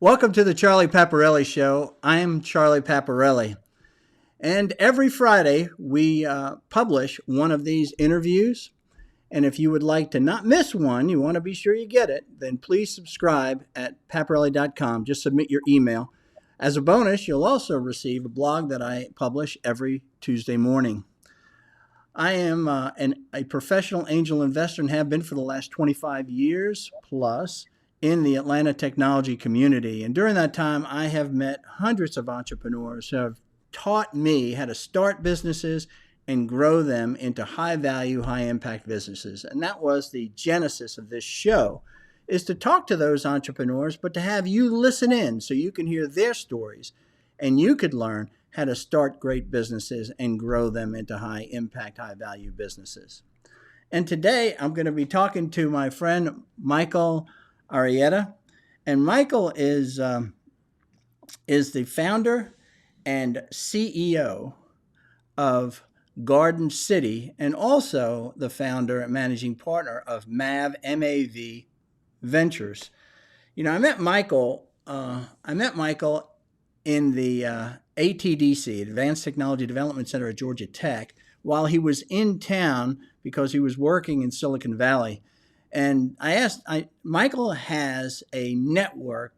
Welcome to the Charlie Paparelli Show. I'm Charlie Paparelli. And every Friday, we publish one of these interviews. And if you would like to not miss one, you want to be sure you get it, then please subscribe at paparelli.com. Just submit your email. As a bonus, you'll also receive a blog that I publish every Tuesday morning. I am a professional angel investor and have been for the last 25 years plus in the Atlanta technology community. And during that time, I have met hundreds of entrepreneurs who have taught me how to start businesses and grow them into high value, high impact businesses. And that was the genesis of this show, is to talk to those entrepreneurs, but to have you listen in so you can hear their stories and you could learn how to start great businesses and grow them into high impact, high value businesses. And today I'm going to be talking to my friend Michael Arrietta, and Michael is the founder and CEO of Garden City, and also the founder and managing partner of MAV Ventures. You know, I met Michael in the ATDC, Advanced Technology Development Center at Georgia Tech, while he was in town because he was working in Silicon Valley. And Michael has a network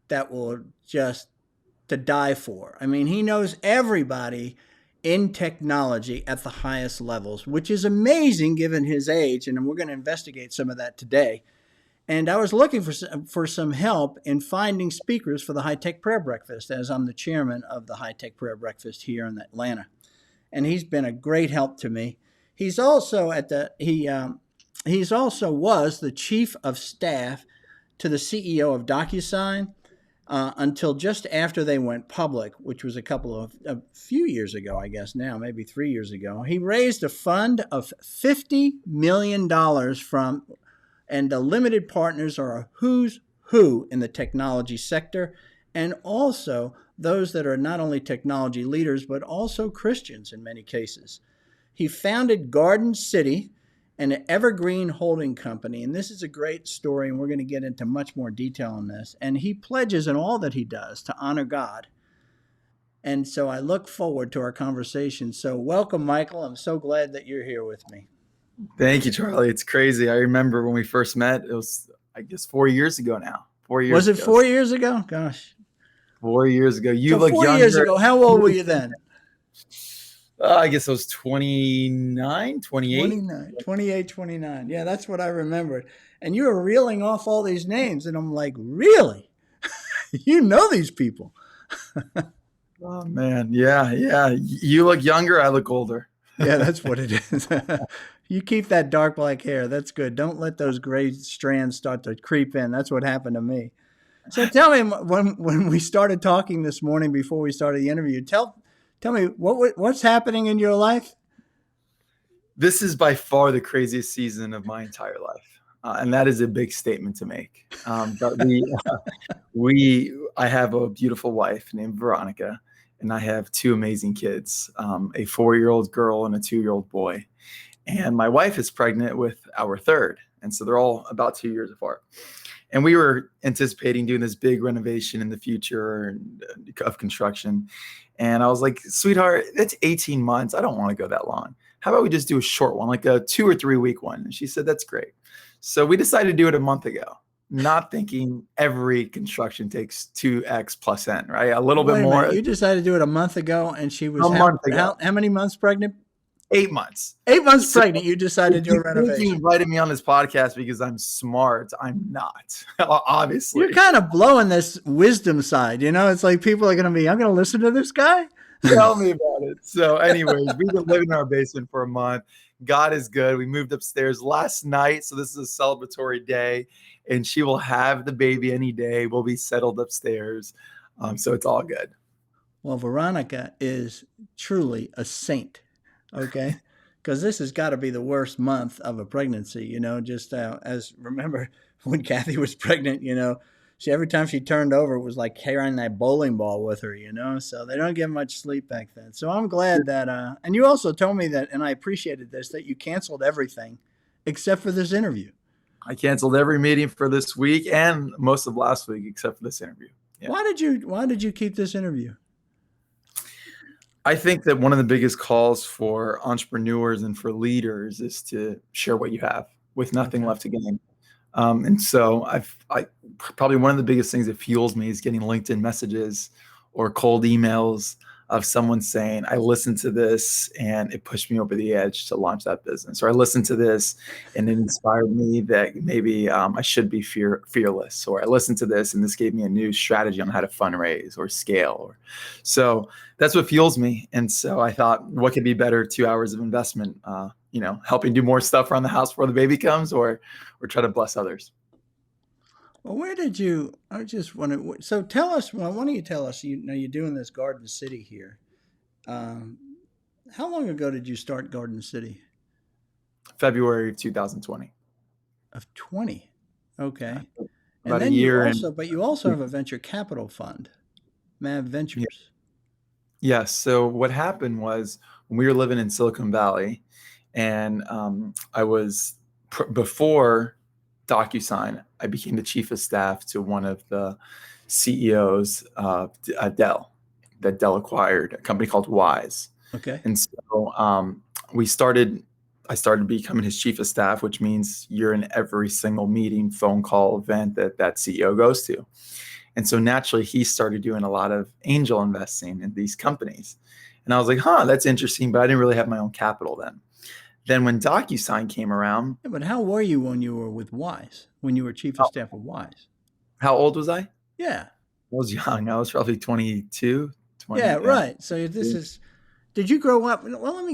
that will just to die for. I mean, he knows everybody in technology at the highest levels, which is amazing given his age. And we're going to investigate some of that today. And I was looking for some help in finding speakers for the High Tech Prayer Breakfast, as I'm the chairman of the High Tech Prayer Breakfast here in Atlanta. And he's been a great help to me. He's also He's also was the chief of staff to the CEO of DocuSign until just after they went public, which was a few years ago, I guess now, maybe 3 years ago. He raised a fund of $50 million and the limited partners are a who's who in the technology sector, and also those that are not only technology leaders, but also Christians in many cases. He founded Garden City, an evergreen holding company. And this is a great story, and we're going to get into much more detail on this. And he pledges in all that he does to honor God. And so I look forward to our conversation. So welcome, Michael. I'm so glad that you're here with me. Thank you, Charlie. It's crazy. I remember when we first met, it was, I guess, 4 years ago now. 4 years Was it ago. 4 years ago? Gosh. 4 years ago. You look 4 younger. Years ago. How old were you then? I guess I was 29, 28. 29. Yeah, that's what I remembered. And you were reeling off all these names. And I'm like, really? You know these people. Oh, man. Yeah. You look younger. I look older. Yeah, that's what it is. You keep that dark black hair. That's good. Don't let those gray strands start to creep in. That's what happened to me. So tell me, when we started talking this morning before we started the interview, tell me what's happening in your life? This is by far the craziest season of my entire life. And that is a big statement to make. But I have a beautiful wife named Veronica, and I have two amazing kids, a 4-year-old girl and a 2-year-old boy. And my wife is pregnant with our third. And so they're all about 2 years apart. And we were anticipating doing this big renovation in the future of construction. And I was like, sweetheart, it's 18 months. I don't want to go that long. How about we just do a short one, like a 2 or 3 week one? And she said, that's great. So we decided to do it a month ago, not thinking every construction takes 2x plus N, right? A little bit more. You decided to do it a month ago, and she was how many months pregnant? 8 months. 8 months pregnant. You decided to do a renovation. You invited me on this podcast because I'm smart. I'm not, obviously. You're kind of blowing this wisdom side. You know, it's like people are going to be, I'm going to listen to this guy. Tell me about it. So anyways, we've been living in our basement for a month. God is good. We moved upstairs last night. So this is a celebratory day, and she will have the baby any day. We'll be settled upstairs. So it's all good. Well, Veronica is truly a saint. Okay. Because this has got to be the worst month of a pregnancy, you know, just as remember when Kathy was pregnant, you know, every time she turned over, it was like carrying that bowling ball with her, you know, so they don't get much sleep back then. So I'm glad that, and you also told me that, and I appreciated this, that you canceled everything except for this interview. I canceled every meeting for this week and most of last week except for this interview. Yeah. Why did you keep this interview? I think that one of the biggest calls for entrepreneurs and for leaders is to share what you have with nothing Okay. left to gain. And so I probably one of the biggest things that fuels me is getting LinkedIn messages or cold emails of someone saying, I listened to this and it pushed me over the edge to launch that business. Or I listened to this and it inspired me that maybe I should be fearless. Or I listened to this and this gave me a new strategy on how to fundraise or scale. So that's what fuels me. And so I thought, what could be better, 2 hours of investment, helping do more stuff around the house before the baby comes or try to bless others. Well, I just want to, so tell us, why don't you tell us, you're doing this Garden City here. Um, how long ago did you start Garden City? February of 2020. Of 20. Okay. About And a then year. but you also have a venture capital fund, MAV Ventures. Yes. So what happened was when we were living in Silicon Valley, and I was before DocuSign, I became the chief of staff to one of the CEOs of Dell, that Dell acquired, a company called Wise. Okay. And so I started becoming his chief of staff, which means you're in every single meeting, phone call, event that CEO goes to. And so naturally, he started doing a lot of angel investing in these companies. And I was like, that's interesting, but I didn't really have my own capital then. Then when DocuSign came around. Yeah, but how were you when you were with Wise, when you were chief of staff of Wise? How old was I? Yeah. I was young. I was probably 22, 20. Yeah, right. So did you grow up? Well, let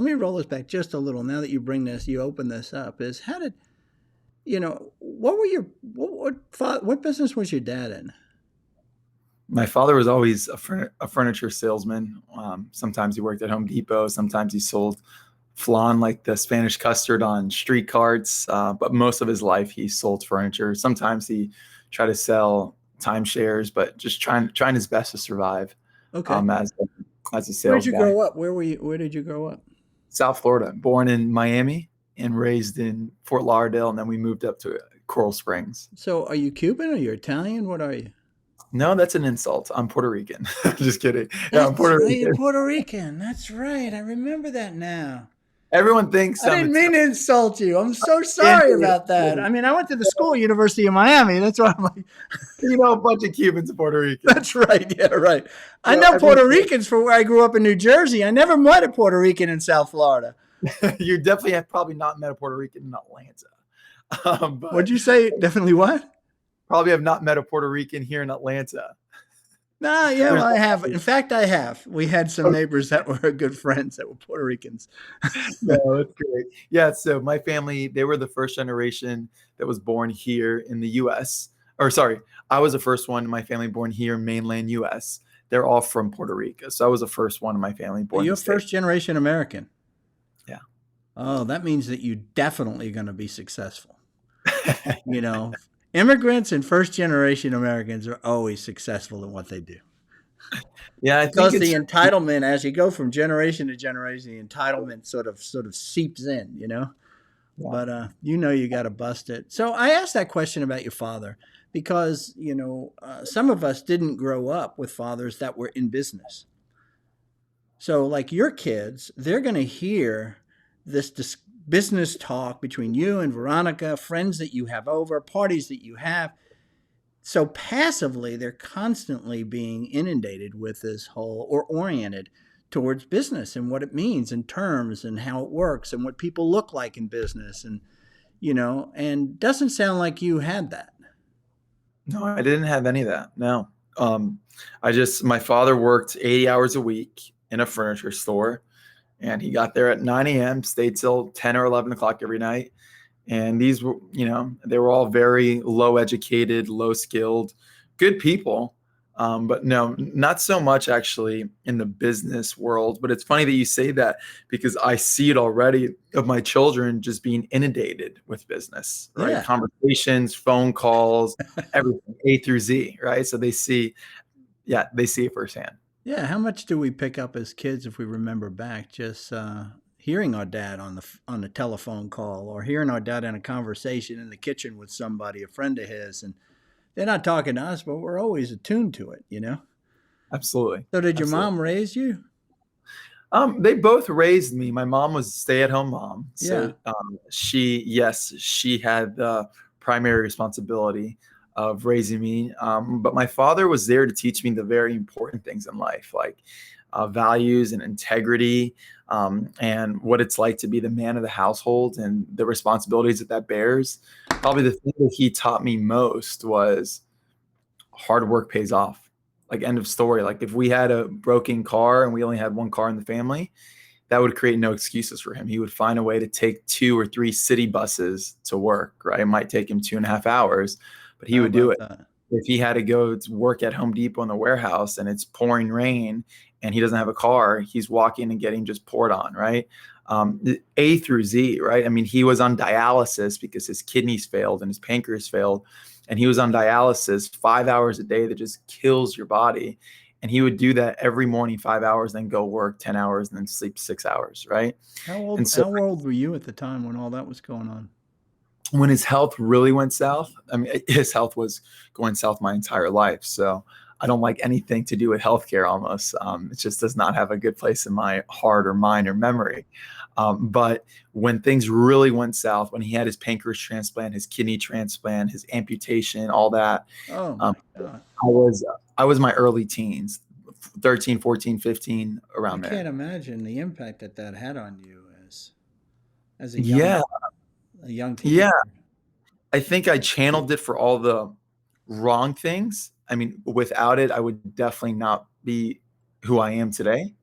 me roll this back just a little. Now that you open this up, what business was your dad in? My father was always a furniture salesman. Sometimes he worked at Home Depot. Sometimes he sold flan, like the Spanish custard, on street carts. But most of his life, he sold furniture. Sometimes he tried to sell timeshares, but just trying his best to survive. Okay. As a sales Where did you guy. grow up? Where did you grow up? South Florida. Born in Miami and raised in Fort Lauderdale, and then we moved up to Coral Springs. So, are you Cuban or you're Italian? What are you? No, that's an insult. I'm Puerto Rican. Just kidding. Yeah, I'm Puerto Rican. You're Puerto Rican. That's right. I remember that now. Everyone thinks I didn't mean to insult you. I'm so sorry about that. I mean, I went to the school, University of Miami. That's why I'm like, a bunch of Cubans and Puerto Ricans. That's right. Yeah, right. I know Puerto Ricans from where I grew up in New Jersey. I never met a Puerto Rican in South Florida. You definitely have probably not met a Puerto Rican in Atlanta. What'd you say? Definitely what? Probably have not met a Puerto Rican here in Atlanta. Nah, yeah, well, I have. In fact, I have. We had some neighbors that were good friends that were Puerto Ricans. No, that's great. Yeah, so my family, they were the first generation that was born here in the U.S. Or sorry, I was the first one in my family born here in mainland U.S. They're all from Puerto Rico. So I was the first one in my family born. You're first generation American. Yeah. Oh, that means that you're definitely going to be successful. Immigrants and first generation Americans are always successful in what they do. Yeah, I because think the entitlement, as you go from generation to generation, the entitlement sort of seeps in, Yeah. But you got to bust it. So I asked that question about your father because some of us didn't grow up with fathers that were in business. So like your kids, they're going to hear this business talk between you and Veronica, friends that you have over, parties that you have. So passively, they're constantly being inundated with this whole, or oriented towards business and what it means in terms and how it works and what people look like in business. And doesn't sound like you had that. No, I didn't have any of that. No. My father worked 80 hours a week in a furniture store. And he got there at 9 a.m., stayed till 10 or 11 o'clock every night. And these were, they were all very low educated, low skilled, good people. But no, not so much actually in the business world. But it's funny that you say that because I see it already of my children just being inundated with business, right? Yeah. Conversations, phone calls, everything, A through Z, right? So they see it firsthand. Yeah, how much do we pick up as kids if we remember back? Just hearing our dad on the telephone call, or hearing our dad in a conversation in the kitchen with somebody, a friend of his, and they're not talking to us, but we're always attuned to it, you know? Absolutely. So did your Absolutely. mom raise you? They both raised me. My mom was a stay-at-home mom. Yeah. So she had the primary responsibility of raising me. But my father was there to teach me the very important things in life, like values and integrity, and what it's like to be the man of the household and the responsibilities that bears. Probably the thing that he taught me most was hard work pays off. Like, end of story. Like, if we had a broken car and we only had one car in the family, that would create no excuses for him. He would find a way to take 2 or 3 city buses to work, right? It might take him 2.5 hours, but he How would do about it. that? If he had to go to work at Home Depot in the warehouse and it's pouring rain and he doesn't have a car, he's walking and getting just poured on, right? A through Z, right? I mean, he was on dialysis because his kidneys failed and his pancreas failed. And he was on dialysis 5 hours a day that just kills your body. And he would do that every morning, 5 hours, then go work 10 hours and then sleep 6 hours, right? And so How old were you at the time when all that was going on? when his health really went south, I mean, his health was going south my entire life. So I don't like anything to do with healthcare almost. It just does not have a good place in my heart or mind or memory. But when things really went south, when he had his pancreas transplant, his kidney transplant, his amputation, all that, Oh um, my God. I was my early teens, 13, 14, 15, I around there. can't imagine the impact that that had on you as Yeah. a young Yeah. teenager. I think I channeled it for all the wrong things. I mean, without it, I would definitely not be who I am today.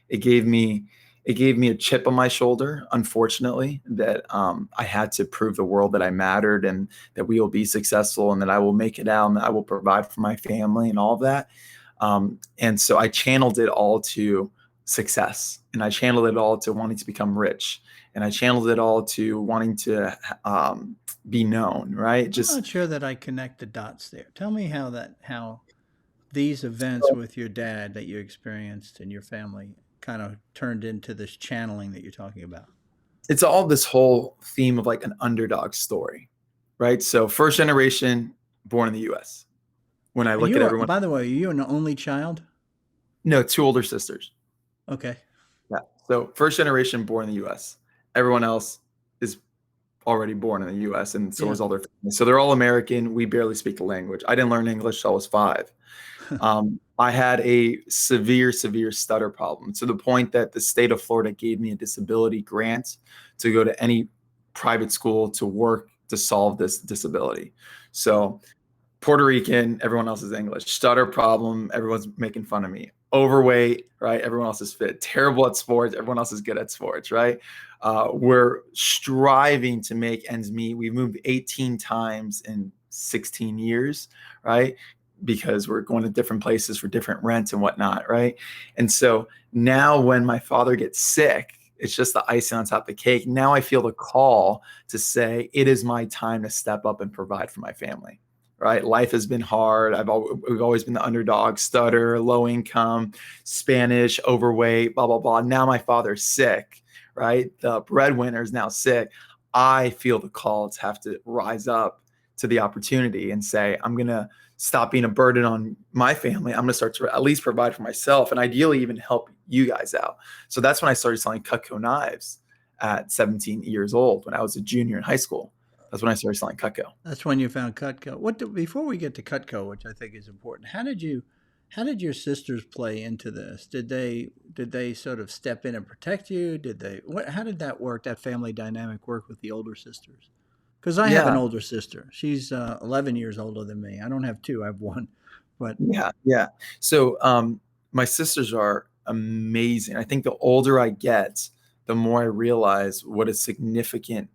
It gave me it gave me a chip on my shoulder, unfortunately, that I had to prove the world that I mattered and that we will be successful and that I will make it out and that I will provide for my family and all of that. And so I channeled it all to success, and I channeled it all to wanting to become rich, and I channeled it all to wanting to be known, right? I'm Just not sure that I connect the dots there. Tell me how these events with your dad that you experienced and your family kind of turned into this channeling that you're talking about. it's all this whole theme of like an underdog story, right? So first generation born in the US. When I And look at everyone, by the way, are you an only child? no, 2 older sisters. Okay. Yeah. So first generation born in the US. Everyone else is already born in the US, and so Yeah. is all their family. So they're all American. We barely speak the language. I didn't learn English till I was 5. I had a severe, severe stutter problem to the point that the state of Florida gave me a disability grant to go to any private school to work to solve this disability. So Puerto Rican, everyone else is English. Stutter problem, everyone's making fun of me. Overweight, right? Everyone else is fit. Terrible at sports, everyone else is good at sports, right? We're striving to make ends meet. We've moved 18 times in 16 years, right? Because we're going to different places for different rents and whatnot, right? And so now when my father gets sick, it's just the icing on top of the cake. Now I feel the call to say, it is my time to step up and provide for my family. Right? Life has been hard. We've always been the underdog, stutter, low income, Spanish, overweight, blah, blah, blah. Now my father's sick, right? The breadwinner is now sick. I feel the call to have to rise up to the opportunity and say, I'm going to stop being a burden on my family. I'm going to start to at least provide for myself and ideally even help you guys out. So that's when I started selling Cutco knives at 17 years old when I was a junior in high school. That's when I started selling Cutco. That's when you found Cutco. Before we get to Cutco, which I think is important, how did your sisters play into this? Did they sort of step in and protect you? How did that work? That family dynamic work with the older sisters? Because I have an Yeah, older sister. She's 11 years older than me. I don't have two. I have one. But yeah. So my sisters are amazing. I think the older I get, the more I realize what a significant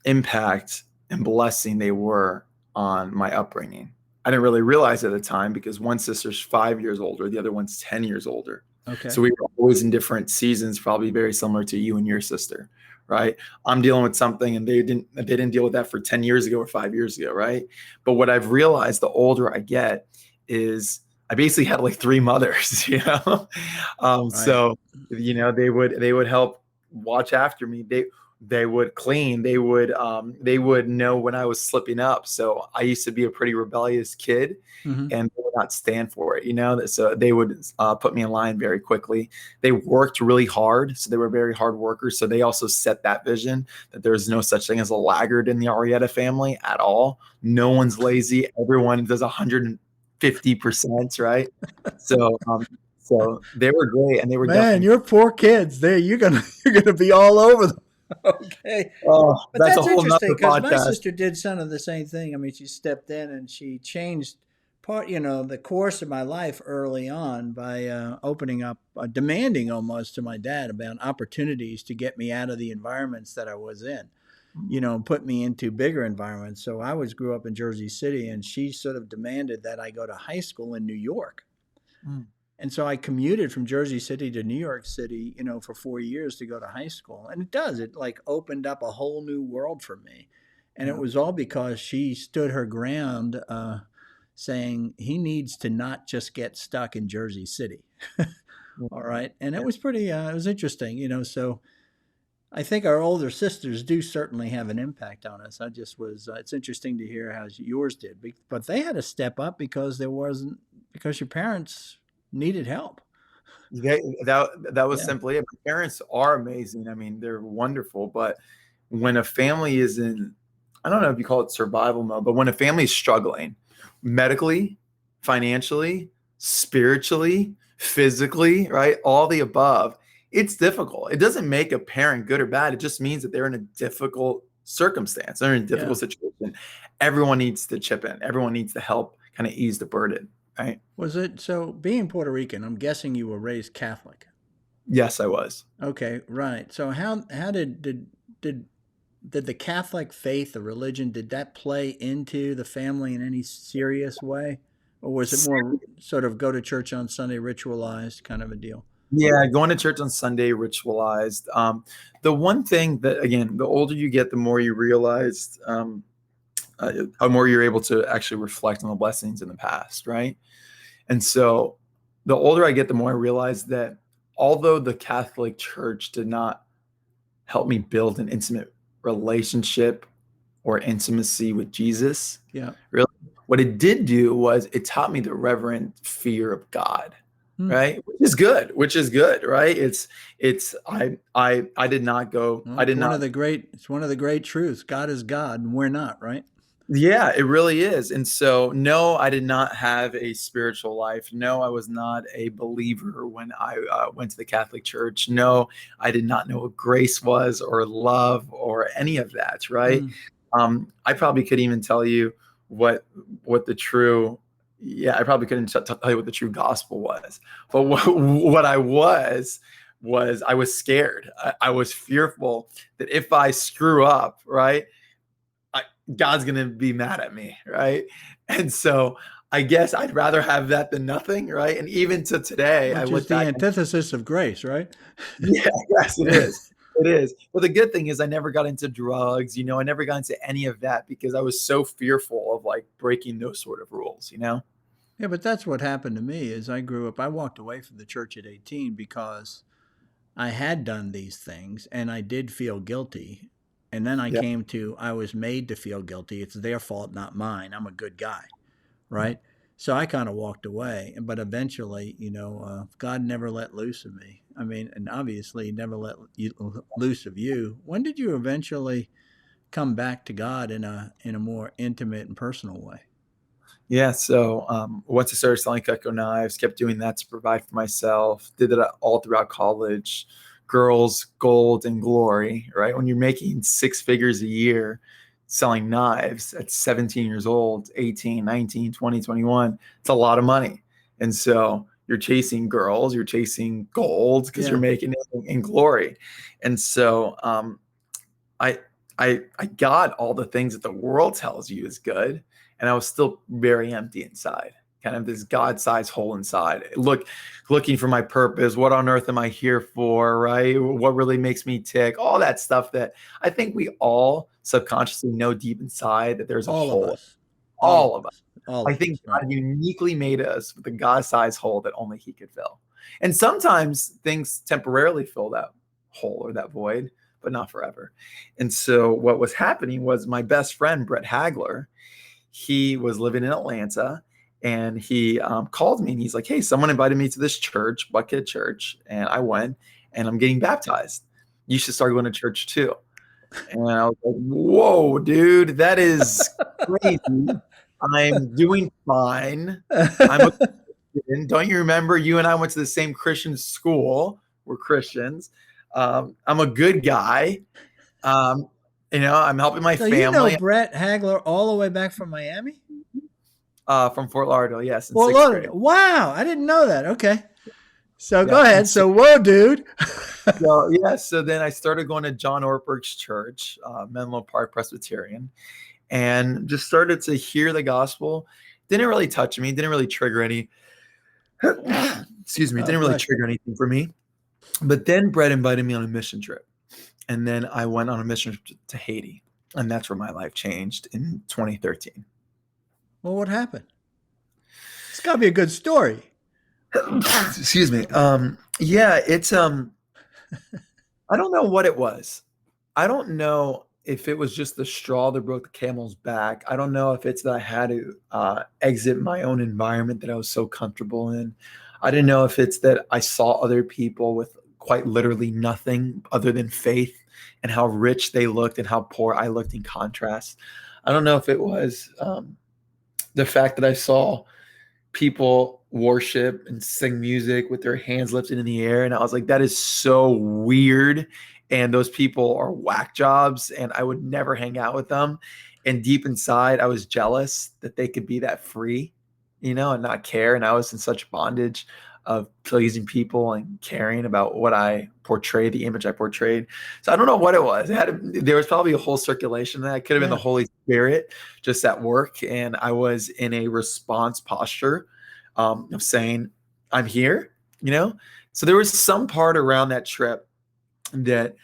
impact and blessing they were on my upbringing. I didn't really realize at the time because one sister's 5 years older, the other one's 10 years older. okay. So we were always in different seasons, probably very similar to you and your sister, right? I'm dealing with something and they didn't deal with that for 10 years ago or 5 years ago, right? But what I've realized the older I get is I basically had like 3 mothers, you know? Right. So, they would help watch after me. They would clean. They would know when I was slipping up. So I used to be a pretty rebellious kid, Mm-hmm. and they would not stand for it, So they would put me in line very quickly. They worked really hard, so they were very hard workers. So they also set that vision that there's no such thing as a laggard in the Arrietta family at all. No one's lazy. Everyone does 150%, right? So so they were great, and they were Man, definitely. your poor kids. There, you're gonna be all over them. Okay. Oh, But that's a that's whole interesting nother because my podcast. sister did some of the same thing. I mean, she stepped in and she changed the course of my life early on by opening up, demanding almost to my dad about opportunities to get me out of the environments that I was in, and put me into bigger environments. So grew up in Jersey City, and she sort of demanded that I go to high school in New York. Mm. And so I commuted from Jersey City to New York City, for 4 years to go to high school. And it like opened up a whole new world for me. And it Yeah. was all because she stood her ground, saying he needs to not just get stuck in Jersey City. All right. And it Yeah. was it was interesting, so I think our older sisters do certainly have an impact on us. It's interesting to hear how yours did, but they had to step up because because your parents needed help. That was Yeah. simply it. My parents are amazing. I mean, they're wonderful. But when a family is in, I don't know if you call it survival mode, but when a family is struggling medically, financially, spiritually, physically, right? All the above, it's difficult. It doesn't make a parent good or bad. It just means that they're in a difficult circumstance. They're in a Yeah. difficult situation. Everyone needs to chip in. Everyone needs to help kind of ease the burden, right? Was it so being Puerto Rican, I'm guessing you were raised Catholic. Yes, I was. Okay, right. So how did the Catholic faith, the religion, did that play into the family in any serious way? Or was it more sort of go to church on Sunday, ritualized kind of a deal? Yeah, going to church on Sunday, ritualized. The one thing that, again, the older you get, the more you realize, how more you're able to actually reflect on the blessings in the past, right? And so the older I get, the more I realize that although the Catholic Church did not help me build an intimate relationship or intimacy with Jesus, Yeah. really, what it did do was it taught me the reverent fear of God. Hmm. Right, which is good, right? I did not go. Well, I did not. it's one of the great truths. God is God and we're not, right? Yeah, it really is. And so, no, I did not have a spiritual life. No, I was not a believer when I went to the Catholic Church. No, I did not know what grace was or love or any of that. Right. Hmm. I probably could even tell you what the true. Yeah, I probably couldn't tell you what the true gospel was. But what I was I was scared. I was fearful that if I screw up, right, God's going to be mad at me, right? And so I guess I'd rather have that than nothing, right? And even to today, I Which is look the back. antithesis of grace, right? Yeah, yes, it is. It is. But the good thing is I never got into drugs, I never got into any of that because I was so fearful of like breaking those sort of rules. Yeah, but that's what happened to me as I grew up. I walked away from the church at 18 because I had done these things and I did feel guilty. And then Yeah. I was made to feel guilty. It's their fault, not mine. I'm a good guy, right? So I kind of walked away. But eventually, God never let loose of me. I mean, and obviously, he never let loose of you. When did you eventually come back to God in a more intimate and personal way? Yeah, so once I started selling Cutco knives, kept doing that to provide for myself, did it all throughout college, girls, gold, and glory, right? When you're making six figures a year selling knives at 17 years old, 18, 19, 20, 21, it's a lot of money. And so you're chasing girls, you're chasing gold because you're Yeah. making it in glory. And so I I got all the things that the world tells you is good, and I was still very empty inside, kind of this God-sized hole inside. Looking for my purpose. What on earth am I here for? Right? What really makes me tick? All that stuff that I think we all subconsciously know deep inside that there's a All of hole. us. All of us. All I of think us, right? God uniquely made us with a God-sized hole that only He could fill. And sometimes things temporarily fill that hole or that void, but not forever. And so what was happening was my best friend, Brett Hagler, he was living in Atlanta, and he called me and he's like, hey, someone invited me to this church, Buckhead Church. And I went, and I'm getting baptized. You should start going to church too. And I was like, whoa, dude, that is crazy. I'm doing fine. I'm a Christian. Don't you remember you and I went to the same Christian school? We're Christians. I'm a good guy. I'm helping my family. You know Brett Hagler all the way back from Miami? From Fort Lauderdale, yes. Fort Lauderdale. Wow, I didn't know that. Okay. So go ahead. So, whoa, dude. So then I started going to John Ortberg's church, Menlo Park Presbyterian, and just started to hear the gospel. Didn't really touch me. Didn't really trigger any. Didn't really trigger anything for me. But then Brett invited me on a mission trip, and then I went on a mission trip to Haiti, and that's where my life changed in 2013. Well, what happened? It's got to be a good story. Excuse me. It's I don't know what it was. I don't know if it was just the straw that broke the camel's back. I don't know if it's that I had to exit my own environment that I was so comfortable in. I didn't know if it's that I saw other people with quite literally nothing other than faith, and how rich they looked and how poor I looked in contrast. I don't know if it was the fact that I saw people worship and sing music with their hands lifted in the air. And I was like, that is so weird. And those people are whack jobs, and I would never hang out with them. And deep inside, I was jealous that they could be that free, and not care. And I was in such bondage of pleasing people and caring about what I portrayed, the image I portrayed. So I don't know what it was. There was probably a whole circulation that could have been the Holy Spirit just at work. And I was in a response posture of saying, I'm here, So there was some part around that trip that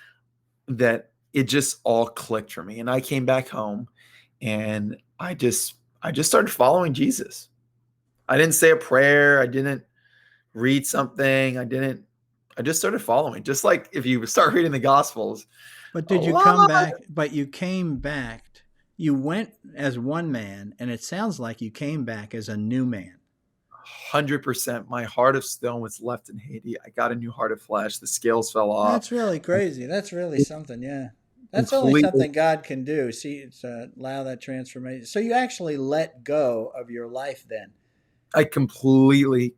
it just all clicked for me. And I came back home, and I just started following Jesus. I didn't say a prayer. I didn't read something. I just started following, just like if you start reading the Gospels. But did you come back? But you came back. You went as one man, and it sounds like you came back as a new man. 100%. My heart of stone was left in Haiti. I got a new heart of flesh. The scales fell off. That's really crazy. That's really something. Yeah. That's only something God can do. See, to allow that transformation. So you actually let go of your life then. I completely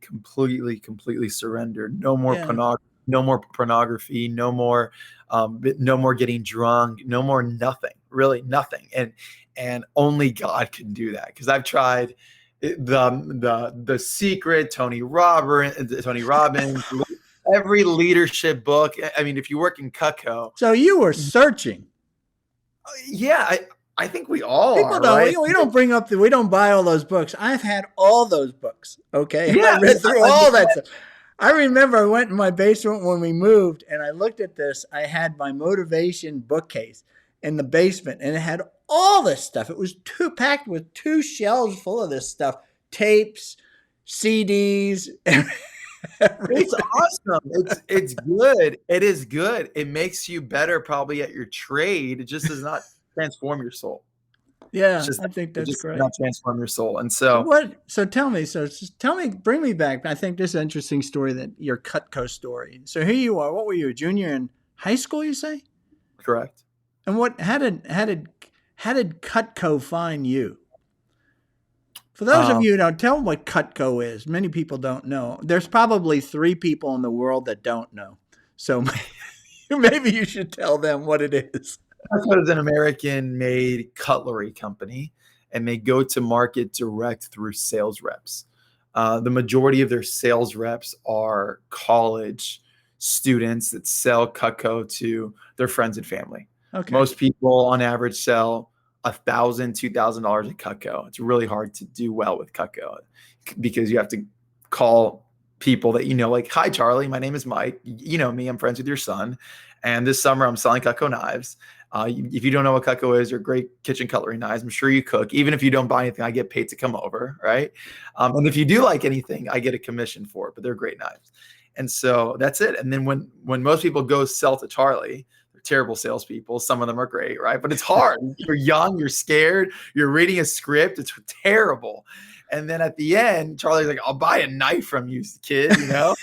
surrendered. No more pornography, no more getting drunk, no more nothing, really nothing. And only God can do that. Because I've tried the Secret, Tony Robbins, every leadership book. I mean, if you work in Cutco. So you were searching. Yeah, I think we all People are, don't, right? we don't bring up we don't buy all those books. I've had all those books. Okay. Yeah, I read through all that stuff. I remember I went in my basement when we moved, and I looked at this. I had my motivation bookcase in the basement, and it had all this stuff. It was packed with 2 shelves full of this stuff, tapes, CDs. It's awesome. It's good. It is good. It makes you better probably at your trade. It just does not transform your soul. Yeah, I think that's great. Not transform your soul. And so tell me, bring me back. I think this is an interesting story, that your Cutco story. So here you are. What were you, a junior in high school, you say? Correct. And how did Cutco find you? For those of you who don't, tell them what Cutco is. Many people don't know. There's probably 3 people in the world that don't know. So maybe you should tell them what it is. Cutco is an American-made cutlery company, and they go to market direct through sales reps. The majority of their sales reps are college students that sell Cutco to their friends and family. Okay. Most people, on average, sell $1,000, $2,000 at Cutco. It's really hard to do well with Cutco because you have to call people that like, hi, Charlie, my name is Mike. You know me, I'm friends with your son. And this summer I'm selling Cutco knives. If you don't know what Cutco is, they're great kitchen cutlery knives. I'm sure you cook. Even if you don't buy anything, I get paid to come over, right? And if you do like anything, I get a commission for it, but they're great knives. And so that's it. And then when most people go sell to Charlie, they're terrible salespeople. Some of them are great, right? But it's hard. You're young, you're scared, you're reading a script. It's terrible. And then at the end, Charlie's like, I'll buy a knife from you, kid, you know?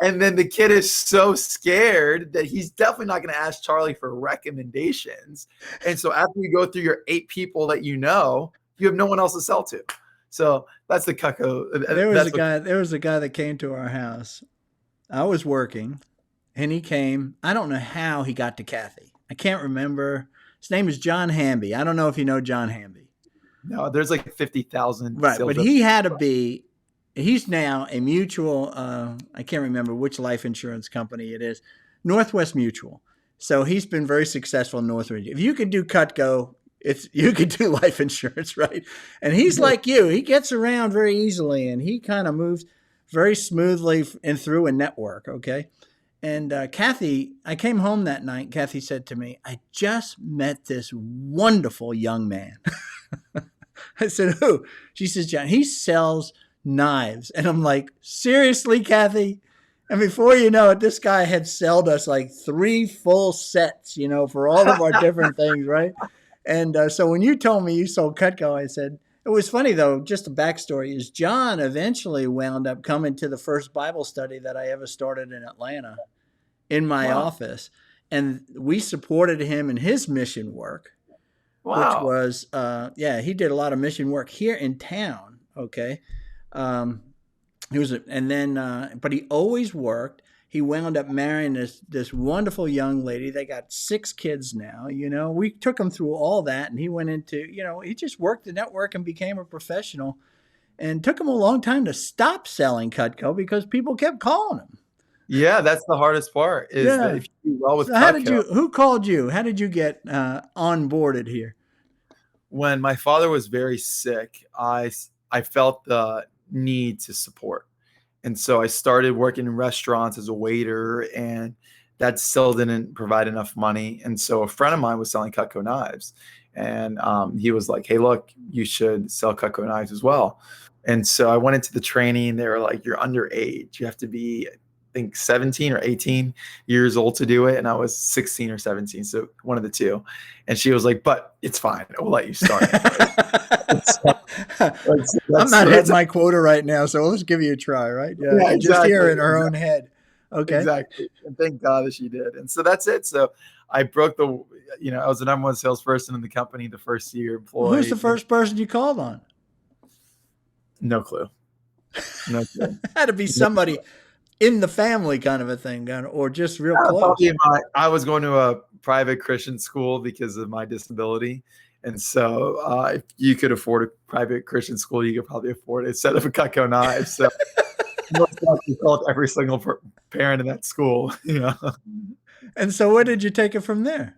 And then the kid is so scared that he's definitely not going to ask Charlie for recommendations. And so after you go through your 8 people that you have no one else to sell to. So that's the Cutco. There was a guy that came to our house. I was working, and he came. I don't know how he got to Kathy. I can't remember. His name is John Hamby. I don't know if you know John Hamby. No, there's like 50,000. Right, but he had to be. He's now a mutual, I can't remember which life insurance company it is, Northwest Mutual. So he's been very successful in Northwest. If you could do Cutco, you could do life insurance, right? And he's like you. He gets around very easily, and he kind of moves very smoothly and through a network, okay? And Kathy, I came home that night. Kathy said to me, I just met this wonderful young man. I said, who? She says, John, he sells knives. And I'm like, seriously, Kathy? And before you know it, this guy had sold us like 3 full sets, for all of our different things, right? And so when you told me you sold Cutco, I said, it was funny though, just a backstory is John eventually wound up coming to the first Bible study that I ever started in Atlanta in my office. And we supported him in his mission work, which was, he did a lot of mission work here in town. Okay. But he always worked. He wound up marrying this wonderful young lady. They got 6 kids now. We took him through all that, and he went into, he just worked the network and became a professional. And took him a long time to stop selling Cutco because people kept calling him. Yeah, that's the hardest part. Is that if you do well with Cutco. Who called you? How did you get onboarded here? When my father was very sick, I felt the need to support. And so I started working in restaurants as a waiter, and that still didn't provide enough money. And so a friend of mine was selling Cutco knives, and he was like, hey, look, you should sell Cutco knives as well. And so I went into the training. They were like, you're underage. You have to be, I think, 17 or 18 years old to do it. And I was 16 or 17. So one of the two. And she was like, but it's fine. We'll let you start. I'm not hitting my quota right now, so let's give you a try, right? Yeah, exactly. Just hear in her own head. Okay. Exactly. And thank God that she did. And so that's it. So I broke I was the number 1 salesperson in the company the first year employed. Who's the first person you called on? No clue. Had to be somebody in the family kind of a thing, or just real close. I was going to a private Christian school because of my disability. And so if you could afford a private Christian school, you could probably afford a set of Cutco knives. So most likely called every single parent in that school. And so where did you take it from there?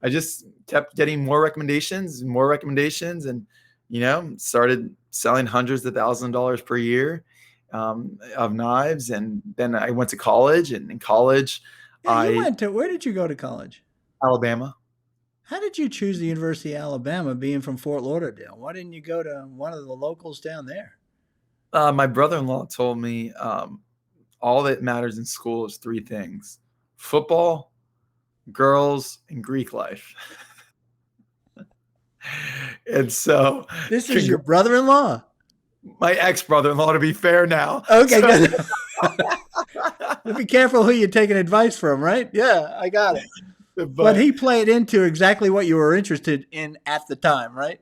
I just kept getting more recommendations, and started selling hundreds of thousands of dollars per year of knives. And then I went to college, and in college, where did you go to college? Alabama. How did you choose the University of Alabama, being from Fort Lauderdale? Why didn't you go to one of the locals down there? My brother-in-law told me all that matters in school is 3 things: football, girls, and Greek life. And so this is your brother-in-law? My ex-brother-in-law, to be fair now. Okay, good. Be careful who you're taking advice from, right? Yeah, I got it. But he played into exactly what you were interested in at the time, right?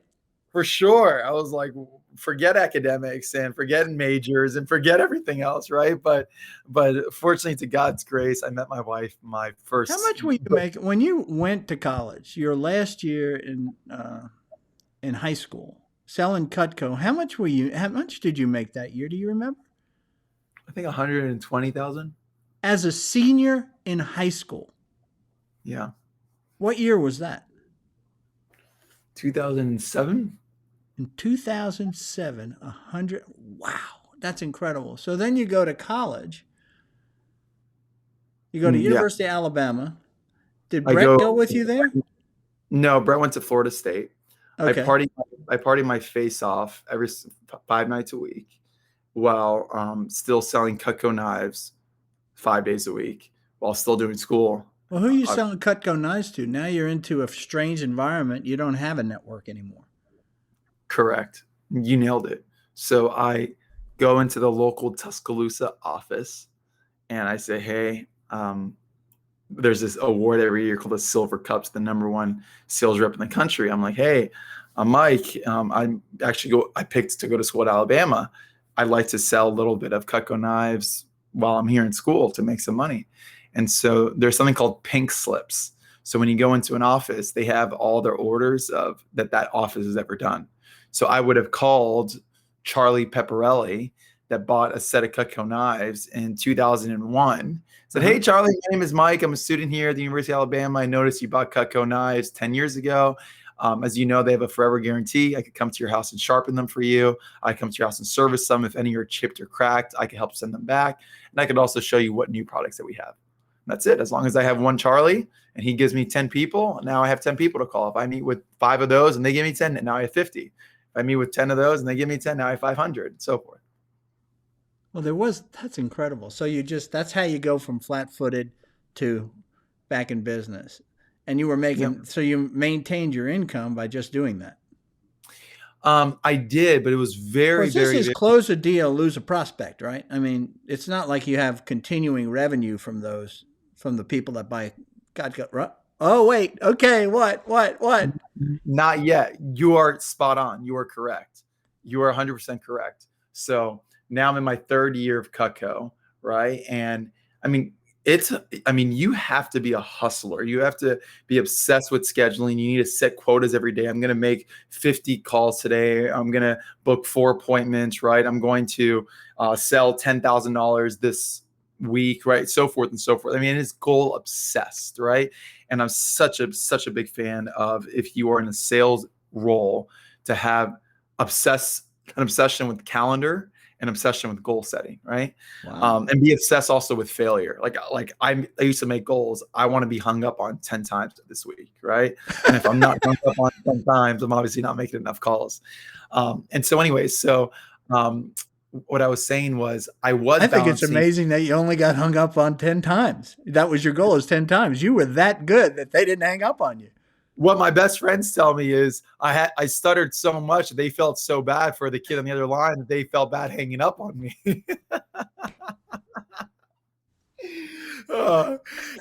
For sure. I was like, forget academics and forget majors and forget everything else, right? But fortunately, to God's grace, I met my wife my first. How much were you making when you went to college? Your last year in high school, selling Cutco. How much did you make that year? Do you remember? I think $120,000. As a senior in high school. Yeah. What year was that? 2007. In 2007, 100. Wow, that's incredible. So then you go to college. You go to University of Alabama. Did Brett go with you there? No, Brett went to Florida State. Okay. I partied my face off every 5 nights a week. while still selling Cutco knives 5 days a week while still doing school. Well, who are you Uh, selling Cutco knives to? Now you're into a strange environment. You don't have a network anymore. Correct. You nailed it. So I go into the local Tuscaloosa office and I say, hey, there's this award every year called the Silver Cups, the #1 sales rep in the country. I'm like, hey, I'm Mike. I picked to go to school at Alabama. I'd like to sell a little bit of Cutco knives while I'm here in school to make some money. And so there's something called pink slips. So when you go into an office, they have all their orders of that office has ever done. So I would have called Charlie Pepperelli that bought a set of Cutco knives in 2001. Said, hey, Charlie, my name is Mike. I'm a student here at the University of Alabama. I noticed you bought Cutco knives 10 years ago. As you know, they have a forever guarantee. I could come to your house and sharpen them for you. I come to your house and service them. If any are chipped or cracked, I could help send them back. And I could also show you what new products that we have. And that's it. As long as I have one Charlie and he gives me 10 people, now I have 10 people to call. If I meet with 5 of those and they give me 10, now I have 50. If I meet with 10 of those and they give me 10, now I have 500, and so forth. Well, that's incredible. So that's how you go from flat-footed to back in business. And you were Yep. so you maintained your income by just doing that. I did, but it was very, Of course, this very, is very, close a deal, lose a prospect, right? I mean, it's not like you have continuing revenue from the people that buy Cutco. Oh, wait. Okay. What? not yet. You are spot on. You are correct. You are 100% correct. So now I'm in my 3rd year of Cutco, right? And I mean, you have to be a hustler. You have to be obsessed with scheduling. You need to set quotas every day. I'm going to make 50 calls today. I'm going to book 4 appointments, right? I'm going to sell $10,000 this week, right? So forth and so forth. I mean, it's goal obsessed, right? And I'm such a big fan of, if you are in a sales role, to have an obsession with calendar, an obsession with goal setting, right? Wow. And be obsessed also with failure. Like I used to make goals. I want to be hung up on 10 times this week, right? And if I'm not hung up on 10 times, I'm obviously not making enough calls. And so anyways, what I was saying was I was I think it's balancing. amazing that you only got hung up on 10 times. That was your goal, is 10 times. You were that good that they didn't hang up on you. What my best friends tell me is I stuttered so much that they felt so bad for the kid on the other line that they felt bad hanging up on me.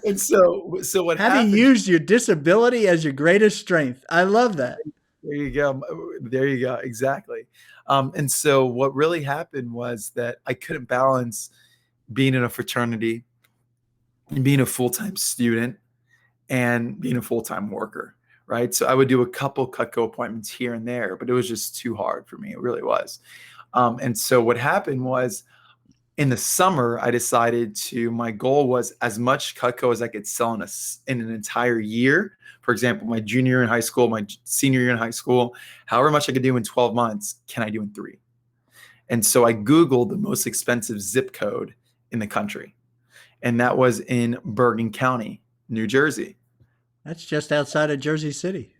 And so what Having happened? used your disability as your greatest strength. I love that. There you go. There you go. Exactly. And so what really happened was that I couldn't balance being in a fraternity, being a full-time student, and being a full-time worker, right? So I would do a couple Cutco appointments here and there, but it was just too hard for me. It really was. And so what happened was, in the summer, I decided my goal was as much Cutco as I could sell in an entire year. For example, my junior year in high school, my senior year in high school, however much I could do in 12 months, can I do in 3? And so I Googled the most expensive zip code in the country. And that was in Bergen County, New Jersey. That's just outside of Jersey City.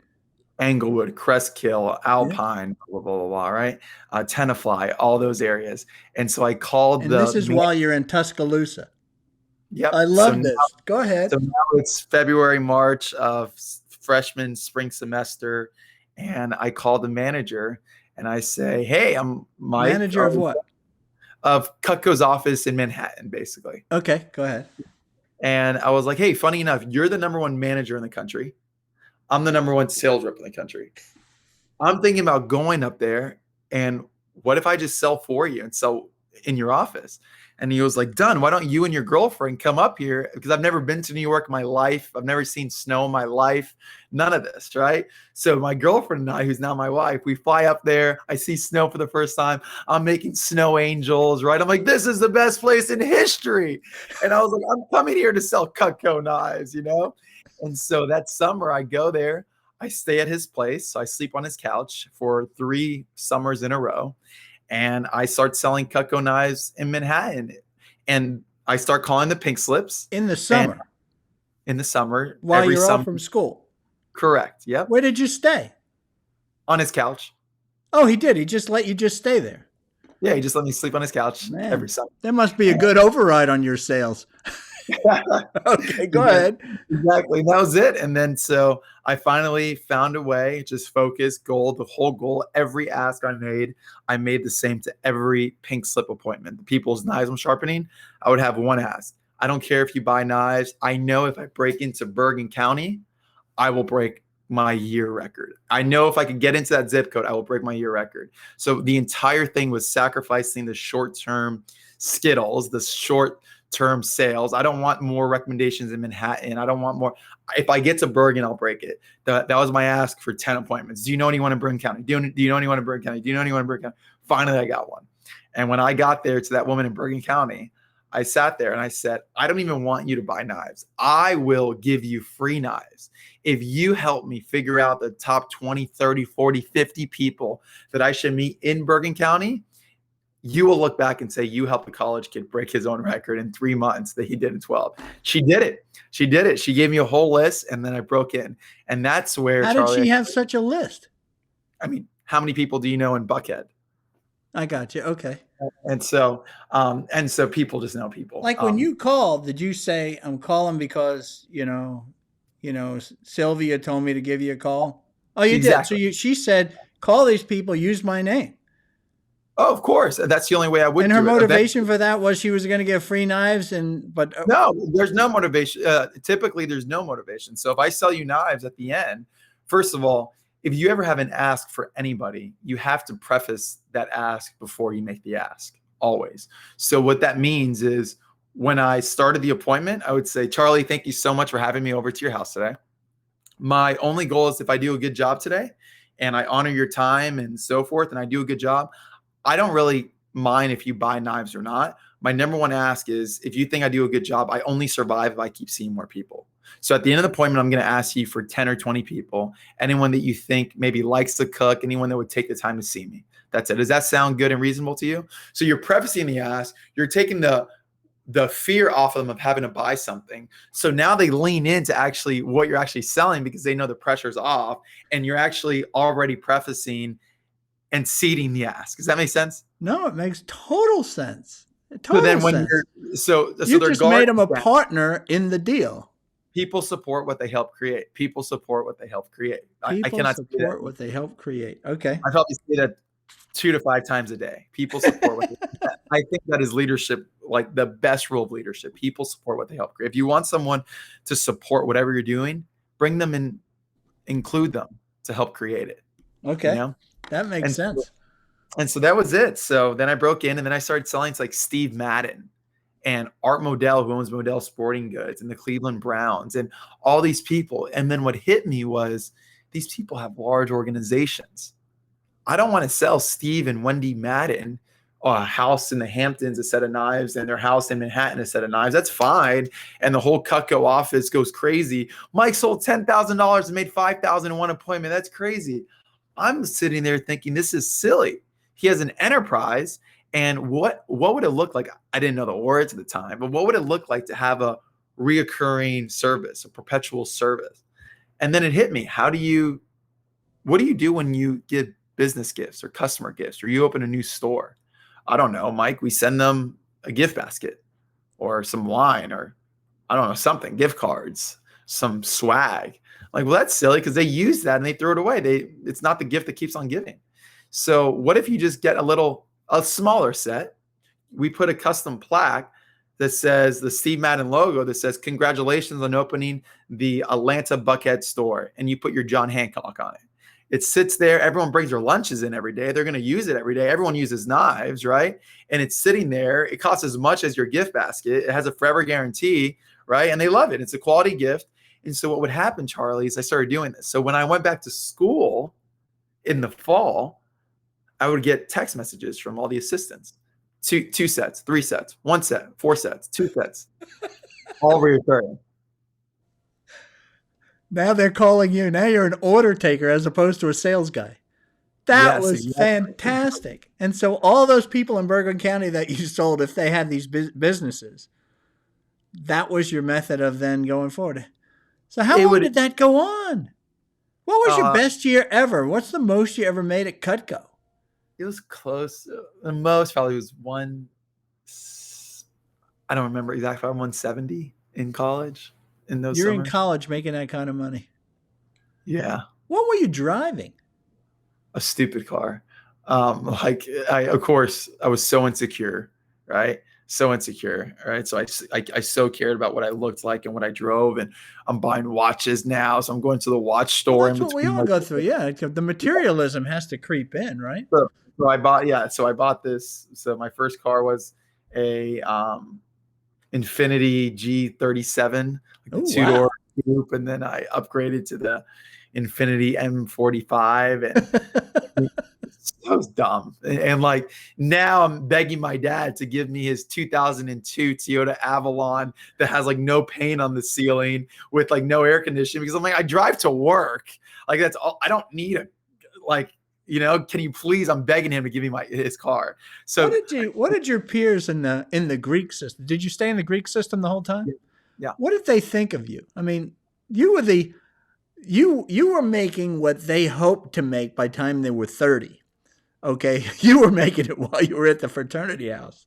Englewood, Crestkill, Yeah. Alpine, blah, blah, blah, blah, right? Tenafly, all those areas. And so I called And this is while you're in Tuscaloosa. Yep. I love this. Go ahead. So now it's February, March of freshman spring semester. And I call the manager and I say, hey, I'm Mike. Manager of what? Of Cutco's office in Manhattan, basically. Okay, go ahead. And I was like, hey, funny enough, you're the #1 manager in the country. I'm the #1 sales rep in the country. I'm thinking about going up there, and what if I just sell for you and sell in your office? And he was like, done. Why don't you and your girlfriend come up here? Because I've never been to New York in my life. I've never seen snow in my life. None of this, right? So my girlfriend and I, who's now my wife, we fly up there. I see snow for the first time. I'm making snow angels, right? I'm like, this is the best place in history. And I was like, I'm coming here to sell Cutco knives, you know? And so that summer I go there. I stay at his place. So I sleep on his couch for 3 summers in a row. And I start selling Cutco knives in Manhattan. And I start calling the pink slips. In the summer? In the summer. While every you're summer. off from school? Correct. Yep. Where did you stay? On his couch. Oh, he did. He just let you just stay there. Yeah, he just let me sleep on his couch every Man, Sunday. there must be a good override on your sales. Okay, go ahead. Exactly. That was it. And then so I finally found a way, just focus, goal, the whole goal, every ask I made the same to every pink slip appointment. The people's knives I'm sharpening, I would have one ask. I don't care if you buy knives. I know if I break into Bergen County, I will break my year record. I know if I could get into that zip code, I will break my year record. So the entire thing was sacrificing the short-term skittles, the short-term sales. I don't want more recommendations in Manhattan. I don't want more. If I get to Bergen, I'll break it. That was my ask for 10 appointments. Do you know anyone in Bergen County? Do you know anyone in Bergen County? Do you know anyone in Bergen County? Finally, I got one. And when I got there to that woman in Bergen County, I sat there and I said, I don't even want you to buy knives. I will give you free knives. If you help me figure out the top 20, 30, 40, 50 people that I should meet in Bergen County, you will look back and say you helped a college kid break his own record in 3 months that he did in 12. She did it. She did it. She gave me a whole list and then I broke in. And that's where How did she have such a list? I mean, how many people do you know in Buckhead? I got you. Okay. And so people just know people. Like when you called, did you say, I'm calling because, Sylvia told me to give you a call? Oh, you Exactly. did. So she said, call these people, use my name. Oh, of course. That's the only way I would. And her motivation for that was she was going to give free knives, but no, there's no motivation. Typically, there's no motivation. So if I sell you knives at the end, first of all, if you ever have an ask for anybody, you have to preface that ask before you make the ask, always. So what that means is when I started the appointment, I would say, Charlie, thank you so much for having me over to your house today. My only goal is if I do a good job today and I honor your time and so forth, and I do a good job, I don't really mind if you buy knives or not. My number one ask is if you think I do a good job, I only survive if I keep seeing more people. So at the end of the appointment, I'm going to ask you for 10 or 20 people, anyone that you think maybe likes to cook, anyone that would take the time to see me. That's it. Does that sound good and reasonable to you? So you're prefacing the ask, you're taking the fear off of them of having to buy something. So now they lean into actually what you're actually selling because they know the pressure's off and you're actually already prefacing and seeding the ask. Does that make sense? No, it makes total sense. So then when you just made them a partner in the deal. People support what they help create. People support what they help create. I cannot support what they help create. Okay. I probably say that 2 to 5 times a day. People support what they I think that is leadership, like the best rule of leadership. People support what they help create. If you want someone to support whatever you're doing, bring them in, include them to help create it. Okay. That makes sense. And so that was it. So then I broke in and then I started selling to like Steve Madden and Art Modell, who owns Modell Sporting Goods, and the Cleveland Browns and all these people. And then what hit me was these people have large organizations. I don't want to sell Steve and Wendy Madden a house in the Hamptons, a set of knives, and their house in Manhattan, a set of knives. That's fine. And the whole Cutco office goes crazy. Mike sold $10,000 and made $5,000 in one appointment. That's crazy. I'm sitting there thinking this is silly. He has an enterprise. And what would it look like? I didn't know the words at the time, but what would it look like to have a reoccurring service, a perpetual service? And then it hit me. What do you do when you give business gifts or customer gifts or you open a new store? I don't know, Mike, we send them a gift basket or some wine or I don't know, something, gift cards, some swag. Like, well, that's silly because they use that and they throw it away. It's not the gift that keeps on giving. So what if you just get a smaller set? We put a custom plaque that says the Steve Madden logo that says, congratulations on opening the Atlanta Buckhead store. And you put your John Hancock on it. It sits there. Everyone brings their lunches in every day. They're going to use it every day. Everyone uses knives, right? And it's sitting there. It costs as much as your gift basket. It has a forever guarantee, right? And they love it. It's a quality gift. And so what would happen, Charlie, is I started doing this. So when I went back to school in the fall, I would get text messages from all the assistants. Two sets, 3 sets, 1 set, 4 sets, 2 sets, all reoccurring. Now they're calling you. Now you're an order taker as opposed to a sales guy. That was fantastic. And so all those people in Bergen County that you sold, if they had these businesses, that was your method of then going forward. So how long did that go on? What was your best year ever? What's the most you ever made at Cutco? it was close. The most probably was I don't remember exactly. 170 in college in those You're in summers. college making that kind of money. Yeah, What were you driving? a stupid car. Like of course, I was so insecure, right? So insecure, right? So I so cared about what I looked like and what I drove, and I'm buying watches now. So I'm going to the watch Well, store in that's what we between. all go through. Yeah, the materialism has to creep in, right? So I bought, yeah. So I bought this. So my first car was a Infinity G37, like the Oh, two-door wow. coupe, and then I upgraded to the Infinity M45, and so dumb. And like now I'm begging my dad to give me his 2002 Toyota Avalon that has like no paint on the ceiling with like no air conditioning, because I'm like, I drive to work. Like that's all. I don't need a, like, can you please, I'm begging him to give me his car. So What did your peers in the Greek system? Did you stay in the Greek system the whole time? yeah. What did they think of you? I mean, you were you were making what they hoped to make by the time they were 30. Okay. You were making it while you were at the fraternity house.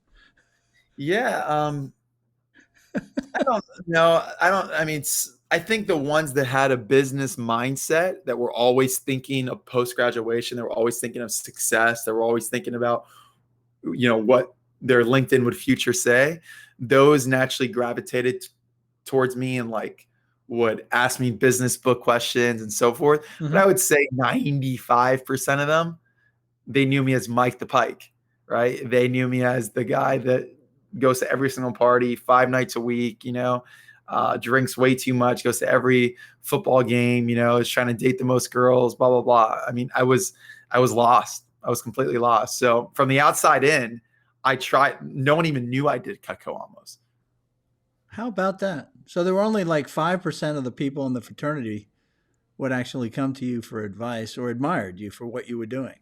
Yeah. I don't know. I mean, I think the ones that had a business mindset, that were always thinking of post-graduation, they were always thinking of success, they were always thinking about, what their LinkedIn would future say, those naturally gravitated towards me and like would ask me business book questions and so forth. Mm-hmm. But I would say 95% of them, they knew me as Mike the Pike, right? They knew me as the guy that goes to every single party 5 nights a week, drinks way too much, goes to every football game, is trying to date the most girls, blah, blah, blah. I mean, I was lost. I was completely lost. So from the outside in, no one even knew I did Cutco almost. How about that? So there were only like 5% of the people in the fraternity would actually come to you for advice or admired you for what you were doing.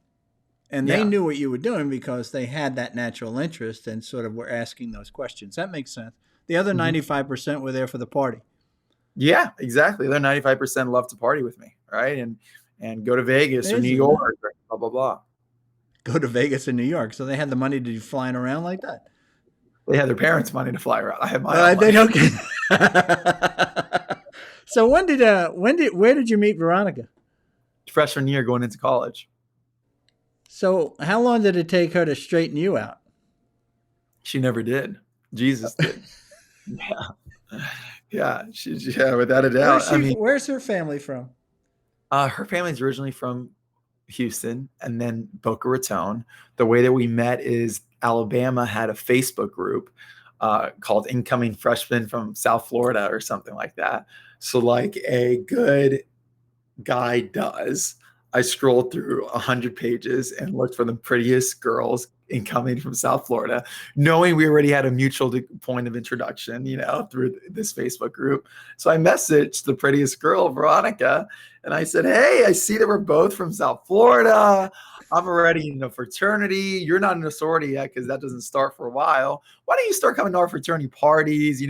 And they knew what you were doing because they had that natural interest and sort of were asking those questions. That makes sense. The other 95% were there for the party. Yeah, exactly. The 95% love to party with me, right? And go to Vegas or New York, or blah, blah, blah. Go to Vegas and New York. So they had the money to be flying around like that? They had their parents' money to fly around. I had my own they money. don't. So where did you meet Veronica? Freshman year going into college. So how long did it take her to straighten you out? She never did. Jesus did. Yeah. Yeah, without a doubt. Where's her family from? Her family's originally from Houston and then Boca Raton. The way that we met is Alabama had a Facebook group called Incoming Freshmen from South Florida or something like that. So like a good guy does, I scrolled through 100 pages and looked for the prettiest girls incoming from South Florida, knowing we already had a mutual point of introduction, through this Facebook group. So I messaged the prettiest girl, Veronica, and I said, hey, I see that we're both from South Florida. I'm already in a fraternity. You're not in a sorority yet because that doesn't start for a while. Why don't you start coming to our fraternity parties,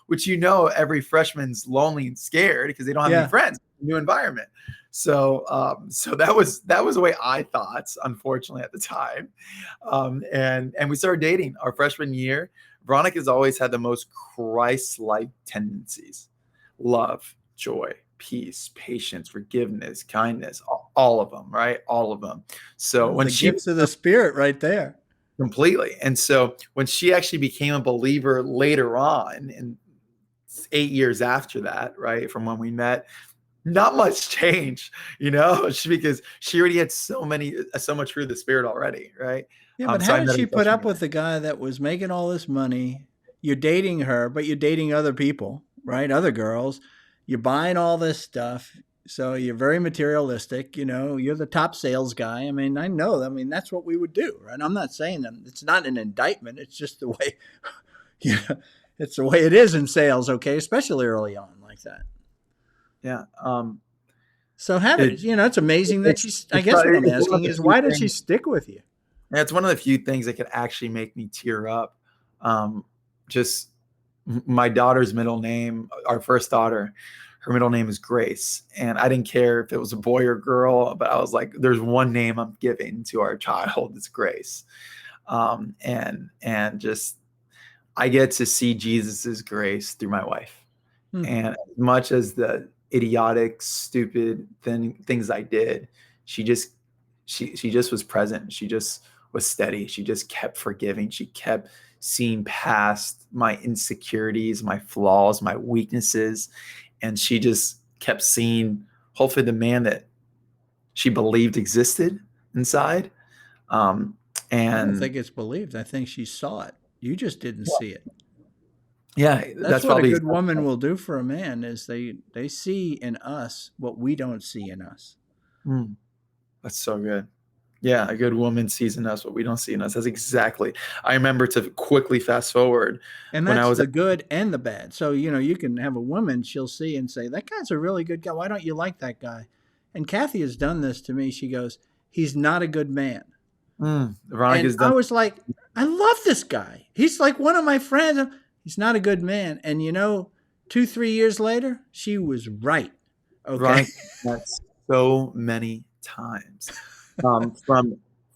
which every freshman's lonely and scared because they don't have any friends, new environment. So that was the way I thought, unfortunately, at the time. And we started dating our freshman year. Veronica's always had the most Christ-like tendencies: love, joy, peace, patience, forgiveness, kindness, all of them, right? All of them. So when she gifts of the Spirit right there. Completely. And so when she actually became a believer later on, in 8 years after that, right, from when we met, not much change, because she already had so much fruit of the Spirit already, right? Yeah, but how did she put up with the guy that was making all this money? You're dating her, but you're dating other people, right? Other girls. You're buying all this stuff. So you're very materialistic. You're the top sales guy. I mean, I know. I mean, that's what we would do, right? I'm not saying that it's not an indictment. It's just the way, it's the way it is in sales, okay? Especially early on like that. Yeah. So how did, it's amazing that I guess what I'm asking is, why did she stick with you? It's one of the few things that could actually make me tear up. Just my daughter's middle name, our first daughter, Her middle name is Grace. And I didn't care if it was a boy or girl, but I was like, there's one name I'm giving to our child. It's Grace. And just, I get to see Jesus's grace through my wife. And as much as the idiotic, stupid things I did, she just was present. She just was steady. She just kept forgiving. She kept seeing past my insecurities, my flaws, my weaknesses. And she just kept seeing, hopefully, the man that she believed existed inside. I don't think it's believed. I think she saw it. You just didn't see it. Yeah, that's what a good woman will do for a man, is they see in us what we don't see in us. That's so good. Yeah, a good woman sees in us what we don't see in us. That's exactly. I remember, to quickly fast forward. And that's the good and the bad. So, you can have a woman, she'll see and say, that guy's a really good guy. Why don't you like that guy? And Kathy has done this to me. She goes, he's not a good man. Veronica's I was like, I love this guy. He's like one of my friends. He's not a good man. And 2-3 years later, she was right. Okay. Veronica, that's so many times.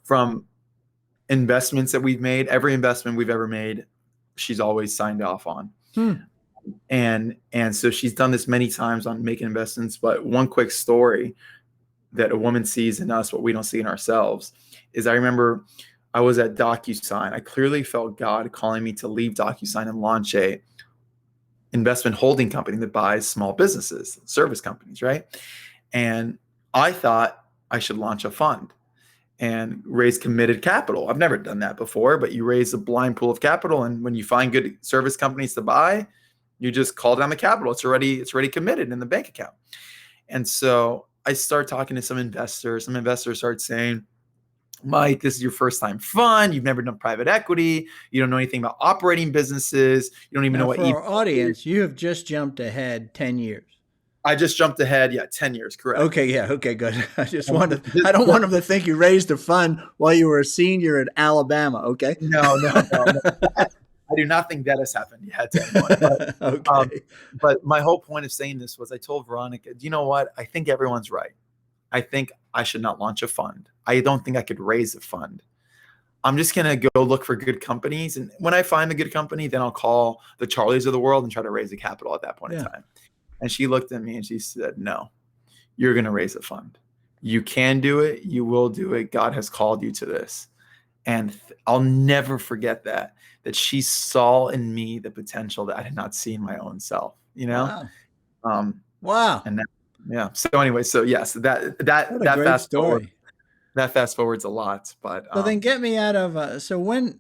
From investments that we've made, every investment we've ever made, she's always signed off on. And so she's done this many times on making investments. But one quick story that a woman sees in us, what we don't see in ourselves, is I remember I was at DocuSign. I clearly felt God calling me to leave DocuSign and launch a investment holding company that buys small businesses, service companies, right? And I thought I should launch a fund and raise committed capital. I've never done that before, but you raise a blind pool of capital, and when you find good service companies to buy, you just call down the capital. It's already committed in the bank account. And so I start talking to some investors. Some investors start saying, Mike, this is your first time fund. You've never done private equity. You don't know anything about operating businesses. You don't even know what. For our audience, you have just jumped ahead 10 years. I just jumped ahead. 10 years. Correct. Okay. Yeah. Okay, good. I don't want them to think you raised a fund while you were a senior at Alabama. Okay. No. I do not think that has happened yet. But, okay. But my whole point of saying this was, I told Veronica, you know what? I think everyone's right. I think I should not launch a fund. I don't think I could raise a fund. I'm just going to go look for good companies. And when I find a good company, then I'll call the Charlies of the world and try to raise the capital at that point in time. And she looked at me and she said, no, you're going to raise a fund. You can do it. You will do it. God has called you to this. And I'll never forget that she saw in me the potential that I did not see in my own self, Wow. Wow. And that, So anyway, yes, that fast story. That fast forwards a lot, but so then get me out of Alabama.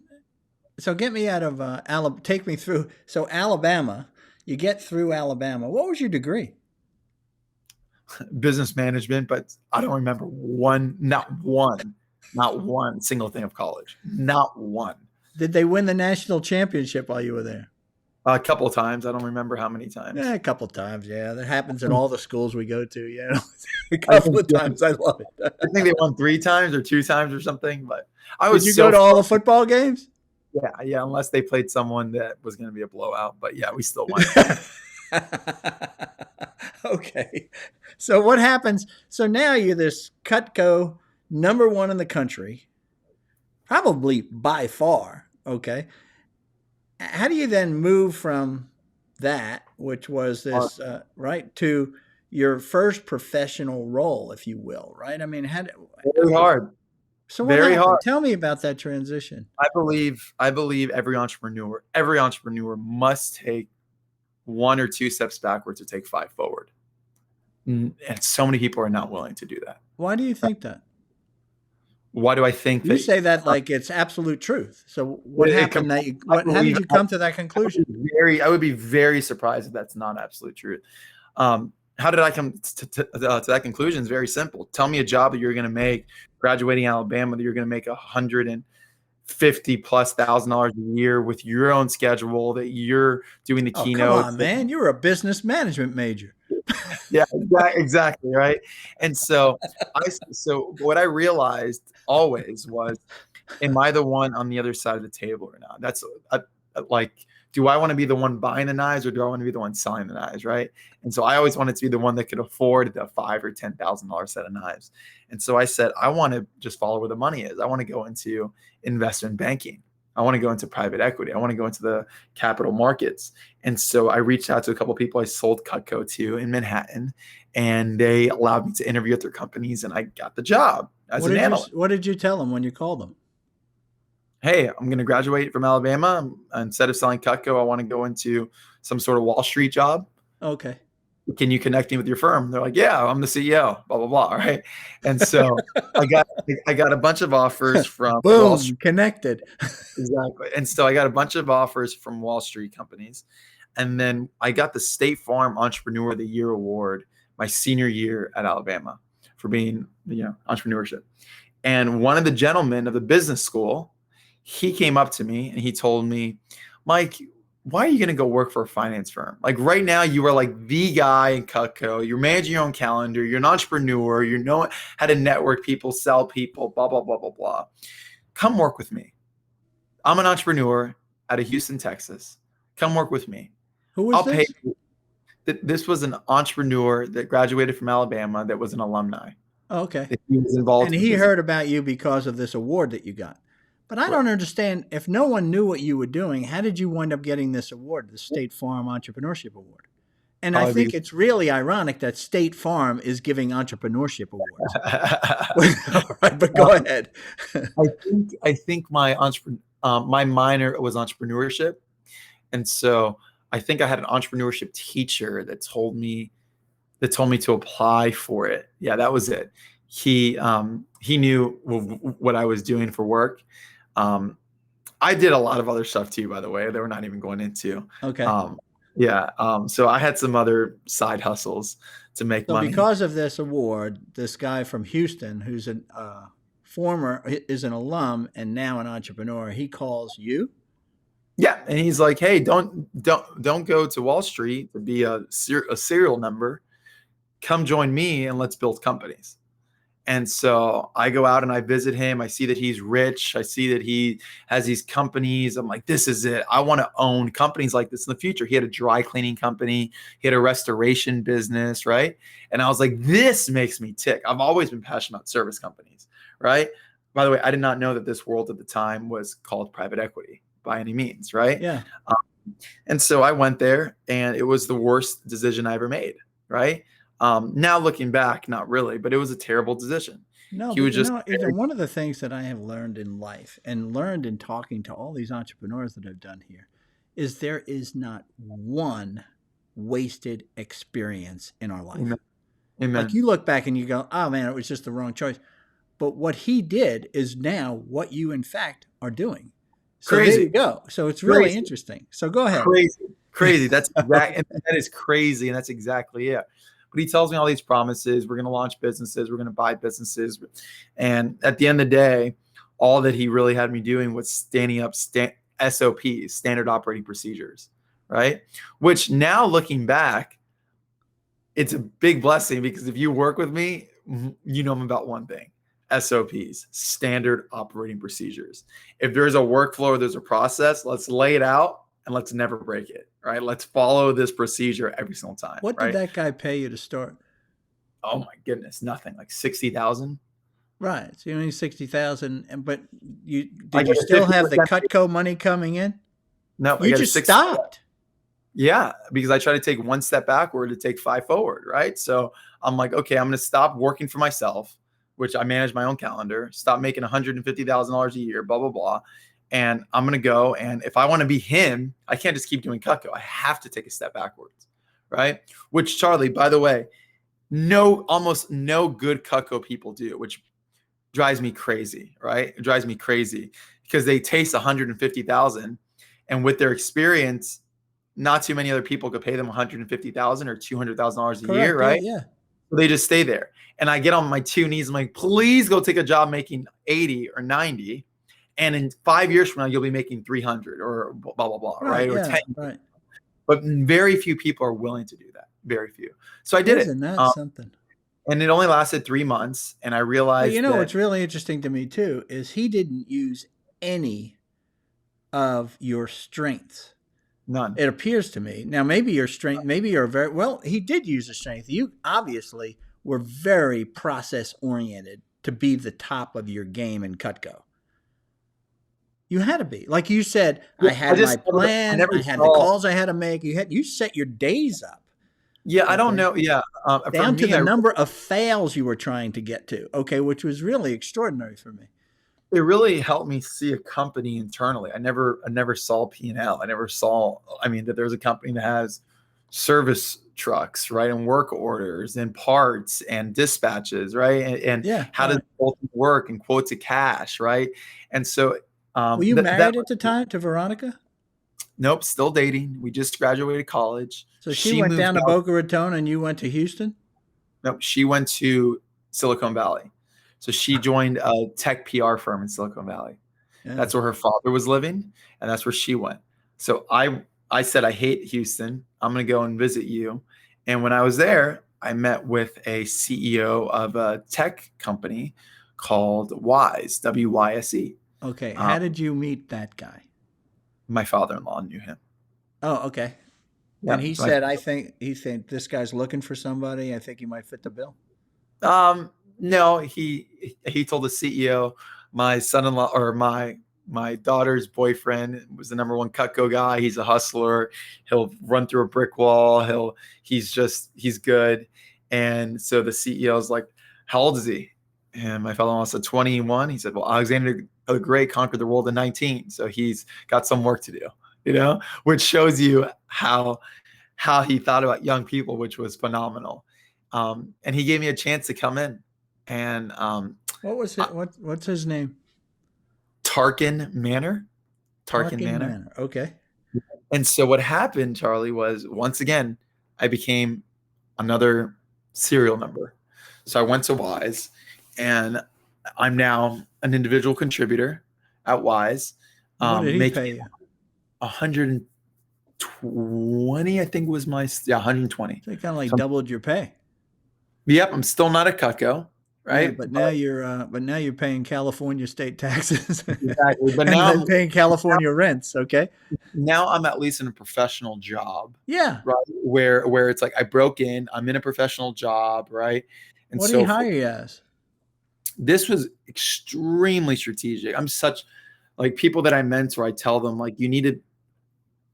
Take me through. So Alabama, you get through Alabama. What was your degree? Business management, but I don't remember not one single thing of college. Not one. Did they win the national championship while you were there? A couple of times. I don't remember how many times. A couple of times. Yeah, that happens in all the schools we go to. A couple of times. I love it. I think they won 3 times or 2 times or something. But Did you go to all the football games? Yeah. Unless they played someone that was going to be a blowout. But yeah, we still won. Okay. So what happens? So now you're this Cutco #1 in the country, probably by far. Okay. How do you then move from that, which was this, right, to your first professional role, if you will, right? I mean, very hard. So very hard. Tell me about that transition. I believe every entrepreneur must take 1 or 2 steps backwards to take 5 forward. And so many people are not willing to do that. Why do you think that? Why do I think you say that like it's absolute truth? So what happened how did you come to that conclusion? I would be very surprised if that's not absolute truth. How did I come to that conclusion? It's very simple. Tell me a job that you're going to make graduating Alabama, that you're going to make $150,000+ a year with your own schedule, that you're doing the keynote. Come on, man. You're a business management major. Yeah, exactly. Right. And so what I realized always was, am I the one on the other side of the table or not? That's like do I want to be the one buying the knives or do I want to be the one selling the knives, right? And so I always wanted to be the one that could afford the $5,000 or $10,000 set of knives. And so I said, I want to just follow where the money is. I want to go into investment banking. I want to go into private equity. I want to go into the capital markets. And so I reached out to a couple of people I sold Cutco to in Manhattan, and they allowed me to interview at their companies, and I got the job as an analyst. What did you tell them when you called them? Hey, I'm going to graduate from Alabama. Instead of selling Cutco, I want to go into some sort of Wall Street job. Okay. Can you connect me with your firm? They're like, yeah, I'm the CEO, blah, blah, blah. Right. And so I got a bunch of offers from boom, connected. Exactly. And so I got a bunch of offers from Wall Street companies. And then I got the State Farm Entrepreneur of the Year award my senior year at Alabama for being, entrepreneurship. And one of the gentlemen of the business school, he came up to me and he told me, Mike, why are you going to go work for a finance firm? Like right now, you are like the guy in Cutco. You're managing your own calendar. You're an entrepreneur. You know how to network people, sell people, blah, blah, blah, blah, blah. Come work with me. I'm an entrepreneur out of Houston, Texas. Come work with me. Who was this? Pay you. This was an entrepreneur that graduated from Alabama that was an alumni. Oh, okay. He was involved. And he heard about you because of this award that you got. But I don't understand, if no one knew what you were doing, how did you wind up getting this award, the State Farm Entrepreneurship Award? And I think it's really ironic that State Farm is giving entrepreneurship awards. All right, but go ahead. I think my minor was entrepreneurship. And so I think I had an entrepreneurship teacher that told me to apply for it. Yeah, that was it. He knew what I was doing for work. I did a lot of other stuff too, by the way, that we're not even going into. Okay. So I had some other side hustles to make money. Because of this award, this guy from Houston, who's an is an alum and now an entrepreneur, he calls you. Yeah, and he's like, "Hey, don't go to Wall Street to be a serial number. Come join me and let's build companies." And so I go out and I visit him. I see that he's rich. I see that he has these companies. I'm like, this is it. I want to own companies like this in the future. He had a dry cleaning company. He had a restoration business, right? And I was like, this makes me tick. I've always been passionate about service companies, right? By the way, I did not know that this world at the time was called private equity by any means, right? Yeah. And so I went there and it was the worst decision I ever made, right? Now looking back, not really, but it was a terrible decision. No, even one of the things that I have learned in life and learned in talking to all these entrepreneurs that I've done here is there is not one wasted experience in our life. Amen. Like you look back and you go, oh man, it was just the wrong choice. But what he did is now what you in fact are doing. So crazy. There you go. So it's really interesting. So go ahead. Crazy. That's that is crazy. And that's exactly it. But he tells me all these promises. We're going to launch businesses. We're going to buy businesses. And at the end of the day, all that he really had me doing was standing up SOPs, standard operating procedures, right? Which now looking back, it's a big blessing because if you work with me, you know I'm about one thing. SOPs, standard operating procedures. If there's a workflow or there's a process, let's lay it out and let's never break it, right? Let's follow this procedure every single time. What did that guy pay you to start? Oh my goodness, nothing, like 60,000. Right. So you only 60,000, but you still have the Cutco money coming in? No, you just stopped. Yeah, because I try to take one step backward to take 5 forward, right? So I'm like, okay, I'm going to stop working for myself, which I manage my own calendar, stop making $150,000 a year, blah, blah, blah. And I'm going to go. And if I want to be him, I can't just keep doing Cutco. I have to take a step backwards, right? Which, Charlie, by the way, almost no good Cutco people do, which drives me crazy, right? It drives me crazy because they taste 150,000 and with their experience, not too many other people could pay them 150,000 or $200,000 a year, right? Yeah. So they just stay there. And I get on my 2 knees. I'm like, please go take a job making 80 or 90. And in 5 years from now, you'll be making 300 or blah, blah, blah, right? Or 10. Right. But very few people are willing to do that. Very few. So I did it. Isn't that something? And it only lasted 3 months. And I realized what's really interesting to me too, is he didn't use any of your strengths None. It appears to me. Now, maybe your strength, maybe you're very, well, he did use a strength. You obviously were very process oriented to be the top of your game in Cutco. You had to be. Like you said, I had my I plan, never I had the saw. calls I had to make. You set your days up. Yeah, I don't Okay. know. Yeah, for Down to me, the number of fails you were trying to get to. Okay, which was really extraordinary for me. it really helped me see a company internally. I never saw P&L. I never saw. I mean, that there's a company that has service trucks, right, and work orders and parts and dispatches, right, and Yeah. how does the whole thing work and quote to cash, right, and so Were you that married at the time to Veronica? nope, still dating. We just graduated college. So she She went moved down to out. Boca Raton and you went to Houston? Nope, she went to Silicon Valley. So she joined a tech PR firm in Silicon Valley. Yeah. That's where her father was living, and that's where she went. So I said, I hate Houston. I'm going to go and visit you. And when I was there, I met with a CEO of a tech company called Wise, WYSE. Okay. How did you meet that guy? My father-in-law knew him. Oh, okay. Yeah. And he said, I think this guy's looking for somebody. I think he might fit the bill. No, he told the CEO, my son-in-law or my daughter's boyfriend was the number one Cutco guy. He's a hustler. He'll run through a brick wall. He's good. And so the CEO's like, how old is he? And my father-in-law said 21. He said, well, Alexander the Great conquered the world in 19. So he's got some work to do, which shows you how he thought about young people, which was phenomenal. And he gave me a chance to come in. And what was it? What's his name? Tarkin Manor. Okay. And so what happened, Charlie, was once again, I became another serial number. So I went to Wise, and I'm now an individual contributor at Wise. What did he pay you? 120, I think was 120. So you kind of like doubled your pay. Yep, I'm still not a Cutco. Right. Yeah, but now you're paying California state taxes. Exactly. But and now then paying California rents. Okay. Now I'm at least in a professional job. Yeah. Right. Where it's like I broke in, I'm in a professional job. Right. And what did he hire you as? This was extremely strategic. I'm such like people that I mentor, I tell them like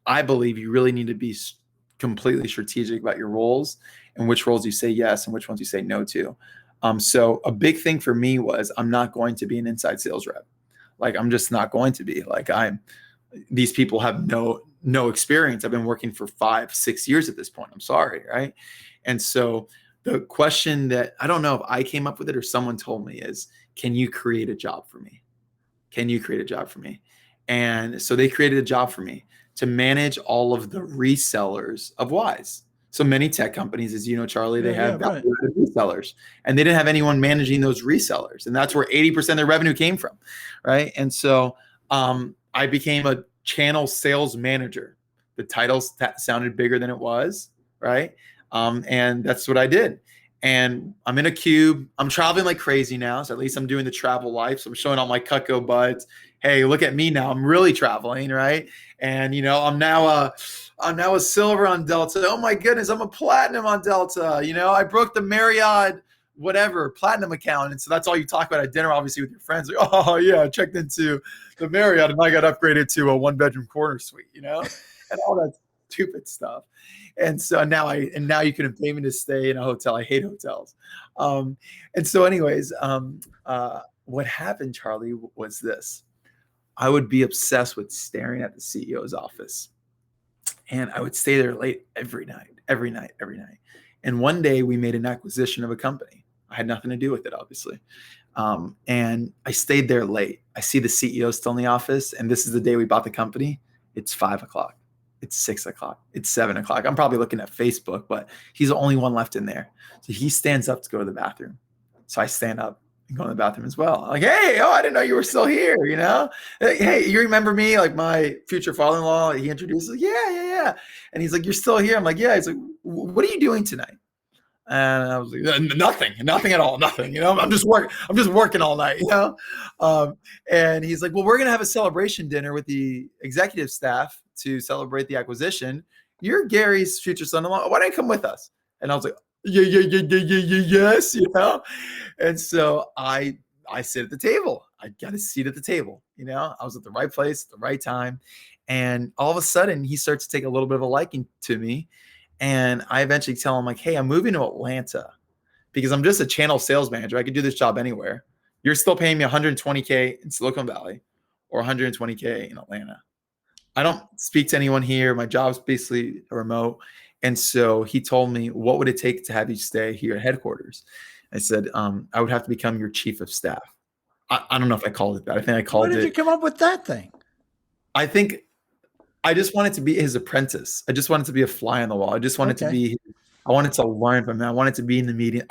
I believe you really need to be completely strategic about your roles and which roles you say yes and which ones you say no to. So a big thing for me was I'm not going to be an inside sales rep. Like I'm just not going to be. Like these people have no experience. I've been working for 5-6 years at this point. I'm sorry, right? And so the question that I don't know if I came up with it or someone told me is, can you create a job for me? Can you create a job for me? And so they created a job for me to manage all of the resellers of Wise. So many tech companies, as you know, Charlie, they have resellers, and they didn't have anyone managing those resellers. And that's where 80% of their revenue came from, right? And so I became a channel sales manager. The title sounded bigger than it was, right? And that's what I did. And I'm in a cube. I'm traveling like crazy now. So at least I'm doing the travel life. So I'm showing all my Cutco buds. Hey, look at me now. I'm really traveling, right? And I'm now a silver on Delta. Oh my goodness, I'm a platinum on Delta. I broke the Marriott platinum account. And so that's all you talk about at dinner, obviously, with your friends. Like, oh yeah, I checked into the Marriott and I got upgraded to a 1-bedroom corner suite, and all that stupid stuff. And so now you can pay me to stay in a hotel. I hate hotels. And so anyways, what happened, Charlie, was this. I would be obsessed with staring at the CEO's office. And I would stay there late every night. And one day we made an acquisition of a company. I had nothing to do with it, obviously. And I stayed there late. I see the CEO still in the office. And this is the day we bought the company. It's 5:00. It's 6:00. It's 7:00. I'm probably looking at Facebook, but he's the only one left in there. So he stands up to go to the bathroom. So I stand up and go to the bathroom as well. Like, hey, I didn't know you were still here, Hey, you remember me? Like my future father-in-law, he introduced, like, yeah. And he's like, you're still here? I'm like, yeah. He's like, what are you doing tonight? And I was like, nothing at all, nothing. I'm just working all night. And he's like, well, we're gonna have a celebration dinner with the executive staff to celebrate the acquisition. You're Gary's future son-in-law. Why don't you come with us? And I was like, yes. And so I sit at the table. I got a seat at the table. I was at the right place at the right time. And all of a sudden, he starts to take a little bit of a liking to me. And I eventually tell him, like, hey, I'm moving to Atlanta because I'm just a channel sales manager. I could do this job anywhere. You're still paying me $120K in Silicon Valley or $120K in Atlanta. I don't speak to anyone here. My job's basically remote. And so he told me, what would it take to have you stay here at headquarters? I said, I would have to become your chief of staff. I don't know if I called it that. I think I called it. Where did you come up with that thing? I think I just wanted to be his apprentice. I just wanted to be a fly on the wall. I just wanted to be, I wanted to learn from him. I wanted to be in the meeting.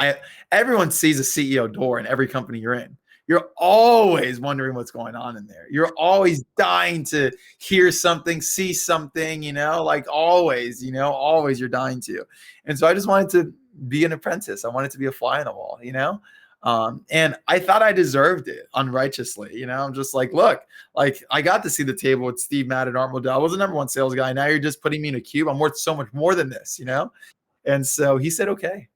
Everyone sees a CEO door in every company you're in. You're always wondering what's going on in there. You're always dying to hear something, see something, like always you're dying to. And so I just wanted to be an apprentice. I wanted to be a fly on the wall, and I thought I deserved it unrighteously. I'm just like, look, like I got to see the table with Steve Madden and Art Modell. I was the number one sales guy. Now you're just putting me in a cube. I'm worth so much more than this, And so he said, okay.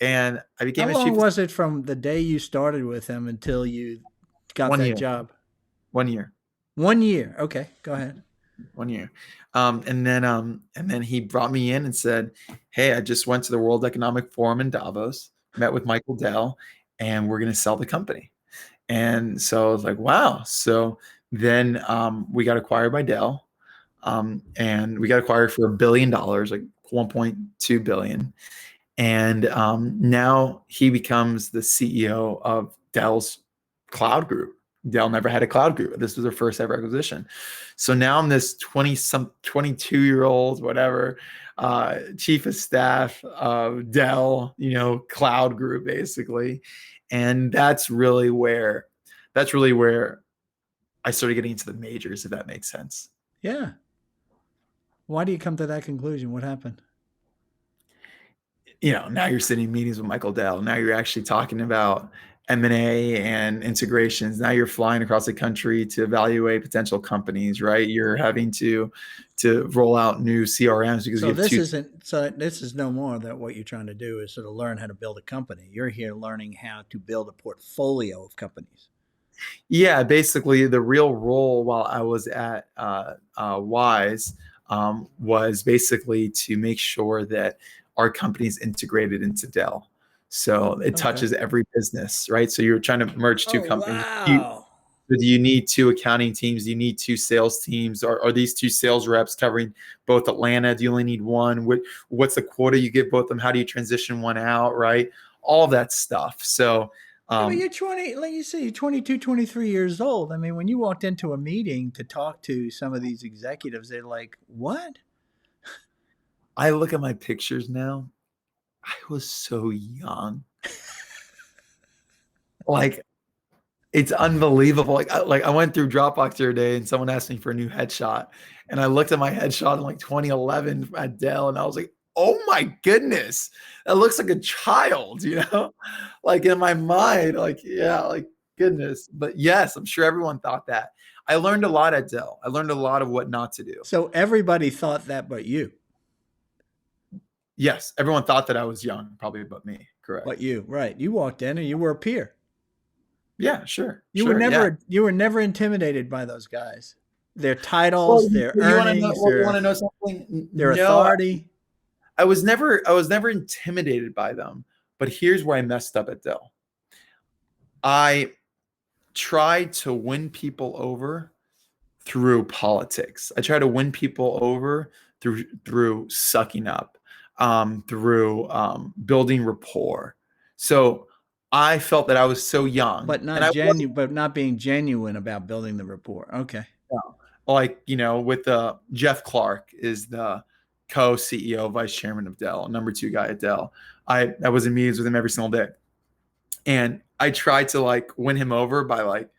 And I became How long was it from the day you started with him until you got that job? 1 year. 1 year. Okay, go ahead. 1 year. And then he brought me in and said, hey, I just went to the World Economic Forum in Davos, met with Michael Dell, and we're going to sell the company. And so I was like, wow. So then we got acquired by Dell, and we got acquired for $1 billion, like 1.2 billion. And now he becomes the CEO of Dell's cloud group. Dell never had a cloud group. This was their first ever acquisition. So now I'm this 22-year-old, whatever, chief of staff of Dell, cloud group basically. And that's really where I started getting into the majors, if that makes sense. Yeah. Why do you come to that conclusion? What happened? Now you're sitting in meetings with Michael Dell. Now you're actually talking about M&A and integrations. Now you're flying across the country to evaluate potential companies, right? You're having to roll out new CRMs because this is no more that what you're trying to do is sort of learn how to build a company. You're here learning how to build a portfolio of companies. Yeah, basically the real role while I was at Wise was basically to make sure that our company's integrated into Dell. So it touches every business, right? So you're trying to merge two companies. Wow. Do you need two accounting teams? Do you need two sales teams? Are these two sales reps covering both Atlanta? Do you only need one? What's the quota you give both of them? How do you transition one out, right? All of that stuff. So but you're 20, like you say, you're 22, 23 years old. I mean, when you walked into a meeting to talk to some of these executives, they're like, what? I look at my pictures now. I was so young. Like, it's unbelievable. Like I went through Dropbox the other day and someone asked me for a new headshot. And I looked at my headshot in like 2011 at Dell and I was like, oh my goodness, that looks like a child, like in my mind, like, yeah, like goodness. But yes, I'm sure everyone thought that. I learned a lot at Dell. I learned a lot of what not to do. So everybody thought that but you. Yes, everyone thought that I was young, probably but me. Correct. But you, right. You walked in and you were a peer. Yeah, sure. You were never intimidated by those guys. Their titles, their earnings, you want to know something? Their authority. I was never intimidated by them, but here's where I messed up at Dell. I tried to win people over through politics. I tried to win people over through sucking up, through building rapport. So I felt that I was so young, but not being genuine about building the rapport. Okay. Yeah. Like, with Jeff Clark is the co-CEO, vice chairman of Dell, number 2 guy at Dell. I was in meetings with him every single day. And I tried to like win him over by like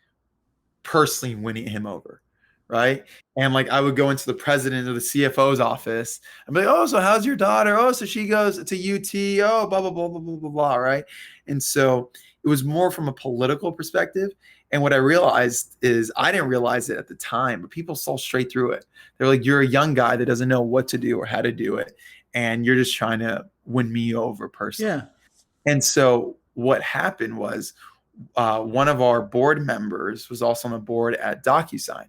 personally winning him over, right? And like I would go into the president or the CFO's office and be like, oh, so how's your daughter? Oh, so she goes to UT. Oh, blah, blah, blah, blah, blah, blah, blah, right? And so it was more from a political perspective. And what I realized is I didn't realize it at the time, but people saw straight through it. They're like, you're a young guy that doesn't know what to do or how to do it. And you're just trying to win me over personally. Yeah. And so what happened was one of our board members was also on the board at DocuSign.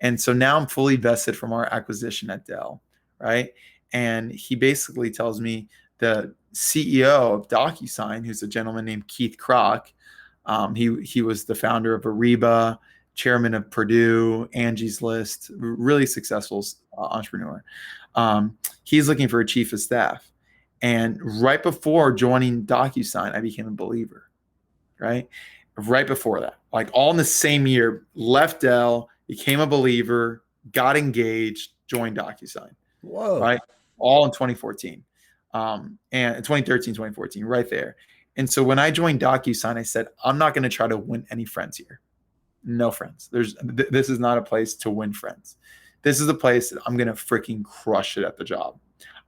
And so now I'm fully vested from our acquisition at Dell, right? And he basically tells me the CEO of DocuSign, who's a gentleman named Keith Kroc, he was the founder of Ariba, chairman of Purdue, Angie's List, really successful entrepreneur. He's looking for a chief of staff. And right before joining DocuSign, I became a believer, right? Right before that, like all in the same year, left Dell, became a believer, got engaged, joined DocuSign. Whoa. Right? All in 2014. And 2013, 2014, right there. And so when I joined DocuSign, I said, I'm not going to try to win any friends here. No friends. This is not a place to win friends. This is a place that I'm going to freaking crush it at the job.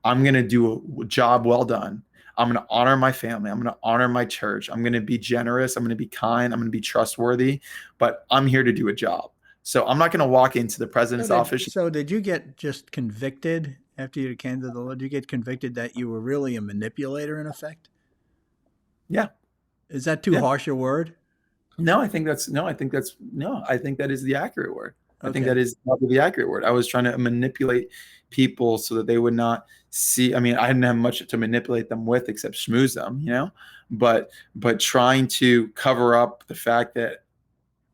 I'm going to do a job well done. I'm going to honor my family. I'm going to honor my church. I'm going to be generous. I'm going to be kind. I'm going to be trustworthy, but I'm here to do a job. So I'm not going to walk into the president's office. So did you get just convicted after you came to the Lord? Did you get convicted that you were really a manipulator in effect? Yeah. Is that too harsh a word? No, I think that is the accurate word. I think that is probably the accurate word. I was trying to manipulate people so that they would not see. I mean, I didn't have much to manipulate them with except schmooze them, but trying to cover up the fact that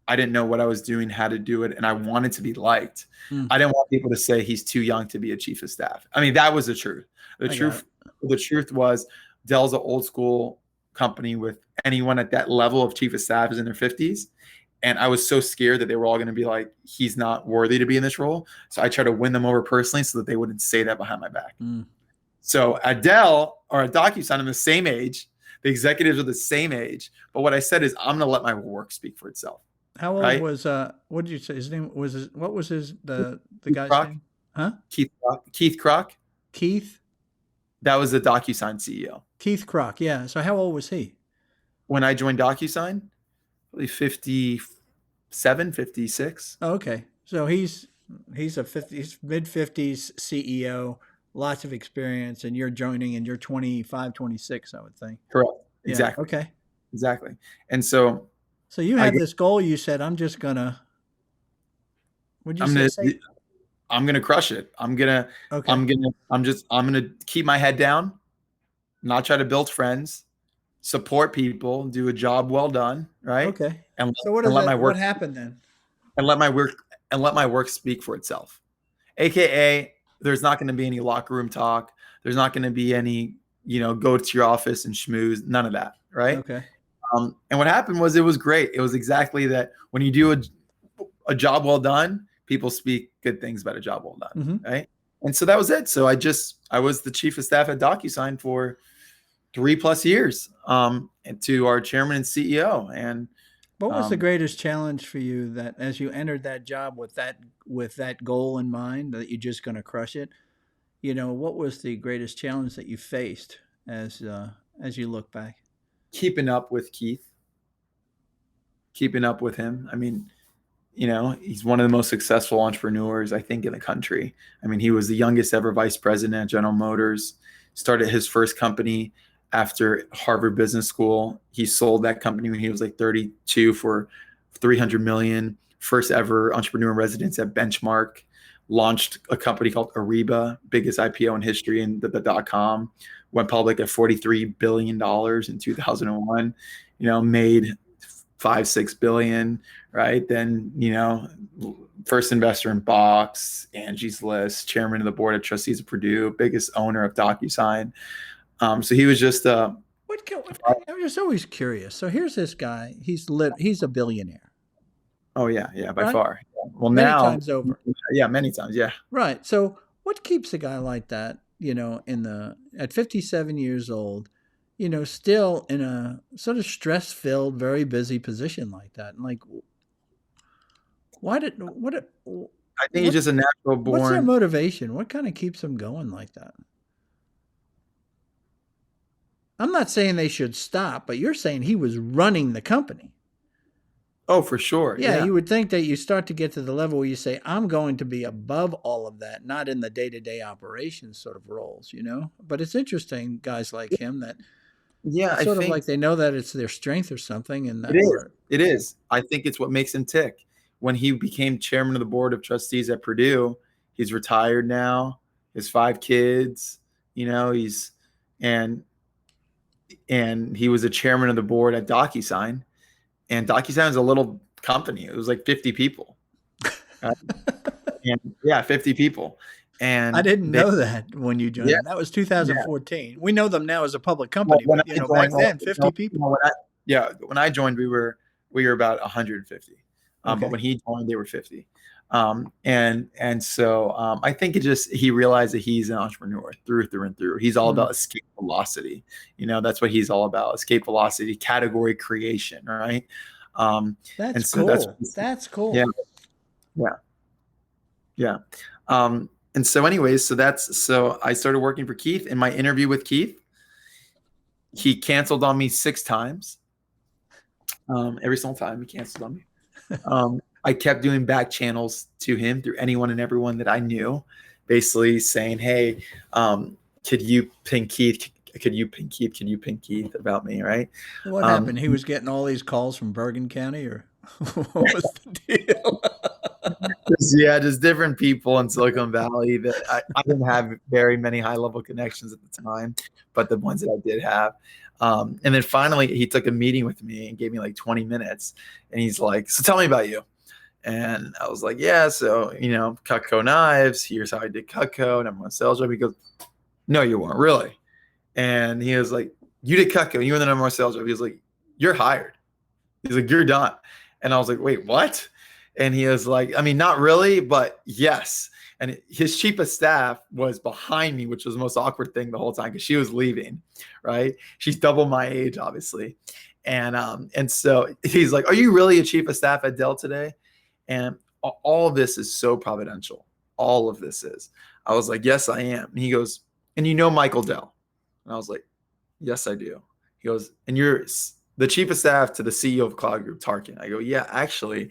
I didn't know what I was doing, how to do it, and I wanted to be liked. I didn't want people to say he's too young to be a chief of staff. I mean, that was the truth. The truth was Dell's an old school company with anyone at that level of chief of staff is in their 50s. And I was so scared that they were all going to be like, he's not worthy to be in this role. So I tried to win them over personally so that they wouldn't say that behind my back. So at Dell or at DocuSign, I'm the same age. The executives are the same age. But what I said is I'm going to let my work speak for itself. How old was, what did you say? His name was, what was the guy's name? Huh? Keith Kroc. Keith? That was the DocuSign CEO. Keith Kroc, yeah. So how old was he? When I joined DocuSign, probably 57, 56. Oh, okay. So he's mid-50s CEO, lots of experience, and you're joining and you're 25, 26, I would think. Correct. Yeah. Exactly. Okay. Exactly. And so you had this goal. You said, I'm just going to, what'd you say? I'm going to crush it. I'm going to keep my head down, not try to build friends, support people, do a job well done. Right. Okay. And so what happened then? And let my work speak for itself. AKA there's not going to be any locker room talk. There's not going to be any, go to your office and schmooze, none of that. Right. Okay. And what happened was it was great. It was exactly that. When you do a job well done, people speak good things about a job well done. Mm-hmm. Right. And so that was it. So I was the chief of staff at DocuSign for 3+ years, and to our chairman and CEO. And what was the greatest challenge for you that as you entered that job with that goal in mind, that you're just going to crush it? What was the greatest challenge that you faced as you look back? Keeping up with Keith, keeping up with him. I mean, he's one of the most successful entrepreneurs, I think, in the country. I mean, he was the youngest ever vice president at General Motors, started his first company after Harvard Business School. He sold that company when he was like 32 for $300 million. First ever entrepreneur in residence at Benchmark. Launched a company called Ariba, biggest IPO in history in the .com. Went public at $43 billion in 2001. Made $5-6 billion. Right then, first investor in Box, Angie's List, chairman of the board of trustees of Purdue, biggest owner of DocuSign. So he was just I'm just always curious. So here's this guy. He's a billionaire. Oh yeah, by far. Well, many times over. Yeah, many times. Yeah. Right. So what keeps a guy like that, at 57 years old, still in a sort of stress-filled, very busy position like that? And like, I think he's just a natural What's their born. motivation? What kind of keeps them going like that? I'm not saying they should stop, but you're saying he was running the company. Oh, for sure. Yeah, Yeah. you would think that you start to get to the level where you say, I'm going to be above all of that, not in the day-to-day operations sort of roles, you know? But it's interesting, guys like him, that Yeah, it's I sort of think like they know that it's their strength or something, and it that is. we're, It is. I think it's what makes him tick. When he became chairman of the board of trustees at Purdue, he's retired now. His 5 kids, he's and he was a chairman of the board at DocuSign. And DocuSign is a little company. It was like 50 people. And yeah, 50 people. I And didn't know that when you joined yeah, them. That was yeah. 2014. We know them now as a public Well, company, when but I back joined, then, 50 people. when I joined, we were about 150. Okay. But when he joined, they were 50. So I think he realized that he's an entrepreneur through and through. He's all about escape velocity. That's what he's all about: escape velocity, category creation, right? That's cool. That's cool. Yeah. And so anyways, so I started working for Keith. In my interview with Keith, he canceled on me 6 times. Every single time he canceled on me. I kept doing back channels to him through anyone and everyone that I knew, basically saying, hey, could you ping Keith? Could you ping Keith? Could you ping Keith about me? Right. What happened? He was getting all these calls from Bergen County, or what was the deal? Just different people in Silicon Valley that I didn't have very many high-level connections at the time, but the ones that I did have. And then finally, he took a meeting with me and gave me like 20 minutes. And he's like, so tell me about you. And I was like, yeah, so, Cutco knives. Here's how I did Cutco. And I'm on a sales job. He goes, no, you weren't really. And he was like, you did Cutco. You were the number 1 sales job. He was like, you're hired. He's like, you're done. And I was like, wait, what? And he was like, I mean, not really, but yes. And his chief of staff was behind me, which was the most awkward thing the whole time because she was leaving, right? She's double my age, obviously. And so he's like, are you really a chief of staff at Dell today? And all of this is so providential. All of this is. I was like, yes, I am. And he goes, and you know Michael Dell? And I was like, yes, I do. He goes, and you're the chief of staff to the CEO of Cloud Group, Tarkin. I go, yeah, actually,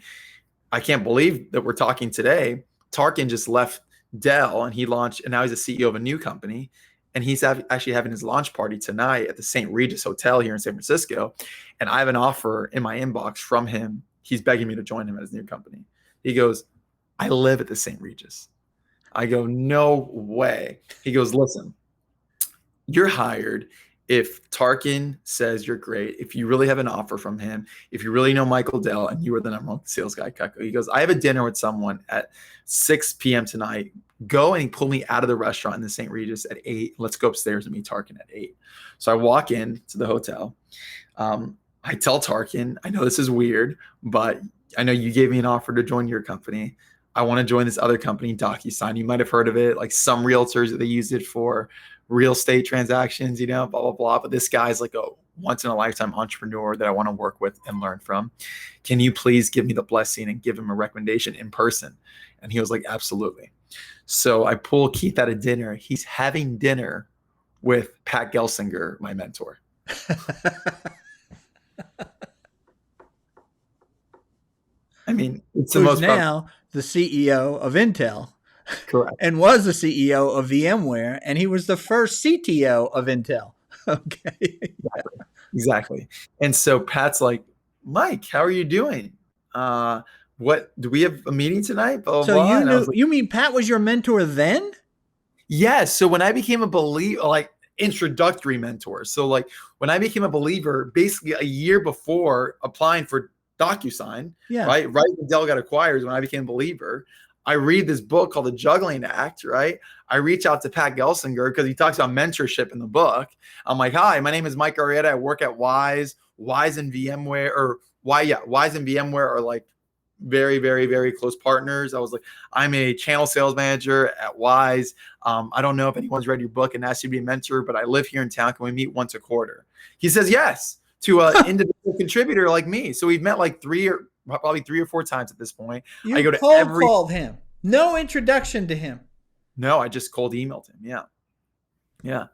I can't believe that we're talking today. Tarkin just left Dell and he launched, and now he's the CEO of a new company. And he's actually having his launch party tonight at the St. Regis Hotel here in San Francisco. And I have an offer in my inbox from him. He's begging me to join him at his new company. He goes, I live at the St. Regis. I go, no way. He goes, listen, you're hired if Tarkin says you're great, if you really have an offer from him, if you really know Michael Dell and you are the number 1 sales guy at Cutco. He goes, I have a dinner with someone at 6 p.m. tonight. Go, and he pulled me out of the restaurant in the St. Regis at 8. Let's go upstairs and meet Tarkin at 8. So I walk in to the hotel. I tell Tarkin, I know this is weird, but I know you gave me an offer to join your company. I want to join this other company, DocuSign. You might have heard of it. Like some realtors, they use it for real estate transactions, blah, blah, blah. But this guy's like a once in a lifetime entrepreneur that I want to work with and learn from. Can you please give me the blessing and give him a recommendation in person? And he was like, absolutely. So I pull Keith out of dinner. He's having dinner with Pat Gelsinger, my mentor. I mean, it's the most now the CEO of Intel. Correct. And was the CEO of VMware, and he was the first CTO of Intel. Okay. Exactly. And so Pat's like, Mike, how are you doing? What do we have a meeting tonight? Blah, so blah. You knew, like, you mean Pat was your mentor then? Yes. So when I became a believer, like introductory mentor. So like when I became a believer, basically a year before applying for DocuSign, right when Dell got acquired is when I became a believer. I read this book called The Juggling Act, right? I reach out to Pat Gelsinger because he talks about mentorship in the book. I'm like, hi, my name is Michael Arrietta. I work at Wise. Wise and VMware are like very, very, very close partners. I was like, I'm a channel sales manager at Wise. I don't know if anyone's read your book and asked you to be a mentor, but I live here in town. Can we meet once a quarter? He says yes to an individual contributor like me. So we've met like probably three or four times at this point. I go to called him. No introduction to him. No, I just cold emailed him. Yeah. Yeah.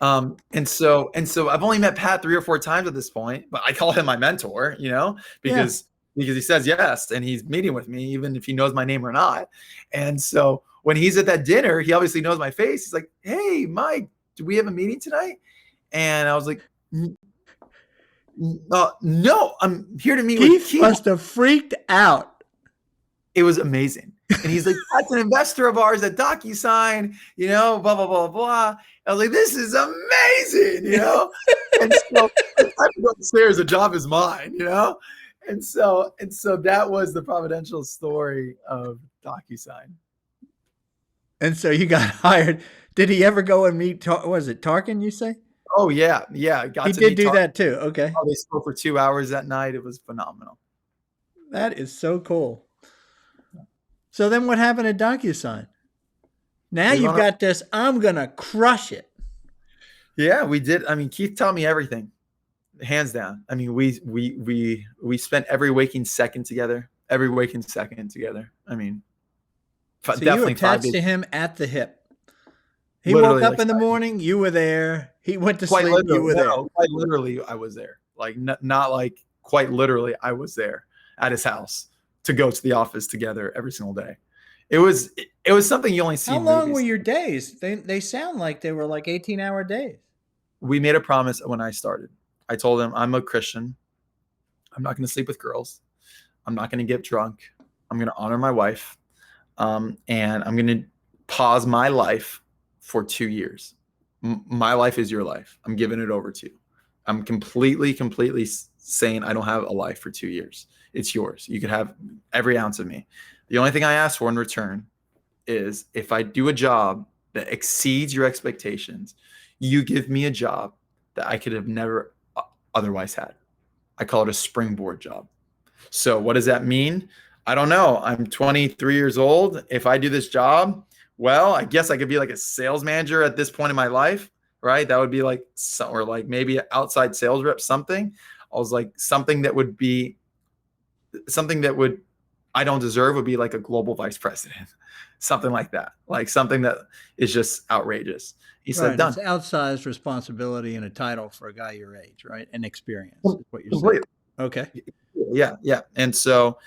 And so I've only met Pat 3 or 4 times at this point, but I call him my mentor, Yeah. because he says yes and he's meeting with me, even if he knows my name or not. And so when he's at that dinner, he obviously knows my face. He's like, "Hey, Mike, do we have a meeting tonight?" And I was like, "No, I'm here to meet with Keith." Must have freaked out. It was amazing. And he's like, "That's an investor of ours at DocuSign, blah, blah, blah, blah." I was like, "This is amazing, And so I go upstairs, the job is mine, And so that was the providential story of DocuSign. And so you got hired. Did he ever go and meet, was it Tarkin, you say? Oh, yeah. Yeah. He did do that too. Okay. Oh, they spoke for 2 hours that night. It was phenomenal. That is so cool. So then what happened at DocuSign? Now you've got this, I'm going to crush it. Yeah, we did. I mean, Keith taught me everything, hands down. I mean, we spent every waking second together. I mean, so definitely you attached to him at the hip. He literally, woke up in the morning, you were there. He went to sleep, you were there. Quite literally, I was there. Like not like quite literally, I was there at his house to go to the office together every single day. It was something you only see. How long were your days? They sound like they were like 18-hour days. We made a promise when I started. I told him, I'm a Christian. I'm not going to sleep with girls. I'm not going to get drunk. I'm going to honor my wife. And I'm going to pause my life for 2 years. My life is your life. I'm giving it over to you. I'm completely saying I don't have a life for 2 years. It's yours. You could have every ounce of me. The only thing I ask for in return is if I do a job that exceeds your expectations, you give me a job that I could have never otherwise had. I call it a springboard job. So what does that mean? I don't know. I'm 23 years old. If I do this job, well, I guess I could be like a sales manager at this point in my life, right? That would be like, or like maybe an outside sales rep, something. I was like, something that I don't deserve would be like a global vice president, something like that. Like something that is just outrageous. He said, "Done." It's outsized responsibility and a title for a guy your age, right? And experience is what you're saying. Okay. Yeah. And so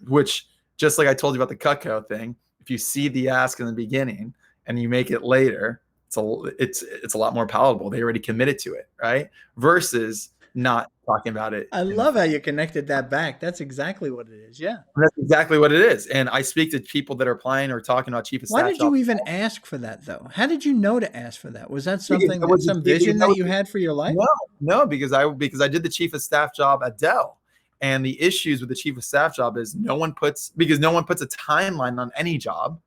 which just like I told you about the Cutco thing, if you see the ask in the beginning and you make it later, it's a lot more palatable. They already committed to it, right? Versus not talking about it. I love how you connected that back. That's exactly what it is. Yeah. That's exactly what it is. And I speak to people that are applying or talking about chief of staff. Why did you even ask for that though? How did you know to ask for that? Was that something, some vision that you had for your life? No, because I did the chief of staff job at Dell. And the issues with the chief of staff job is no one puts a timeline on any job,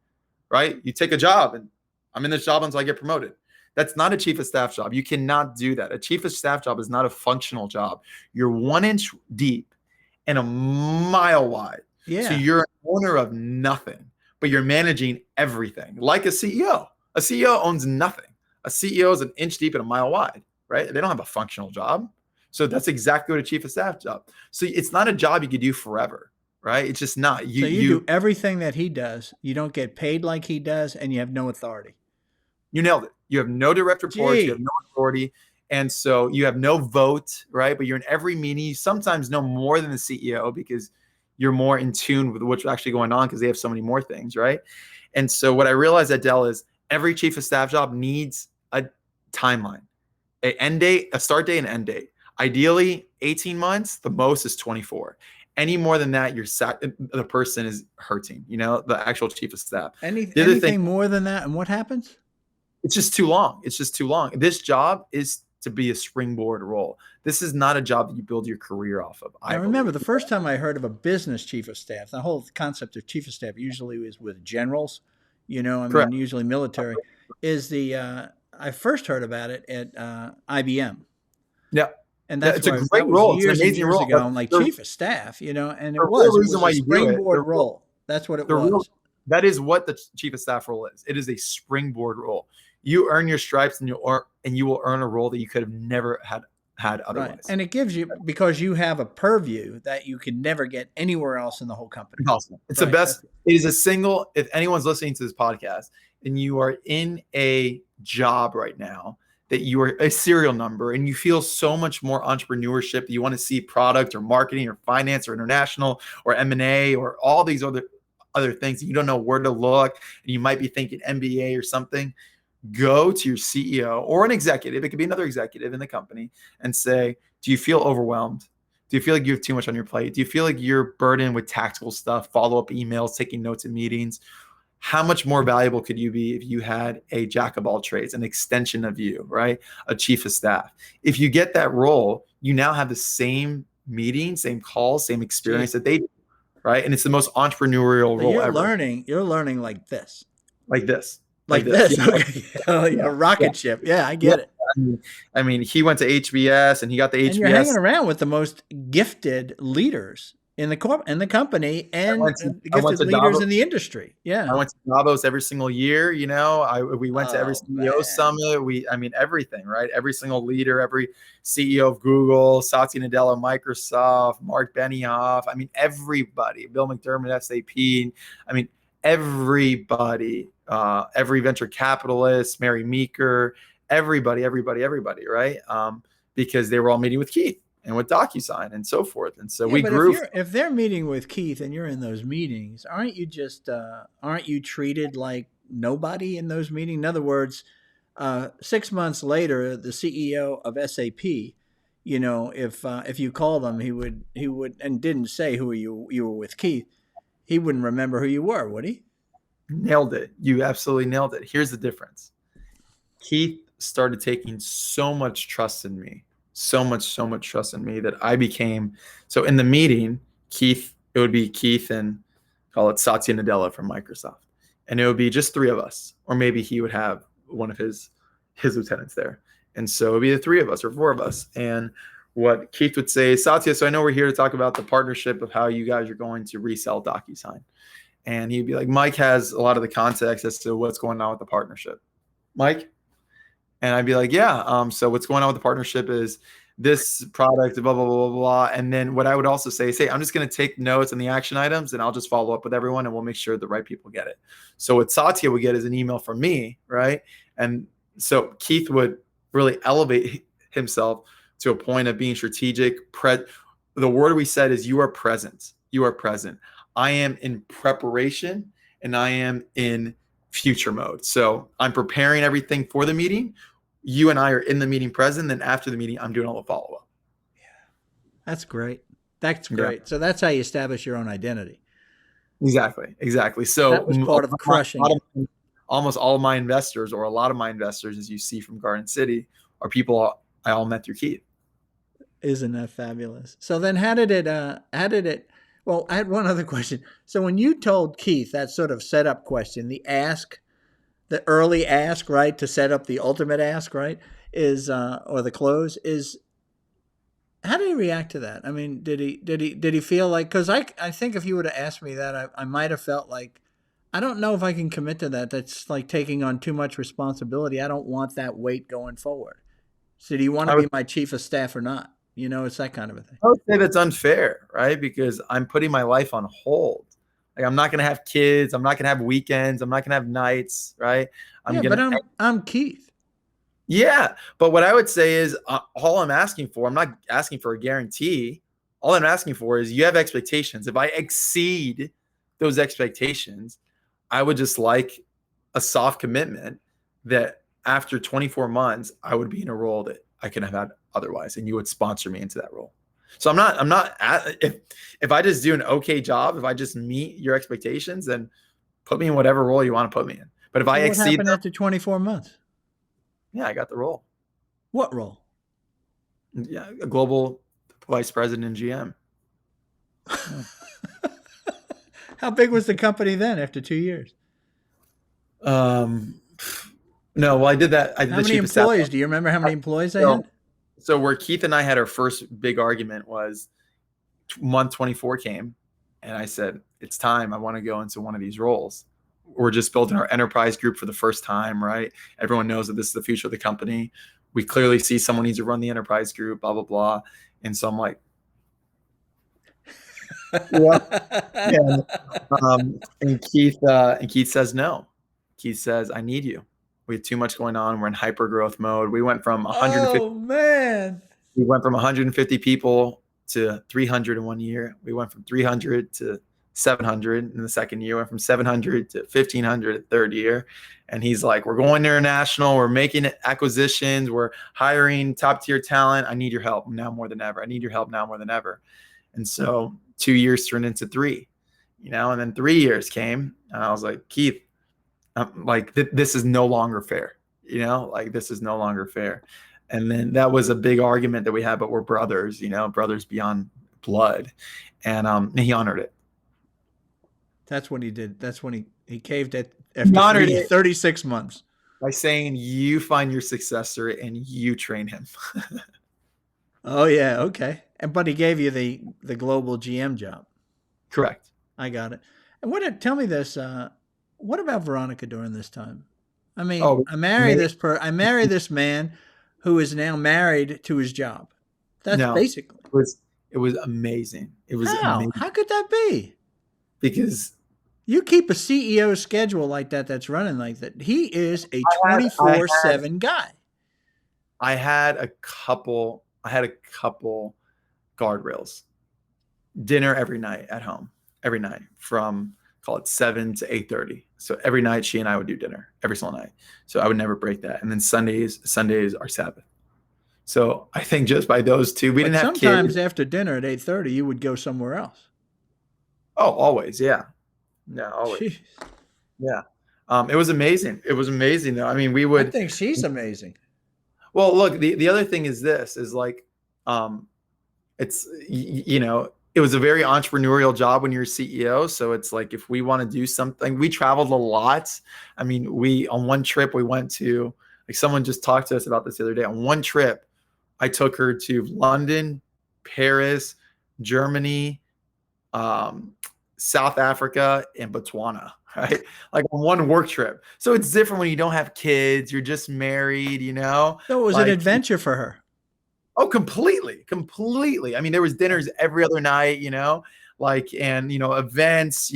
right? You take a job and I'm in this job until I get promoted. That's not a chief of staff job. You cannot do that. A chief of staff job is not a functional job. You're 1 inch deep and a mile wide. Yeah. So you're an owner of nothing, but you're managing everything like a CEO. A CEO owns nothing. A CEO is 1 inch deep and a mile wide, right? They don't have a functional job. So that's exactly what a chief of staff job. So it's not a job you could do forever, right? It's just not. So you do everything that he does. You don't get paid like he does, and you have no authority. You nailed it. You have no direct reports. You have no authority. And so you have no vote, right? But you're in every meeting. You sometimes know more than the CEO because you're more in tune with what's actually going on because they have so many more things, right? And so what I realized at Dell is every chief of staff job needs a timeline, an end date, a start date, and end date. Ideally, 18 months, the most is 24. Any more than that, the person is hurting, the actual chief of staff. Anything more than that, and what happens? It's just too long. This job is to be a springboard role. This is not a job that you build your career off of. I remember the first time I heard of a business chief of staff, the whole concept of chief of staff usually is with generals, Correct. usually military, I first heard about it at IBM. Yeah. And that's a great role. Years it's an amazing years role. ago. I'm like, chief of staff, and it was a springboard role. That's what it was. That is what the chief of staff role is. It is a springboard role. You earn your stripes and you will earn a role that you could have never had Right. otherwise. And it gives you, because you have a purview that you can never get anywhere else in the whole company. Awesome. It's Right. the best. It is a single, if anyone's listening to this podcast and you are in a job right now that you are a serial number and you feel so much more entrepreneurship, you want to see product or marketing or finance or international or M&A or all these other things, you don't know where to look, and you might be thinking MBA or something, go to your CEO or an executive, it could be another executive in the company, and say, do you feel overwhelmed? Do you feel like you have too much on your plate? Do you feel like you're burdened with tactical stuff, follow-up emails, taking notes in meetings? How much more valuable could you be if you had a jack of all trades, an extension of you, right? A chief of staff. If you get that role, you now have the same meeting, same calls, same experience that they do, right? And it's the most entrepreneurial So role you're ever. You're learning like this. Like this. Like this. Yeah. Okay. A rocket ship. Yeah, I get it. I mean, he went to HBS and he got the HBS. And you're hanging around with the most gifted leaders in the company, and gifted leaders in the industry. Yeah. I went to Davos every single year. We went to every CEO summit. I mean, everything, right? Every single leader, every CEO of Google, Satya Nadella, Microsoft, Mark Benioff. I mean, everybody, Bill McDermott, SAP. I mean, everybody, every venture capitalist, Mary Meeker, everybody, right? Because they were all meeting with Keith and with DocuSign and so forth. And so we grew. If they're meeting with Keith and you're in those meetings, aren't you treated like nobody in those meetings? In other words, 6 months later, the CEO of SAP, if you called him, he would and didn't say who you were with Keith, he wouldn't remember who you were, would he? Nailed it. You absolutely nailed it. Here's the difference. Keith started taking so much trust in me, so much trust in me that I became, so in the meeting, it would be Keith and call it Satya Nadella from Microsoft. And it would be just three of us, or maybe he would have one of his lieutenants there. And so it would be the three of us or four of us. And what Keith would say, Satya, so I know we're here to talk about the partnership of how you guys are going to resell DocuSign. And he'd be like, Mike has a lot of the context as to what's going on with the partnership. Mike? And I'd be like, yeah. So what's going on with the partnership is this product, blah, blah, blah, blah, blah. And then what I would also say is, hey, I'm just going to take notes on the action items and I'll just follow up with everyone and we'll make sure the right people get it. So what Satya would get is an email from me, right? And so Keith would really elevate himself to a point of being strategic. The word we said is you are present. You are present. I am in preparation and I am in future mode. So I'm preparing everything for the meeting. You and I are in the meeting present. Then after the meeting, I'm doing all the follow-up. Yeah. That's great. That's great. Yeah. So that's how you establish your own identity. Exactly. So that was part of crushing it. Almost all of my investors, or a lot of my investors, as you see from Garden City, are people I all met through Keith. Isn't that fabulous? So then how did it, well, I had one other question. So when you told Keith that sort of setup question, the early ask, right, to set up the ultimate ask, right, is, or the close is, how did he react to that? I mean, did he feel like, because I think if you would have asked me that, I might have felt like, I don't know if I can commit to that. That's like taking on too much responsibility. I don't want that weight going forward. So do you want to be my chief of staff or not? It's that kind of a thing. I would say that's unfair, right? Because I'm putting my life on hold. Like, I'm not going to have kids. I'm not going to have weekends. I'm not going to have nights, right? I'm Keith. Yeah. But what I would say is all I'm asking for, I'm not asking for a guarantee. All I'm asking for is you have expectations. If I exceed those expectations, I would just like a soft commitment that after 24 months, I would be in a role that I could have had otherwise, and you would sponsor me into that role. So I'm not if I just do an okay job, if I just meet your expectations, then put me in whatever role you want to put me in. But if I exceed, what happened after 24 months? Yeah, I got the role. What role? Yeah, a global vice president and GM. How big was the company then after 2 years? No, well, I did that. How many employees? Do you remember how many employees I had? So where Keith and I had our first big argument was month 24 came, and I said, it's time. I want to go into one of these roles. We're just building our enterprise group for the first time, right? Everyone knows that this is the future of the company. we clearly see someone needs to run the enterprise group, blah, blah, blah. And so I'm like, yeah. Yeah. And Keith says no. Keith says, I need you. We have too much going on. We're in hyper growth mode. We went from 150. Oh man. We went from 150 people to 300 in 1 year. We went from 300 to 700 in the second year. Went from 700 to 1,500 the third year. And he's like, we're going international. We're making acquisitions. We're hiring top tier talent. I need your help now more than ever. I need your help now more than ever. And so 2 years turned into 3, and then 3 years came, and I was like, Keith, like this is no longer fair, like this is no longer fair. And then that was a big argument that we had, but we're brothers, brothers beyond blood. And he honored it. That's what he did. That's when he caved at after 36 months. By saying, you find your successor and you train him. Oh yeah, okay. But he gave you the global GM job. Correct. I got it. And tell me this, what about Veronica during this time? I mean, I marry this man who is now married to his job. That's basically. It was amazing. It was amazing. How could that be? Because you keep a CEO schedule like that's running like that. He is a 24/7 guy. I had a couple guardrails. Dinner every night at home, every night from call it 7 to 8:30. So every night she and I would do dinner every single night. So I would never break that. And then Sundays are Sabbath. So I think just by those two, we didn't have kids. Sometimes after dinner at 8:30, you would go somewhere else. Oh, always. Yeah. Yeah. Always. Jeez. Yeah. It was amazing. It was amazing though. I mean, I think she's amazing. Well, look, the other thing is like, it's, it was a very entrepreneurial job when you're a CEO. So it's like, if we want to do something, we traveled a lot. I mean, on one trip we went to, like someone just talked to us about this the other day. On one trip, I took her to London, Paris, Germany, South Africa, and Botswana, right? Like on one work trip. So it's different when you don't have kids, you're just married, So it was an adventure for her. Oh, completely. I mean, there was dinners every other night, and events,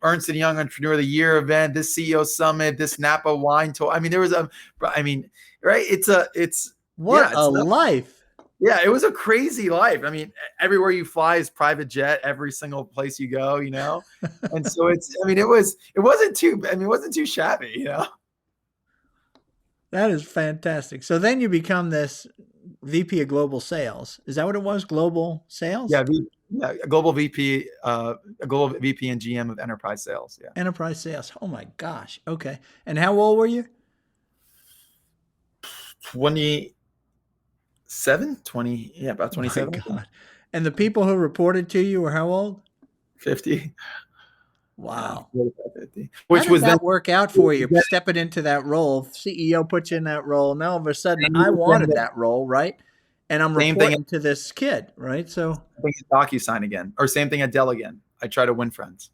Ernst & Young Entrepreneur of the Year event, this CEO Summit, this Napa wine tour. I mean, there was right? It's what a life. Yeah, it was a crazy life. I mean, everywhere you fly is private jet, every single place you go, And so it wasn't too shabby, That is fantastic. So then you become this VP of global sales. Is that what it was? Global sales? Yeah, global VP, global VP and GM of enterprise sales. Yeah. Enterprise sales. Oh my gosh. Okay. And how old were you? 27, about 27. Oh my God. And the people who reported to you were how old? 50. Wow. 50. Which was that work out for you? Stepping into that role, CEO puts you in that role. Now all of a sudden, I wanted that role, right? And I'm reporting to this kid, right? So same thing at DocuSign again, or same thing at Dell again. I try to win friends,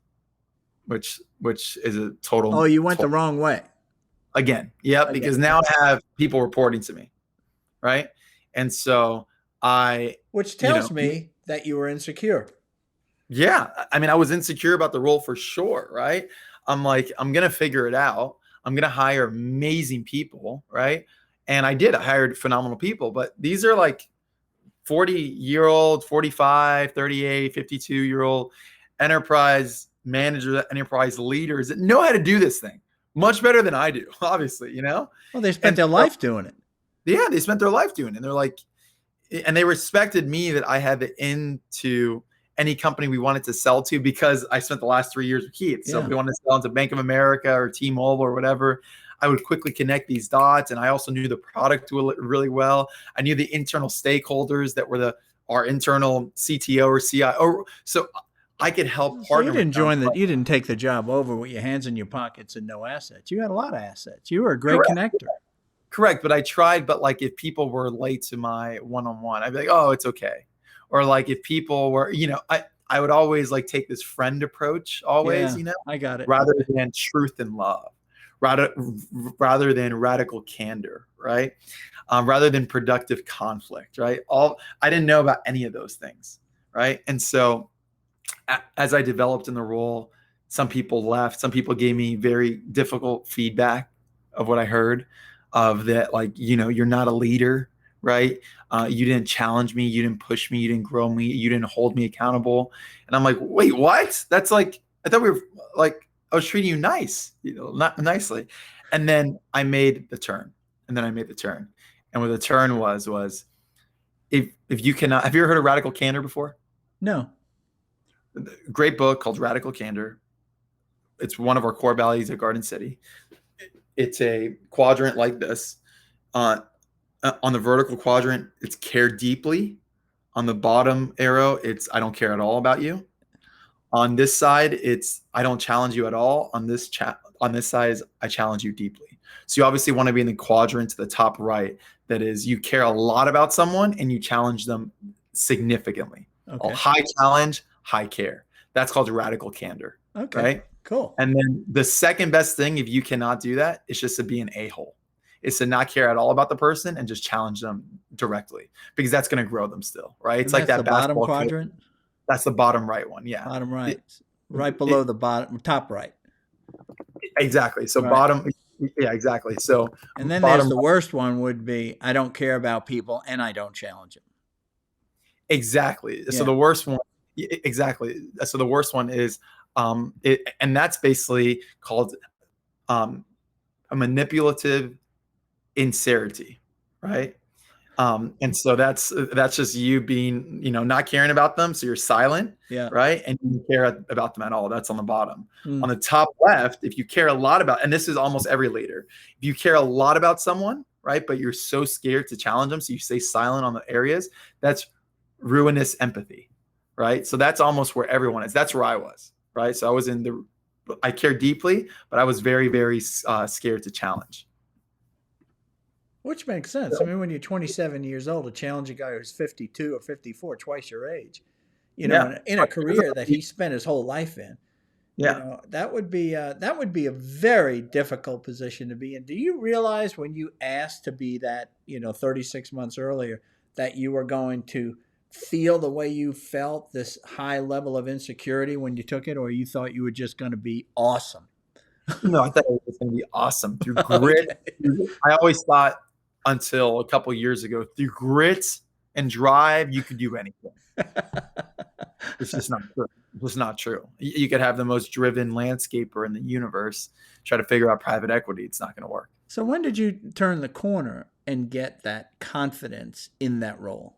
which is a total. Oh, you went the wrong way. Again, yeah, because now I have people reporting to me, right? And so which tells me that you were insecure. Yeah. I mean, I was insecure about the role for sure. Right. I'm like, I'm going to figure it out. I'm going to hire amazing people. Right. And I did. I hired phenomenal people, but these are like 40-year-old, 45, 38, 52-year-old enterprise managers, enterprise leaders that know how to do this thing much better than I do, obviously, Well, they spent their life doing it. Yeah. They spent their life doing it. And they're like, and they respected me that I had the into any company we wanted to sell to because I spent the last 3 years with Keith. So if we wanted to sell into Bank of America or T-Mobile or whatever, I would quickly connect these dots. And I also knew the product really well. I knew the internal stakeholders that were our internal CTO or CIO. So I could help partner. So you didn't take the job over with your hands in your pockets and no assets. You had a lot of assets. You were a great connector. Correct. But I tried. But like if people were late to my one-on-one, I'd be like, oh, it's okay. Or like if people were, I would always like take this friend approach always, I got it. Rather than truth and love. rather than radical candor, right? Rather than productive conflict, right? I didn't know about any of those things, right? And so as I developed in the role, some people left. Some people gave me very difficult feedback of what I heard, of that, like, you're not a leader, right? You didn't challenge me, you didn't push me, you didn't grow me, you didn't hold me accountable. And I'm like, wait, what? That's like, I thought we were like, I was treating you nice, not nicely. And then I made the turn. And what the turn was if you cannot, have you ever heard of radical candor before? No. Great book called Radical Candor. It's one of our core values at Garden City. It's a quadrant like this. On the vertical quadrant, it's care deeply. On the bottom arrow, it's I don't care at all about you. On this side, it's I don't challenge you at all. On this side is I challenge you deeply. So you obviously want to be in the quadrant to the top right. That is, you care a lot about someone and you challenge them significantly. Okay. High challenge, high care. That's called radical candor. Okay. Right? Cool. And then the second best thing, if you cannot do that, is just to be an a-hole. It's to not care at all about the person and just challenge them directly, because that's going to grow them still, right? It's like that the bottom quadrant. That's the bottom right one. Yeah. Bottom right. Right below the bottom, top right. Exactly. So right. Bottom. Yeah, exactly. So, and then there's the worst one would be, I don't care about people and I don't challenge them. Exactly. Yeah. So the worst one, exactly. So the worst one is, and that's basically called a manipulative insincerity, right? And so that's just you being, not caring about them. So you're silent, yeah, right? And you don't care about them at all. That's on the bottom. On the top left, if you care a lot about, and this is almost every leader, if you care a lot about someone, right, but you're so scared to challenge them, so you stay silent on the areas, that's ruinous empathy, right? So that's almost where everyone is. That's where I was, right? So I was I care deeply, but I was very, very scared to challenge. Which makes sense. I mean, when you're 27 years old, to challenge a guy who's 52 or 54, twice your age, in a career that he spent his whole life in, that would be a very difficult position to be in. Do you realize when you asked to be that, 36 months earlier, that you were going to feel the way you felt, this high level of insecurity when you took it, or you thought you were just going to be awesome? No, I thought it was going to be awesome through grit. Okay. I always thought, until a couple of years ago, through grit and drive, you could do anything. It's just not true. It's not true. You could have the most driven landscaper in the universe, try to figure out private equity. It's not going to work. So when did you turn the corner and get that confidence in that role?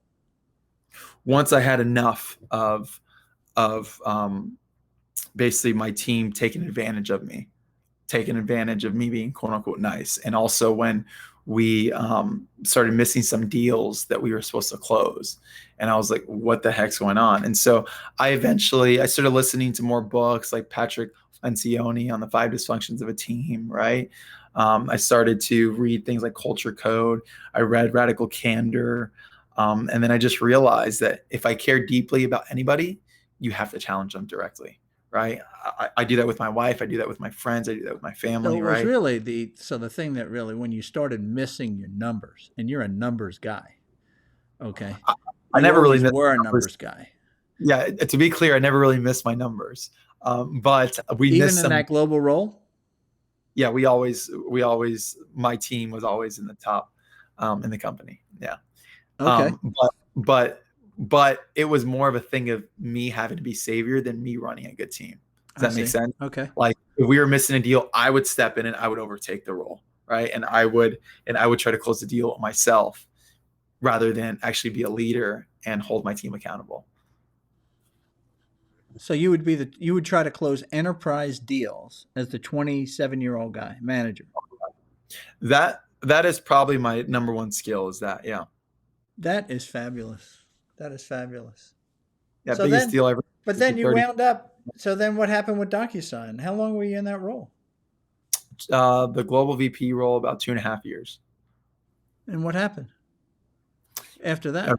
Once I had enough of basically my team taking advantage of me being quote unquote nice. And also when we started missing some deals that we were supposed to close. And I was like, what the heck's going on? And so I started listening to more books like Patrick Lencioni on the 5 dysfunctions of a team, right? I started to read things like Culture Code. I read Radical Candor. And then I just realized that if I care deeply about anybody, you have to challenge them directly. Right. I do that with my wife. I do that with my friends. I do that with my family. So it was really the thing that really, when you started missing your numbers, and you're a numbers guy. Okay. I never really were a numbers guy. Yeah. To be clear, I never really missed my numbers. But we even missed in that global role. Yeah. My team was always in the top in the company. Yeah. Okay. But it was more of a thing of me having to be savior than me running a good team. Does that make sense? Okay. Like if we were missing a deal, I would step in and I would overtake the role, right? And I would try to close the deal myself rather than actually be a leader and hold my team accountable. So you would try to close enterprise deals as the 27-year-old guy, manager. That is probably my number one skill, is that, yeah. That is fabulous. That is fabulous. Yeah, so biggest deal ever. But then you wound up. So then what happened with DocuSign? How long were you in that role? The global VP role, about 2.5 years. And what happened after that?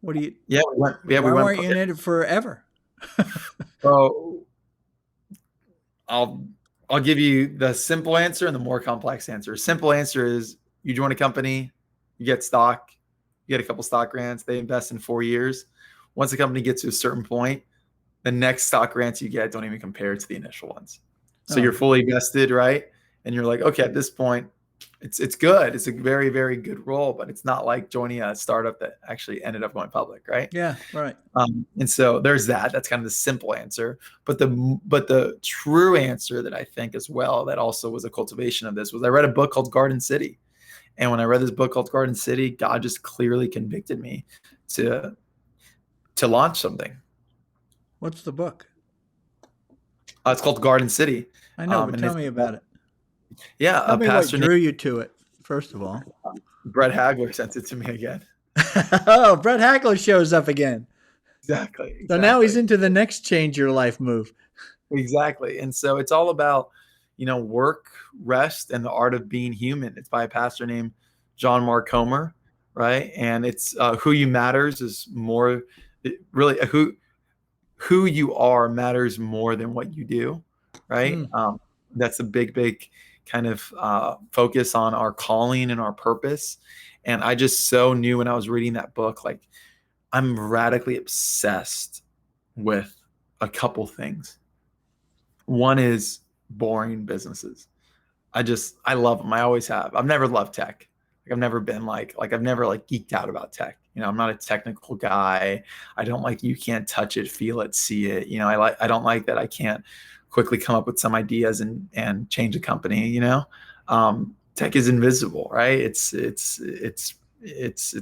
What do you? Yeah, why weren't you in it forever? So I'll I'll give you the simple answer and the more complex answer. Simple answer is you join a company, you get stock, you get a couple stock grants, they invest in 4 years. Once the company gets to a certain point, the next stock grants you get don't even compare to the initial ones. So you're fully vested, right? And you're like, okay, at this point, it's good. It's a very, very good role, but it's not like joining a startup that actually ended up going public, right? Yeah, right. And so there's that. That's kind of the simple answer. But the true answer that I think as well, that also was a cultivation of this, was I read a book called Garden City. And when I read this book called Garden City, God just clearly convicted me to launch something. What's the book? It's called Garden City. I know, but tell me about it. Yeah, Tell a me what pastor drew named you to it, first of all. Brett Hagler sent it to me again. Oh, Brett Hagler shows up again. Exactly. So now he's into the next change your life move. Exactly. And so it's all about, work, rest, and the art of being human. It's by a pastor named John Mark Comer, right? And it's who you matters is more, really who you are matters more than what you do, right? That's a big kind of focus on our calling and our purpose. And I just so knew when I was reading that book, like I'm radically obsessed with a couple things. One is boring businesses. I love them. I always have. I've never loved tech. I've never been I've never geeked out about tech. I'm not a technical guy. I don't like, you can't touch it, feel it, see it. I don't like that I can't quickly come up with some ideas and change a company. Tech is invisible, right? It's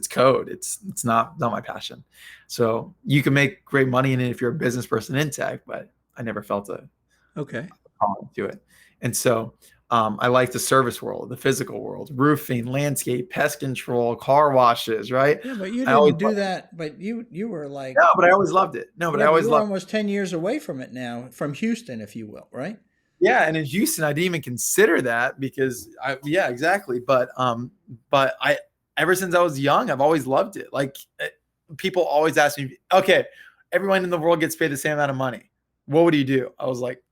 code. It's not my passion. So you can make great money in it if you're a business person in tech, but I never felt a calling to it. And so I like the service world, the physical world, roofing, landscape, pest control, car washes, right? Yeah, but you didn't do that. But you were like, no, but I always loved it. No, but I always you were loved almost 10 years away from it now, from Houston, if you will, right? Yeah, and in Houston, I didn't even consider that because exactly. But I, ever since I was young, I've always loved it. People always ask me, okay, everyone in the world gets paid the same amount of money. What would you do? I was like,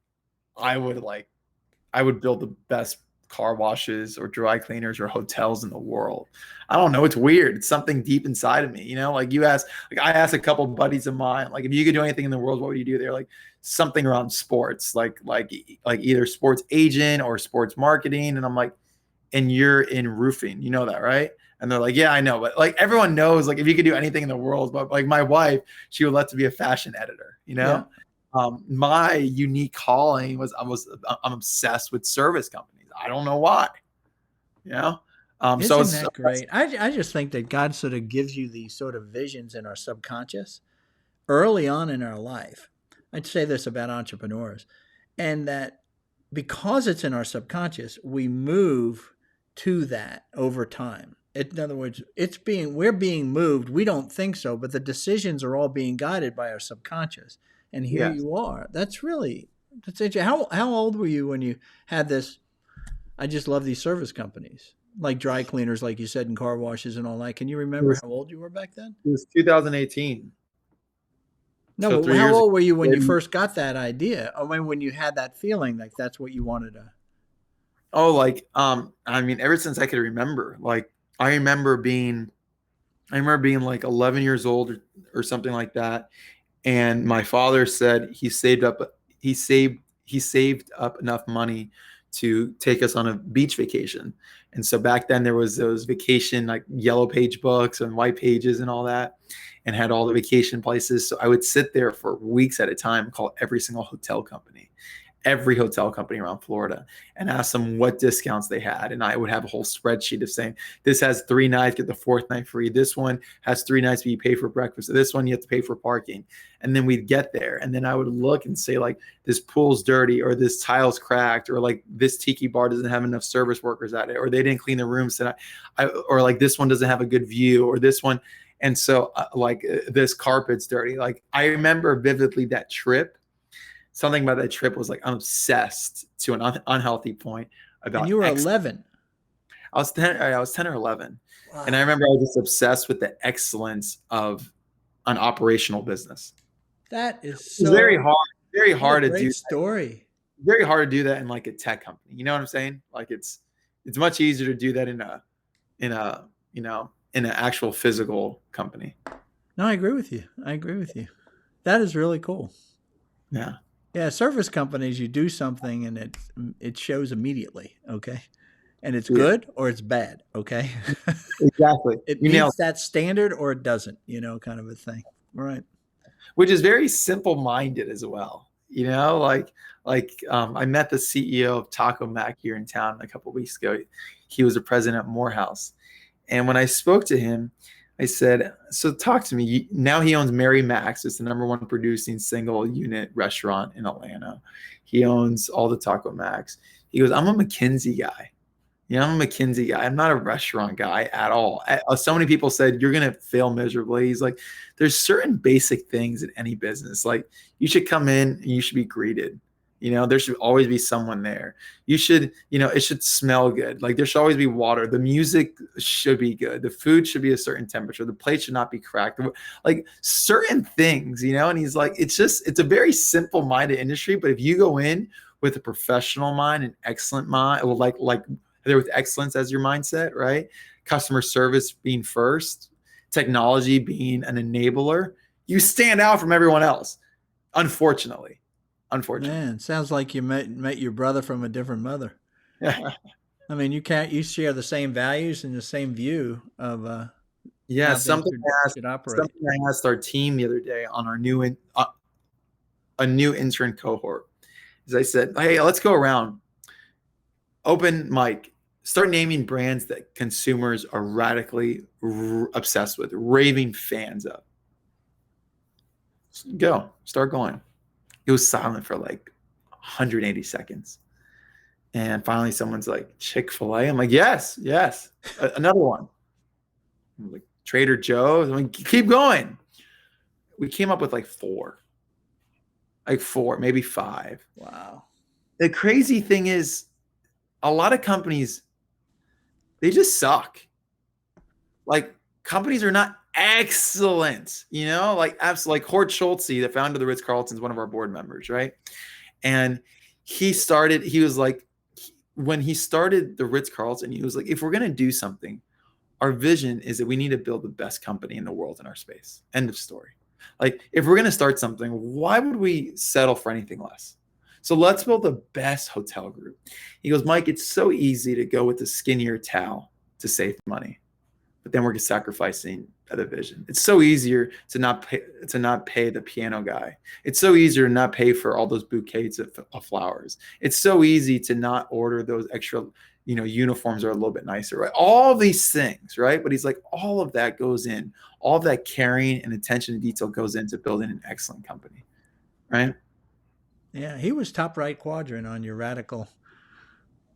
I would build the best car washes or dry cleaners or hotels in the world. I don't know. It's weird. It's something deep inside of me. I asked a couple buddies of mine, if you could do anything in the world, what would you do? They're like, something around sports, like either sports agent or sports marketing. And I'm like, and you're in roofing, you know that, right? And they're like, yeah, I know. But everyone knows, if you could do anything in the world, but my wife, she would love to be a fashion editor, Yeah. My unique calling was I'm obsessed with service companies. I don't know why, Isn't that great? I just think that God sort of gives you these sort of visions in our subconscious early on in our life. I'd say this about entrepreneurs, and that because it's in our subconscious, we move to that over time. In other words, we're being moved. We don't think so, but the decisions are all being guided by our subconscious. And here you are. That's interesting. How old were you when you had this? I just love these service companies, like dry cleaners, like you said, and car washes and all that. Can you remember how old you were back then? It was 2018. No, so but how old were you when you first got that idea? Or when you had that feeling like that's what you wanted to? Oh, ever since I could remember, I remember being 11 years old or something like that. And my father said he saved up enough money to take us on a beach vacation. And so back then there was those vacation, yellow page books and white pages and all that, and had all the vacation places. So I would sit there for weeks at a time, and call every single hotel company around Florida, and ask them what discounts they had. And I would have a whole spreadsheet of saying, this has 3 nights, get the 4th night free. This one has 3 nights, but you pay for breakfast. So this one, you have to pay for parking. And then we'd get there. And then I would look and say, this pool's dirty, or this tile's cracked, or this tiki bar doesn't have enough service workers at it, or they didn't clean the rooms tonight, or this one doesn't have a good view, or this one. And so this carpet's dirty. I remember vividly that trip. Something about that trip was I'm obsessed to an unhealthy point about. And you were 11. I was 10. I was 10 or 11, wow. And I remember I was just obsessed with the excellence of an operational business. That is so very hard to do. Story. very hard to do that in like a tech company. You know what I'm saying? Like it's much easier to do that in an actual physical company. No, I agree with you. I agree with you. That is really cool. Yeah. Yeah, service companies, you do something and it shows immediately, okay? And it's Yeah. good or it's bad, okay? Exactly. It You nailed meets that standard or it doesn't, kind of a thing. Right. which is very simple minded as well. I met the CEO of Taco Mac here in town a couple of weeks ago. He was a president at Morehouse. And when I spoke to him, I said, so talk to me. Now he owns Mary Mac's. It's the number one producing single unit restaurant in Atlanta. He owns all the Taco Macs. He goes, I'm a McKinsey guy. I'm a McKinsey guy. I'm not a restaurant guy at all. So many people said, you're going to fail miserably. He's like, there's certain basic things in any business. Like you should come in and you should be greeted. There should always be someone there. You should, it should smell good. Like there should always be water. The music should be good. The food should be a certain temperature. The plate should not be cracked. Like certain things, and he's like, it's a very simple minded industry. But if you go in with a professional mind, an excellent mind, like there with excellence as your mindset, right? Customer service being first, technology being an enabler, you stand out from everyone else. Unfortunately. Man, sounds like you met your brother from a different mother. I mean, you share the same values and the same view of yeah, how things something should operate. I asked our team the other day on our a new intern cohort. Is I said, hey, let's go around. Open mic. Start naming brands that consumers are radically obsessed with, raving fans of. Go. Start going. It was silent for like 180 seconds. And finally someone's like, Chick-fil-A? I'm like, yes. Another one. I'm like, Trader Joe's? I'm like, keep going. We came up with like four, maybe five. Wow. The crazy thing is a lot of companies, they just suck. Like companies are not excellent, like absolutely. Like Hort Schultze, the founder of the Ritz Carlton, is one of our board members, right? And when he started the Ritz Carlton, he was like, if we're going to do something, our vision is that we need to build the best company in the world in our space. End of story. Like if we're going to start something, why would we settle for anything less? So let's build the best hotel group. He goes, Mike, it's so easy to go with the skinnier towel to save money, but then we're sacrificing other vision. It's so easier to not pay the piano guy. It's so easier to not pay for all those bouquets of flowers. It's so easy to not order those extra, uniforms are a little bit nicer, right? All these things, right? But he's like, all of that goes in, all of that caring and attention to detail goes into building an excellent company, right? Yeah, he was top right quadrant on your radical.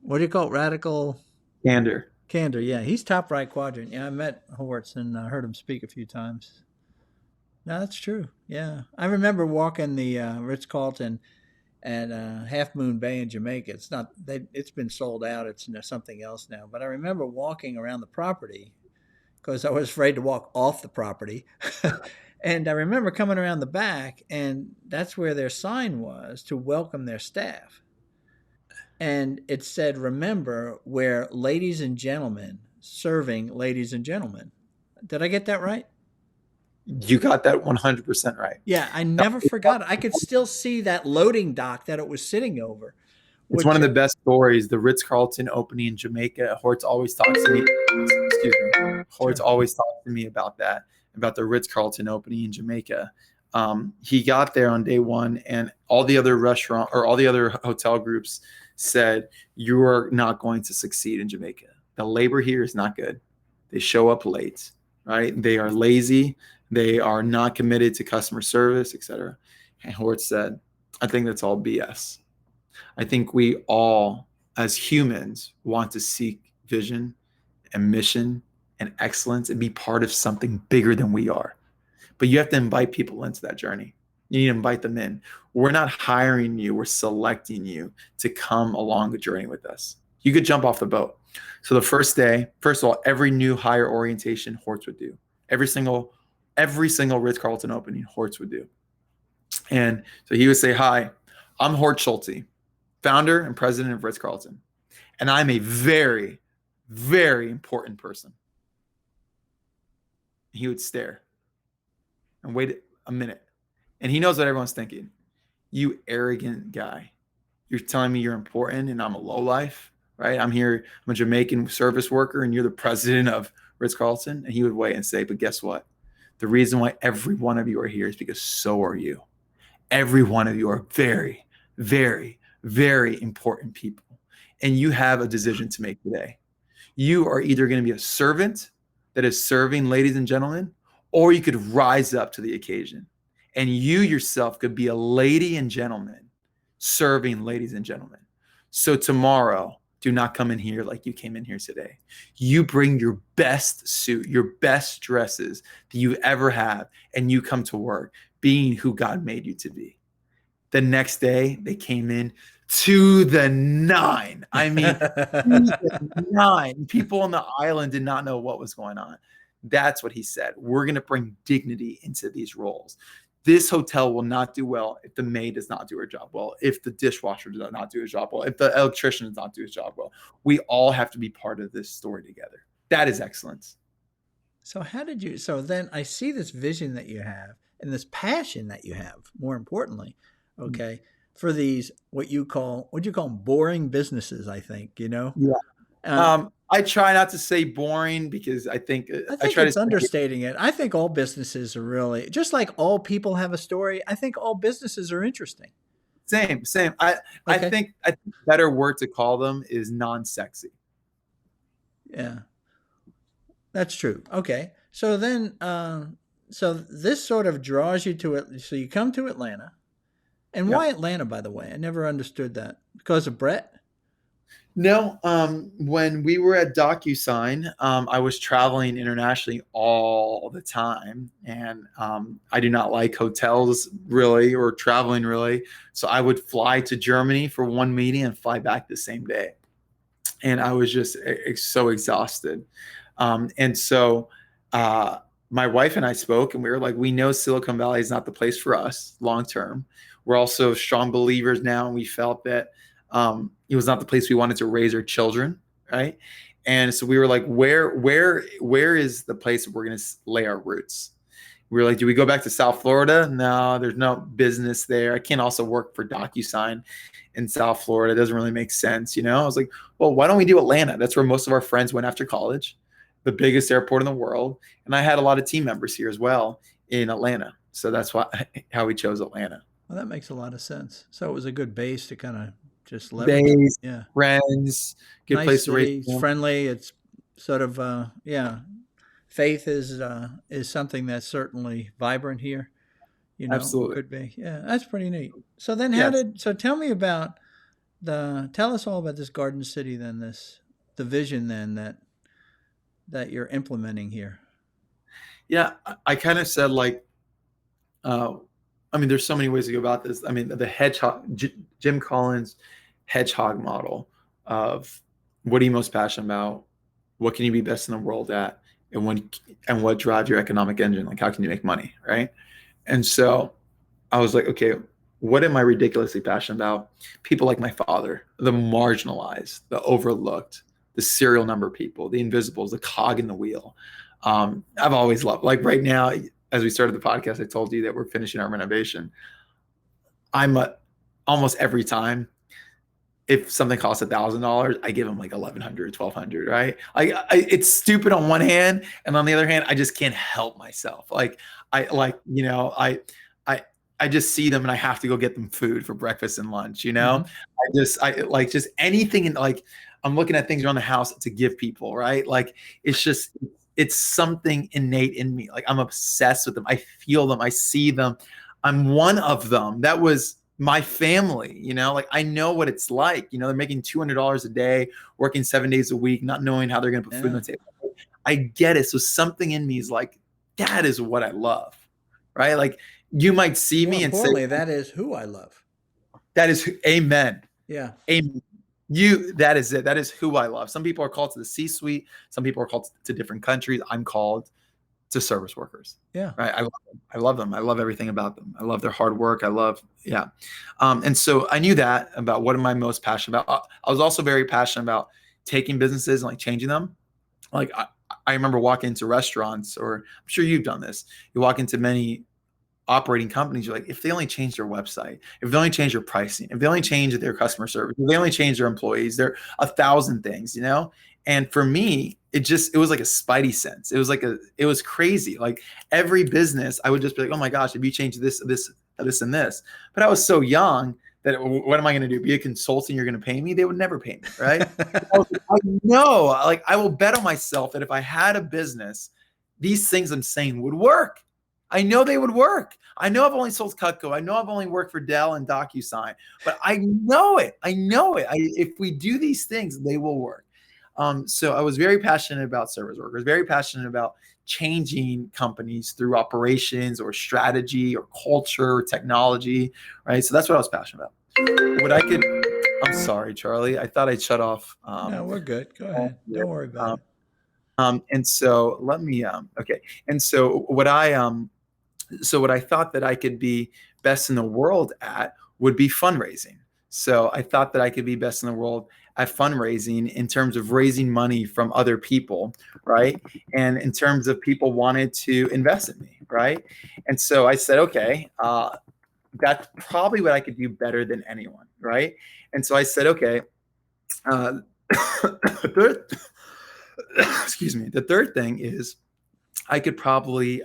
What do you call it? Radical Candor. Yeah, he's top right quadrant. Yeah, I met Hortz and heard him speak a few times. No, that's true. Yeah, I remember walking the Ritz Carlton at Half Moon Bay in Jamaica. It's been sold out. It's something else now. But I remember walking around the property because I was afraid to walk off the property. And I remember coming around the back, and that's where their sign was to welcome their staff. And it said, remember, we're ladies and gentlemen serving ladies and gentlemen. Did I get that right? You got that 100% right. Yeah, I never forgot it. I could still see that loading dock that it was sitting over. It's one of the best stories. The Ritz Carlton opening in Jamaica. Hortz always talks to me. Excuse me. Hortz always talks to me about that, about the Ritz Carlton opening in Jamaica. He got there on day one, and all the other hotel groups said, you are not going to succeed in Jamaica. The labor here is not good. They show up late, right? They are lazy. They are not committed to customer service, etc. And Hortz said, I think that's all BS. I think we all, as humans, want to seek vision and mission and excellence and be part of something bigger than we are. But you have to invite people into that journey. You need to invite them in. We're not hiring you. We're selecting you to come along the journey with us. You could jump off the boat. So the first day, first of all, every new hire orientation Hortz would do. Every single Ritz-Carlton opening Hortz would do. And so he would say, hi, I'm Hort Schultze. founder and president of Ritz Carlton. And I'm a very, very important person. He would stare and wait a minute. And he knows what everyone's thinking. You arrogant guy. You're telling me you're important and I'm a lowlife, right? I'm here, I'm a Jamaican service worker and you're the president of Ritz Carlton. And he would wait and say, but guess what? The reason why every one of you are here is because so are you. Every one of you are very, very, very important people. And you have a decision to make today. You are either going to be a servant that is serving ladies and gentlemen, or you could rise up to the occasion. And you yourself could be a lady and gentleman serving ladies and gentlemen. So tomorrow, do not come in here like you came in here today. You bring your best suit, your best dresses that you ever have, and you come to work being who God made you to be. The next day, they came in to the 9. I mean, to the 9. People on the island did not know what was going on. That's what he said. We're going to bring dignity into these roles. This hotel will not do well if the maid does not do her job well, if the dishwasher does not do his job well, if the electrician does not do his job well. We all have to be part of this story together. That is excellence. So so then I see this vision that you have and this passion that you have, more importantly, okay, for these, what you call them, boring businesses, I think, Yeah. I try not to say boring because I think it's understating it. I think all businesses are really, just like all people have a story, I think all businesses are interesting. Same. I think a better word to call them is non-sexy. Yeah, that's true. Okay. So then, so this sort of draws you to it. So you come to Atlanta. And why Atlanta, by the way? I never understood that. Because of Brett? No, when we were at DocuSign, I was traveling internationally all the time, and I do not like hotels really or traveling really. So I would fly to Germany for one meeting and fly back the same day, and I was just so exhausted. And so my wife and I spoke, and we were like, we know Silicon Valley is not the place for us long term. We're also strong believers now, and we felt that it was not the place we wanted to raise our children, right? And so we were like, where is the place we're going to lay our roots? We were like, do we go back to South Florida? No, there's no business there. I can't also work for DocuSign in South Florida. It doesn't really make sense, I was like, well, why don't we do Atlanta? That's where most of our friends went after college, the biggest airport in the world. And I had a lot of team members here as well in Atlanta. So that's how we chose Atlanta. Well, that makes a lot of sense. So it was a good base to kind of just leverage. Yeah. Friends, good nice place to raise. It's friendly. It's sort of, faith is something that's certainly vibrant here. Absolutely. Could be. Yeah, that's pretty neat. So then tell me about tell us all about this Garden City then, the vision then that you're implementing here. Yeah, I kind of said there's so many ways to go about this. The hedgehog, Jim Collins' hedgehog model of what are you most passionate about? What can you be best in the world at? And what drives your economic engine? Like, how can you make money, right? And so I was like, okay, what am I ridiculously passionate about? People like my father, the marginalized, the overlooked, the serial number people, the invisibles, the cog in the wheel. I've always loved, like right now, as we started the podcast, I told you that we're finishing our renovation. Almost every time, if something costs $1,000, I give them like $1,100, $1,200, right? It's stupid on one hand, and on the other hand, I just can't help myself. I just see them and I have to go get them food for breakfast and lunch. Mm-hmm. I like just anything, and like I'm looking at things around the house to give people, right? Like it's something innate in me. Like I'm obsessed with them. I feel them. I see them. I'm one of them. That was my family, like I know what it's like. They're making $200 a day, working 7 days a week, not knowing how they're going to put food on the table. I get it. So something in me is like, that is what I love, right? Like you might see me and say, that is who I love. That is, amen. Yeah. Amen. That is it. That is who I love. Some people are called to the C-suite. Some people are called to different countries. I'm called to service workers. Yeah. Right. I love them. I love them. I love everything about them. I love their hard work. Yeah. And so I knew that about what am I most passionate about. I was also very passionate about taking businesses and like changing them. Like I remember walking into restaurants, or I'm sure you've done this. You walk into many operating companies, you're like, if they only change their website, if they only change their pricing, if they only change their customer service, if they only change their employees, there are 1,000 things, you know? And for me, it was like a spidey sense. It was crazy. Like every business, I would just be like, oh my gosh, if you change this, and this. But I was so young that what am I going to do? Be a consultant? You're going to pay me? They would never pay me, right? I know, like I will bet on myself that if I had a business, these things I'm saying would work. I know they would work. I know I've only sold Cutco. I know I've only worked for Dell and DocuSign, but I know it. If we do these things, they will work. So I was very passionate about service workers, very passionate about changing companies through operations or strategy or culture or technology, right? So that's what I was passionate about. I'm sorry, Charlie. I thought I'd shut off. No, we're good. Go ahead. Don't worry about it. And so let me, okay. And so what I thought that I could be best in the world at would be fundraising. So I thought that I could be best in the world at fundraising in terms of raising money from other people, right? And in terms of people wanted to invest in me, right? And so I said, okay, that's probably what I could do better than anyone, right? And so I said, okay, excuse me. The third thing is I could probably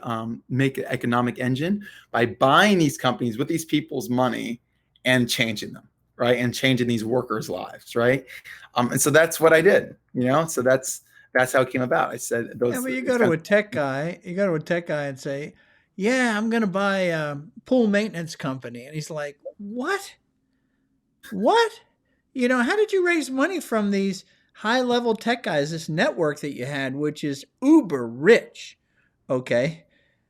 make an economic engine by buying these companies with these people's money and changing them, right? And changing these workers' lives, right? And so that's what I did, So that's how it came about. I said, but you go to a tech guy, and say, yeah, I'm going to buy a pool maintenance company. And he's like, what? What? How did you raise money from these high-level tech guys, this network that you had, which is uber rich, okay?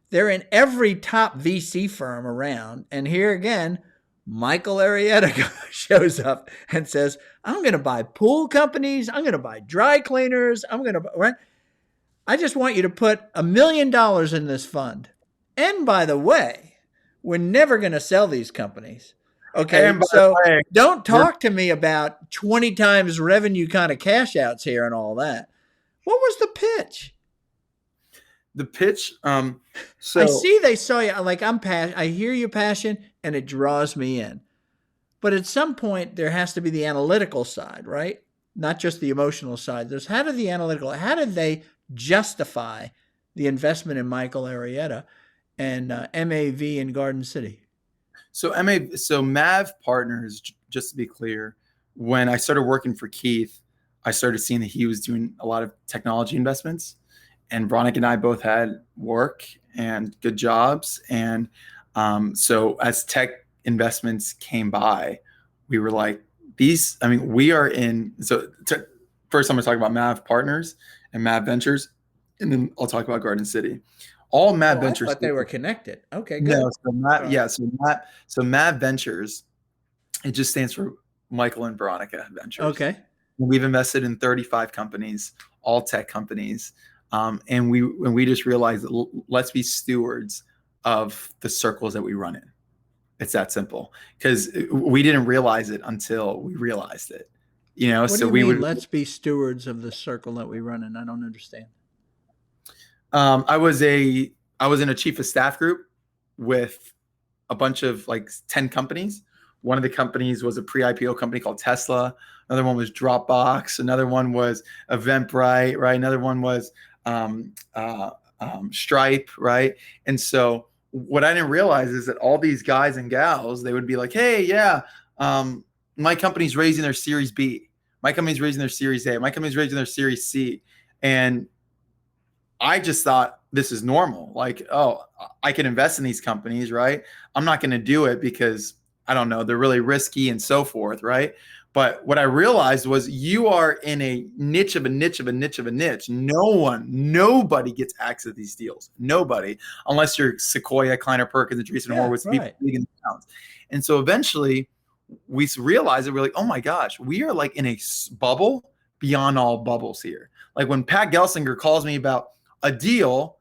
They're in every top VC firm around. And here again, Michael Arrietta shows up and says, I'm going to buy pool companies. I'm going to buy dry cleaners. Right? I just want you to put $1 million in this fund. And by the way, we're never going to sell these companies. Okay, so don't talk to me about 20 times revenue kind of cash outs here and all that. What was the pitch? The pitch, so I see they saw you, like I hear your passion and it draws me in. But at some point, there has to be the analytical side, right? Not just the emotional side. How did they justify the investment in Michael Arrietta and MAV in Garden City? So MAV Partners, just to be clear, when I started working for Keith, I started seeing that he was doing a lot of technology investments, and Veronica and I both had work and good jobs. And so as tech investments came by, we were like, first I'm going to talk about MAV Partners and MAV Ventures, and then I'll talk about Garden City. All MAV Ventures. I thought they were connected. Okay, good. No, so MAV Ventures, it just stands for Michael and Veronica Ventures. Okay. We've invested in 35 companies, all tech companies, and we just realized let's be stewards of the circles that we run in. It's that simple, because we didn't realize it until we realized it. What do you mean, let's be stewards of the circle that we run in? I don't understand. I was in a chief of staff group with a bunch of 10 companies. One of the companies was a pre-IPO company called Tesla. Another one was Dropbox. Another one was Eventbrite, right? Another one was Stripe, right? And so what I didn't realize is that all these guys and gals, they would be like, hey, yeah, my company's raising their Series B. My company's raising their Series A. My company's raising their Series C. And I just thought this is normal. Like, oh, I can invest in these companies, right? I'm not going to do it because, I don't know, they're really risky and so forth, right? But what I realized was you are in a niche of a niche of a niche of a niche. Nobody gets access to these deals. Nobody, unless you're Sequoia, Kleiner Perkins, and Andreessen Horowitz, people big in the pounds. And so eventually we realized that we're like, oh my gosh, we are like in a bubble beyond all bubbles here. Like when Pat Gelsinger calls me about a deal,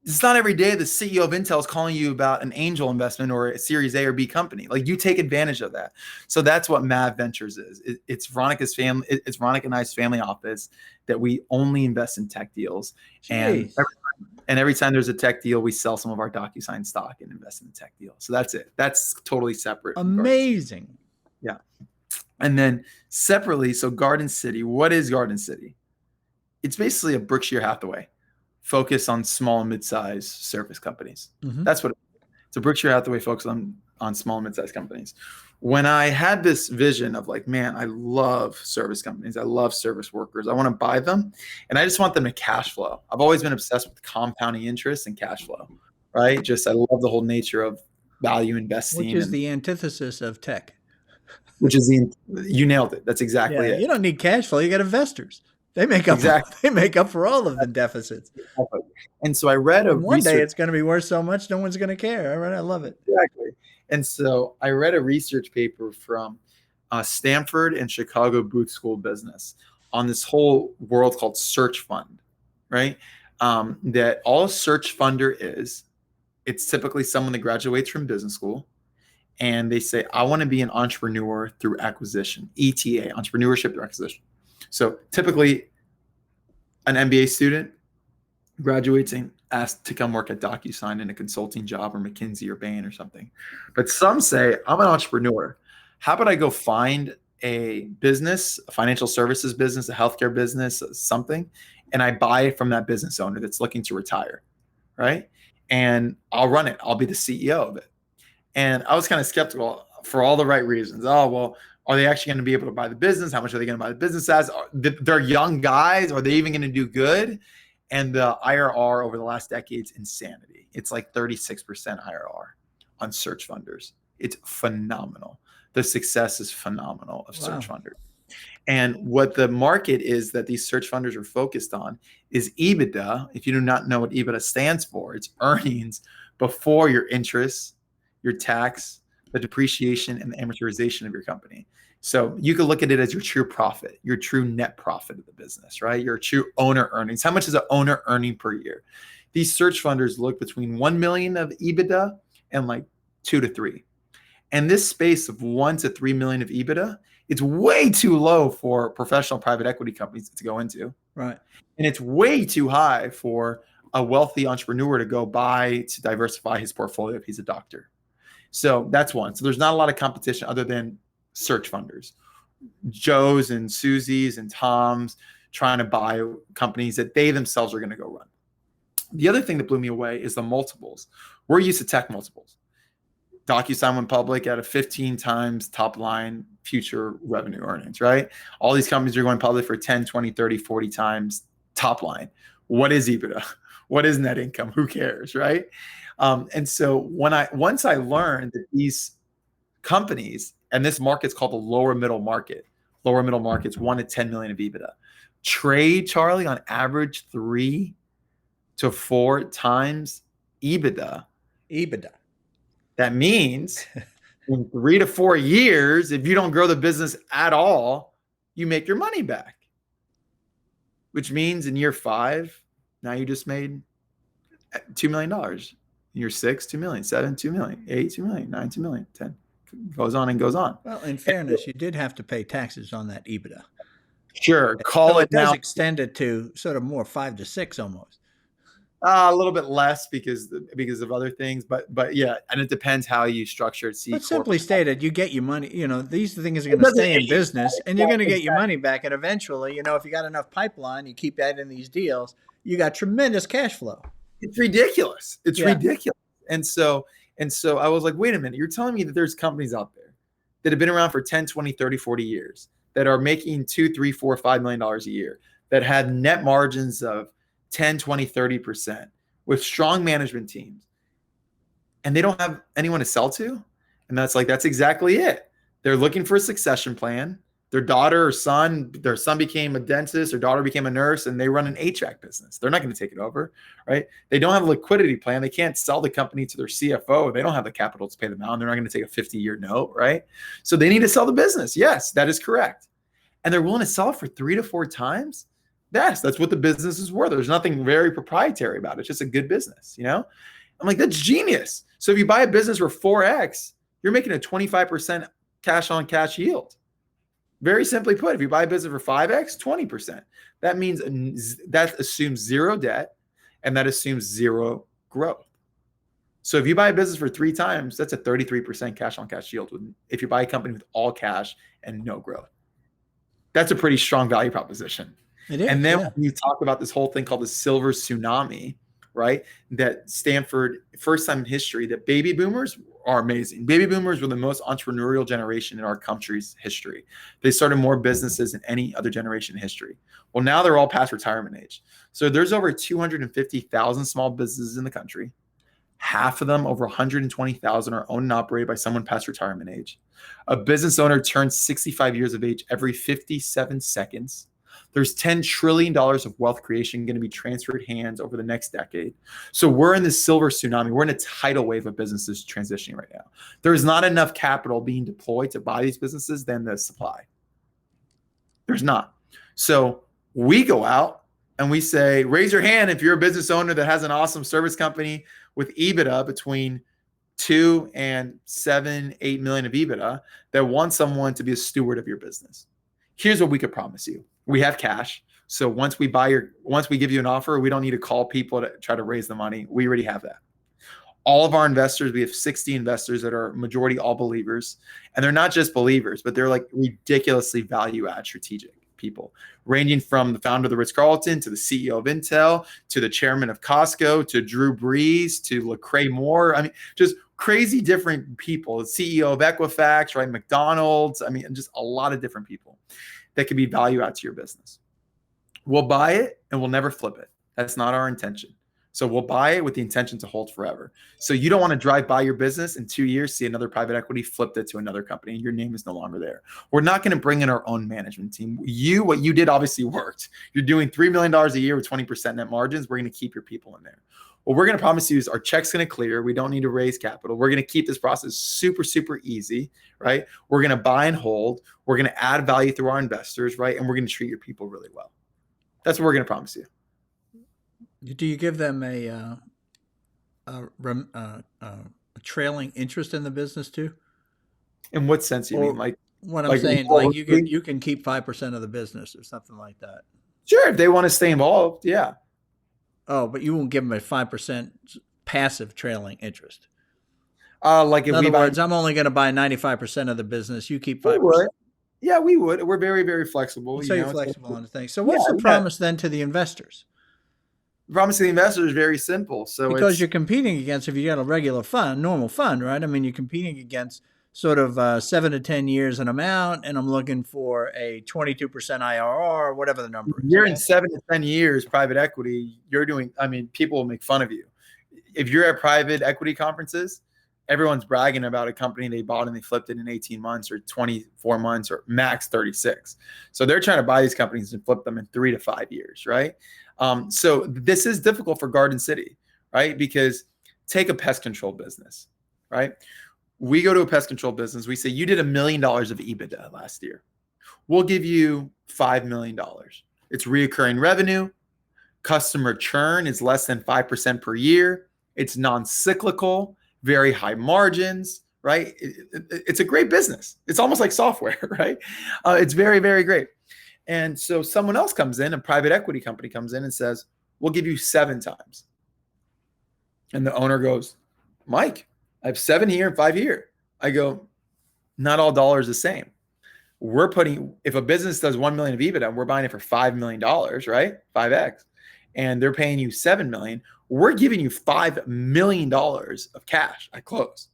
It's not every day the CEO of Intel is calling you about an angel investment or a Series A or B company. Like, you take advantage of that. So that's what Mav Ventures is. It's Veronica's family. It's Veronica and I's family office that we only invest in tech deals. And every time there's a tech deal, we sell some of our DocuSign stock and invest in the tech deal. So that's it. That's totally separate. Amazing. Yeah. And then separately, so Garden City. What is Garden City? It's basically a Berkshire Hathaway. Focus on small and mid-sized service companies. Mm-hmm. That's what it's a Berkshire Hathaway focus on small and mid-sized companies. When I had this vision of like, man, I love service companies. I love service workers. I want to buy them, and I just want them to cash flow. I've always been obsessed with compounding interest and cash flow, right? Just I love the whole nature of value investing. Which is the antithesis of tech. You nailed it. That's exactly it. You don't need cash flow. You got investors. They make up. Exactly. They make up for all of the deficits. And so I read one day it's going to be worth so much, no one's going to care. I love it. Exactly. And so I read a research paper from Stanford and Chicago Booth School of Business on this whole world called search fund, right? That all a search funder is, it's typically someone that graduates from business school, and they say, I want to be an entrepreneur through acquisition, ETA, entrepreneurship through acquisition. So typically an MBA student graduates and asked to come work at DocuSign in a consulting job or McKinsey or Bain or something. But some say, I'm an entrepreneur. How about I go find a business, a financial services business, a healthcare business, something, and I buy it from that business owner that's looking to retire, right? And I'll run it. I'll be the CEO of it. And I was kind of skeptical for all the right reasons. Oh, well, are they actually going to be able to buy the business? How much are they going to buy the business as? They're young guys. Are they even going to do good? And the IRR over the last decade's insanity. It's like 36% IRR on search funders. It's phenomenal. The success is phenomenal of search funders. And what the market is that these search funders are focused on is EBITDA. If you do not know what EBITDA stands for, it's earnings before your interest, your tax, the depreciation, and the amortization of your company. So you could look at it as your true profit, your true net profit of the business, right? Your true owner earnings. How much is an owner earning per year? These search funders look between 1 million of EBITDA and like 2 to 3. And this space of 1 to 3 million of EBITDA, it's way too low for professional private equity companies to go into. Right. And it's way too high for a wealthy entrepreneur to go buy to diversify his portfolio if he's a doctor. So that's one. So there's not a lot of competition other than search funders, Joes and Susies and Toms trying to buy companies that they themselves are going to go run. The other thing that blew me away is the multiples. We're used to tech multiples. DocuSign went public at a 15 times top line future revenue earnings, right? All these companies are going public for 10, 20, 30, 40 times top line. What is EBITDA? What is net income? Who cares, right? And so once I learned that these companies, and this market's called the lower middle market's 1 to 10 million of EBITDA, trade, Charlie, on average 3 to 4 times EBITDA. That means in 3 to 4 years, if you don't grow the business at all, you make your money back. Which means in year 5, now you just made $2 million. In year 6, 2 million, 7, 2 million, 8, 2 million, 9, 2 million, 10. Goes on and goes on. Well, in fairness, you did have to pay taxes on that EBITDA. Sure. It does extend it to sort of more 5 to 6 almost. A little bit less because of other things, but yeah, and it depends how you structure it. But simply stated, you get your money. These things are going to stay in business, and you're going to get your money back. And eventually, if you got enough pipeline, you keep adding these deals, you got tremendous cash flow. It's ridiculous. It's ridiculous. And so I was like, wait a minute, you're telling me that there's companies out there that have been around for 10, 20, 30, 40 years that are making $2, $3, $4, $5 million a year, that had net margins of 10, 20, 30% with strong management teams, and they don't have anyone to sell to? And that's exactly it. They're looking for a succession plan. Their son became a dentist, their daughter became a nurse, and they run an HVAC business. They're not going to take it over, right? They don't have a liquidity plan. They can't sell the company to their CFO. They don't have the capital to pay them out, and they're not going to take a 50-year note, right? So they need to sell the business. Yes, that is correct. And they're willing to sell it for 3 to 4 times. Yes, that's what the business is worth. There's nothing very proprietary about it. It's just a good business, I'm like, that's genius. So if you buy a business for 4x, you're making a 25% cash on cash yield. Very simply put, if you buy a business for 5x, 20%. That means that assumes zero debt and that assumes zero growth. So if you buy a business for 3 times, that's a 33% cash on cash yield. If you buy a company with all cash and no growth, that's a pretty strong value proposition. It is. And then Yeah. when you talk about this whole thing called the silver tsunami, right? That Stanford, first time in history, that baby boomers are amazing. Baby boomers were the most entrepreneurial generation in our country's history. They started more businesses than any other generation in history. Well, now they're all past retirement age. So there's over 250,000 small businesses in the country. Half of them, over 120,000, are owned and operated by someone past retirement age. A business owner turns 65 years of age every 57 seconds. There's $10 trillion of wealth creation going to be transferred hands over the next decade. So we're in this silver tsunami. We're in a tidal wave of businesses transitioning right now. There is not enough capital being deployed to buy these businesses than the supply. There's not. So we go out and we say, raise your hand if you're a business owner that has an awesome service company with EBITDA between 2 and 7, 8 million of EBITDA that wants someone to be a steward of your business. Here's what we could promise you. We have cash. So once we give you an offer, we don't need to call people to try to raise the money. We already have that. All of our investors, we have 60 investors that are majority all believers. And they're not just believers, but they're like ridiculously value add strategic people, ranging from the founder of the Ritz Carlton to the CEO of Intel, to the chairman of Costco, to Drew Brees, to Lecrae Moore. I mean, just crazy different people. The CEO of Equifax, right? McDonald's. I mean, just a lot of different people that can be value add to your business. We'll buy it and we'll never flip it. That's not our intention. So we'll buy it with the intention to hold forever. So you don't want to drive by your business in 2 years, see another private equity flipped it to another company, and your name is no longer there. We're not going to bring in our own management team. What you did obviously worked. You're doing $3 million a year with 20% net margins. We're going to keep your people in there. What we're going to promise you is our check's going to clear. We don't need to raise capital. We're going to keep this process super, super easy, right? We're going to buy and hold. We're going to add value through our investors, right? And we're going to treat your people really well. That's what we're going to promise you. Do you give them a trailing interest in the business too? In what sense you mean? Like what I'm saying, like you can keep 5% of the business or something like that. Sure, if they want to stay involved, yeah. Oh, but you won't give them a 5% passive trailing interest. Like if in other words, I'm only going to buy 95% of the business. You keep 5%. Yeah, we would. We're very, very flexible. So you're flexible on the thing. So what's the promise then to the investors? The promise to the investor is very simple. So because you're competing against, if you got a regular fund, normal fund, right? I mean, you're competing against sort of 7 to 10 years an amount, and I'm looking for a 22% IRR, whatever the number is. You're in 7 to 10 years private equity. People will make fun of you. If you're at private equity conferences, everyone's bragging about a company they bought and they flipped it in 18 months or 24 months or max 36. So they're trying to buy these companies and flip them in 3 to 5 years, right? So this is difficult for Garden City, right? Because take a pest control business, right? We go to a pest control business. We say, you did $1 million of EBITDA last year. We'll give you $5 million. It's reoccurring revenue. Customer churn is less than 5% per year. It's non-cyclical, very high margins, right? It's a great business. It's almost like software, right? It's very, very great. And so someone else comes in, a private equity company comes in and says, we'll give you 7 times. And the owner goes, Mike, I have 7 here and 5 here. I go, not all dollars the same. If a business does 1 million of EBITDA, we're buying it for $5 million, right? 5X. And they're paying you 7 million. We're giving you $5 million of cash at close.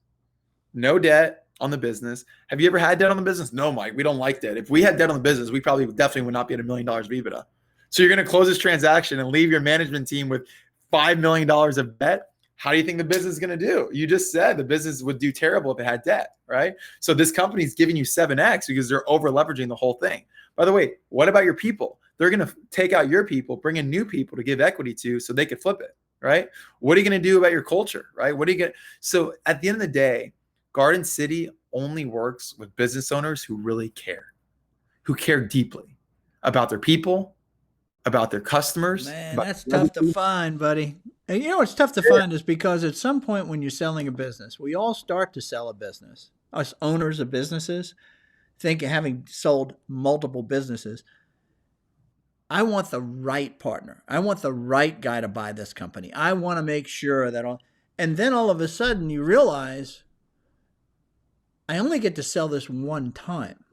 No debt on the business. Have you ever had debt on the business? No, Mike, we don't like debt. If we had debt on the business, we definitely would not be at $1 million of EBITDA. So you're going to close this transaction and leave your management team with $5 million of debt. How do you think the business is going to do? You just said the business would do terrible if it had debt, right? So this company is giving you 7X because they're over leveraging the whole thing. By the way, what about your people? They're going to take out your people, bring in new people to give equity to so they could flip it, right? What are you going to do about your culture, right? So at the end of the day, Garden City only works with business owners who really care, who care deeply about their people, about their customers. Man, About that's tough to find, buddy. And you know what's tough to find is because at some point when you're selling a business, we all start to sell a business. Us owners of businesses think having sold multiple businesses, I want the right partner. I want the right guy to buy this company. I want to make sure that all, and then all of a sudden you realize I only get to sell this one time.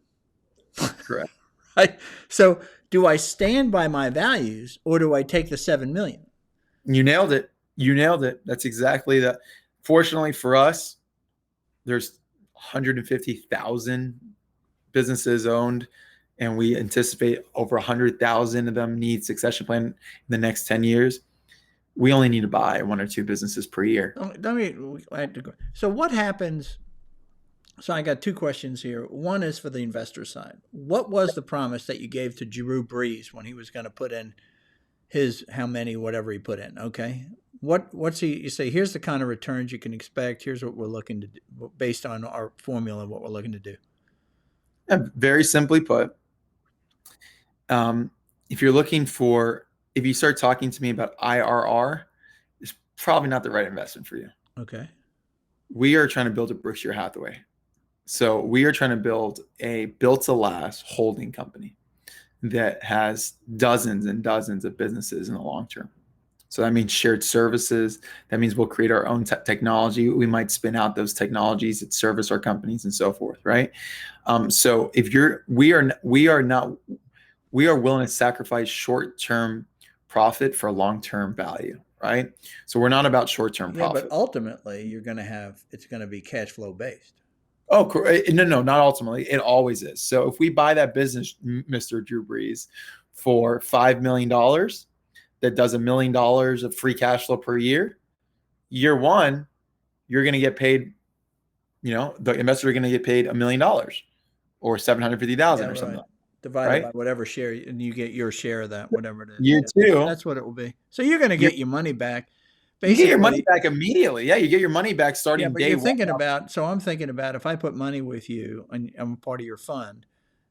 Correct. Right? So do I stand by my values or do I take the 7 million? You nailed it. You nailed it. That's exactly that. Fortunately for us, there's 150,000 businesses owned, and we anticipate over 100,000 of them need succession plan in the next 10 years. We only need to buy 1 or 2 businesses per year. So what happens? So I got 2 questions here. One is for the investor side. What was the promise that you gave to Drew Brees when he was going to put in his whatever he put in? Okay. What's he? You say here's the kind of returns you can expect. Here's what we're looking to do based on our formula and what we're looking to do. And very simply put, if you start talking to me about IRR, it's probably not the right investment for you. Okay. We are trying to build a Berkshire Hathaway. So we are trying to build a built-to-last holding company that has dozens and dozens of businesses in the long term. So that means shared services. That means we'll create our own technology. We might spin out those technologies that service our companies and so forth, right? So if we are willing to sacrifice short-term profit for long-term value, right? So we're not about short-term profit. But ultimately it's going to be cash flow based. Oh, no, not ultimately. It always is. So if we buy that business, Mr. Drew Brees, for $5 million, that does $1 million of free cash flow per year, year one, you're going to get paid, the investors are going to get paid $1 million or $750,000 or something. Divided by whatever share, and you get your share of that, whatever it is. Year two. That's what it will be. So you're going to get your money back. Basically, you get your money back immediately. Yeah, you get your money back starting day one. So I'm thinking about if I put money with you and I'm part of your fund,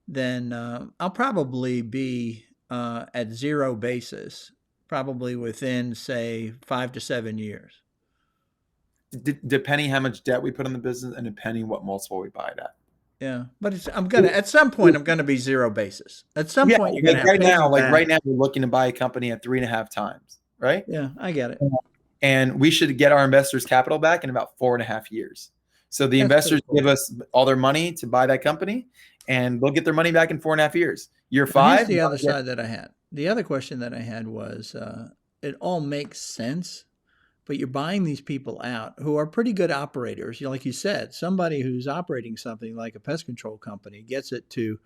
then I'll probably be at zero basis, probably within, say, 5 to 7 years. Depending how much debt we put on the business and depending what multiple we buy it at. Yeah, but at some point I'm gonna be zero basis. At some point you're gonna have right now we're looking to buy a company at 3.5 times, right? Yeah, I get it. And we should get our investors' capital back in about 4.5 years. So the investors give us all their money to buy that company, and they'll get their money back in 4.5 years. Year 5. Here's the other side that I had. The other question that I had was, it all makes sense, but you're buying these people out who are pretty good operators. Like you said, somebody who's operating something like a pest control company gets it to,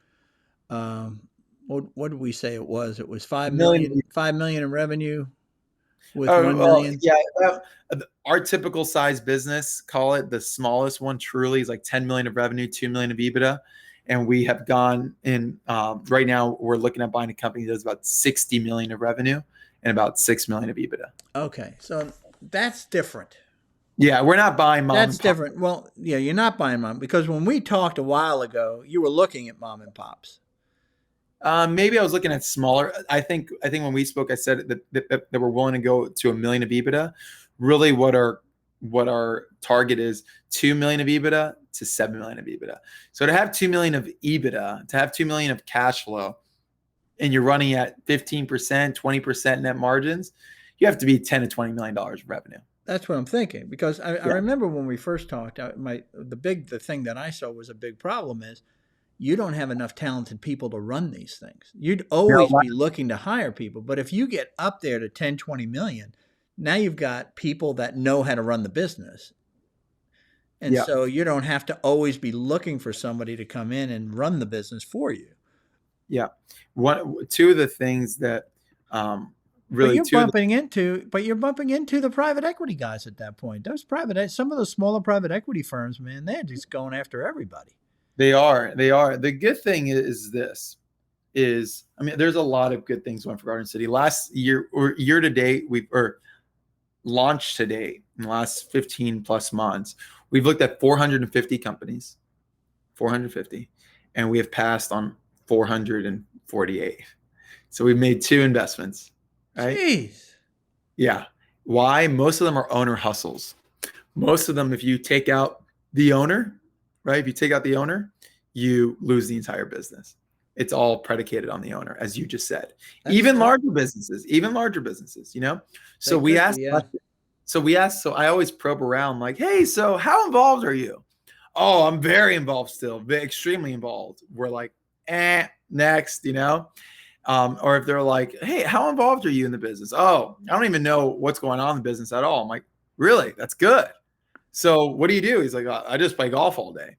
what did we say it was? It was 5 million in revenue with 1 million. Yeah, our typical size business, call it the smallest one, truly is like 10 million of revenue, 2 million of EBITDA. And we have gone in, right now we're looking at buying a company that does about 60 million of revenue and about 6 million of EBITDA. Okay. So that's different. Yeah, we're not buying mom and pop. That's different. Well, yeah, you're not buying mom, because when we talked a while ago, you were looking at mom and pops. Maybe I was looking at smaller. I think when we spoke, I said that we're willing to go to 1 million of EBITDA. Really, what our target is 2 million of EBITDA to 7 million of EBITDA. So to have 2 million of EBITDA, to have 2 million of cash flow, and you're running at 15%, 20% net margins, you have to be $10 to $20 million of revenue. That's what I'm thinking, because I remember when we first talked, the thing that I saw was a big problem is you don't have enough talented people to run these things. You'd always be looking to hire people, but if you get up there to 10, 20 million, now you've got people that know how to run the business. And so you don't have to always be looking for somebody to come in and run the business for you. Yeah. Two of the things that really you're bumping into the private equity guys at that point. Some of those smaller private equity firms, man, they're just going after everybody. They are. The good thing is there's a lot of good things going for Garden City. Last year or year to date, launched to date in the last 15 plus months, we've looked at 450 companies, and we have passed on 448. So we've made 2 investments, right? Jeez. Yeah. Why? Most of them are owner hustles. Most of them, if you take out the owner, right? If you take out the owner, you lose the entire business. It's all predicated on the owner, as you just said. That's Even tough. larger businesses, you know? So They we could asked, be, yeah. so I always probe around like, hey, so how involved are you? Oh, I'm very involved still, extremely involved. We're like, next, you know? Or if they're like, hey, how involved are you in the business? Oh, I don't even know what's going on in the business at all. I'm like, really? That's good. So what do you do? He's like, I just play golf all day.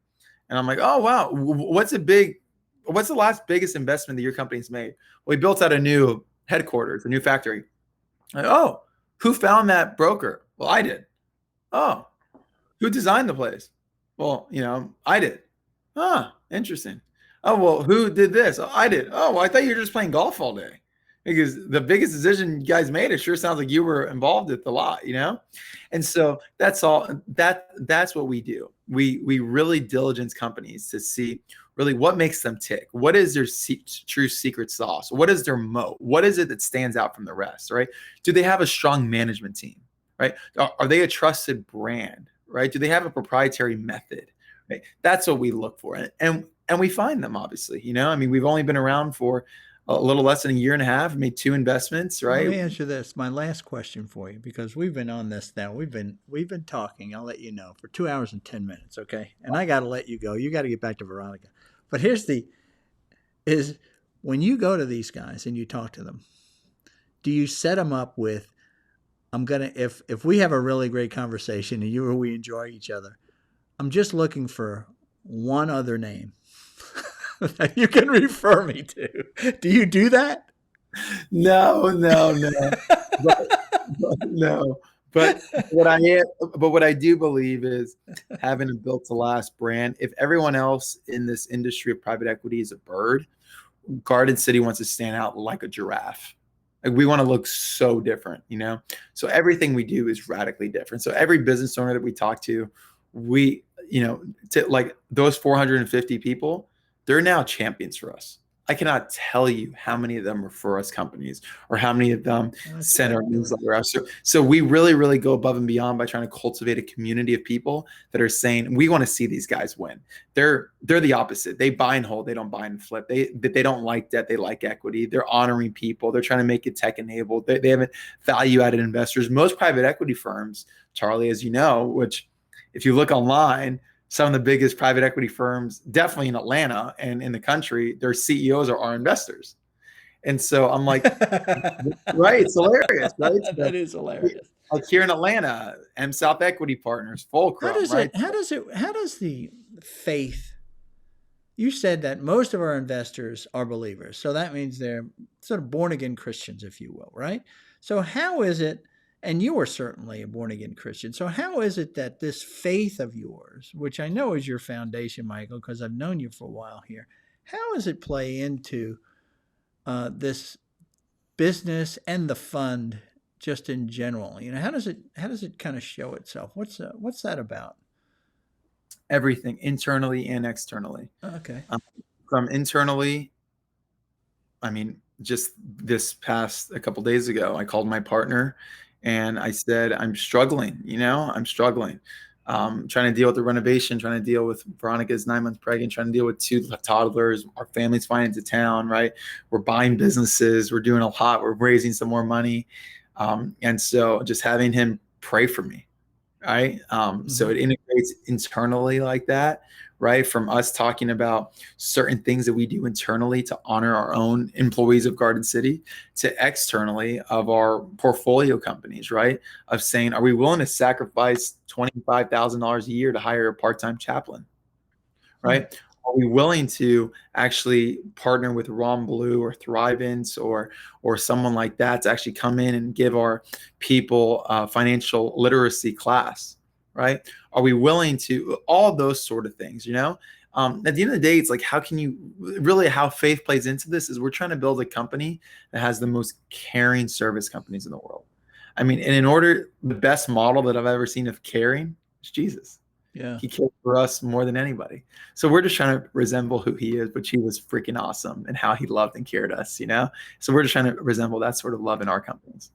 And I'm like, oh, wow. What's the last biggest investment that your company's made? Well, we built out a new headquarters, a new factory. Like, oh, who found that broker? Well, I did. Oh, who designed the place? Well, I did. Interesting. Oh, well, who did this? Oh, I did. Oh, well, I thought you were just playing golf all day. Because the biggest decision you guys made, it sure sounds like you were involved with a lot, And so that's all that's what we do. We really diligence companies to see really what makes them tick. What is their true secret sauce? What is their moat? What is it that stands out from the rest, right? Do they have a strong management team, right? Are they a trusted brand, right? Do they have a proprietary method, right? That's what we look for. And we find them, obviously, I mean, we've only been around for a little less than a year and a half, made 2 investments, right? Let me answer this. My last question for you, because we've been on this now. We've been talking. I'll let you know for 2 hours and 10 minutes. Okay, and I got to let you go. You got to get back to Veronica. But is when you go to these guys and you talk to them, do you set them up with, if we have a really great conversation and we enjoy each other, I'm just looking for one other name that you can refer me to. Do you do that? No. No. But what I do believe is having a built to last brand. If everyone else in this industry of private equity is a bird, Garden City wants to stand out like a giraffe. Like we want to look so different, So everything we do is radically different. So every business owner that we talk to, like those 450 people, they're now champions for us. I cannot tell you how many of them refer us companies or how many of them send our newsletter out. So we really, really go above and beyond by trying to cultivate a community of people that are saying, we want to see these guys win. They're the opposite. They buy and hold. They don't buy and flip. They don't like debt. They like equity. They're honoring people. They're trying to make it tech enabled. They have value added investors. Most private equity firms, Charlie, as you know, which if you look online, some of the biggest private equity firms, definitely in Atlanta and in the country, their CEOs are our investors. And so I'm like, right, it's hilarious, right? That is hilarious. Like here in Atlanta, M South Equity Partners, Fulcrum, right? How does the faith, you said that most of our investors are believers. So that means they're sort of born again Christians, if you will, right? So how is it, and you are certainly a born-again Christian. So how is it that this faith of yours, which I know is your foundation, Michael, because I've known you for a while here, how does it play into this business and the fund just in general? How does it kind of show itself? What's that about? Everything, internally and externally. Okay. From internally, I mean, just this past a couple days ago, I called my partner and I said, I'm struggling, I'm struggling. Trying to deal with the renovation, trying to deal with Veronica's 9 months pregnant, trying to deal with 2 toddlers. Our family's flying into town, right? We're buying businesses. We're doing a lot. We're raising some more money. And so just having him pray for me, right? So it integrates internally like that, right? From us talking about certain things that we do internally to honor our own employees of Garden City to externally of our portfolio companies, right? Of saying, are we willing to sacrifice $25,000 a year to hire a part-time chaplain, right? Are we willing to actually partner with Ron Blue or Thrivence or someone like that to actually come in and give our people financial literacy class, right? Are we willing to all those sort of things, At the end of the day, it's like, how faith plays into this is we're trying to build a company that has the most caring service companies in the world. I mean, and the best model that I've ever seen of caring is Jesus. Yeah. He cared for us more than anybody. So we're just trying to resemble who he is, which he was freaking awesome and how he loved and cared us, you know? So we're just trying to resemble that sort of love in our companies.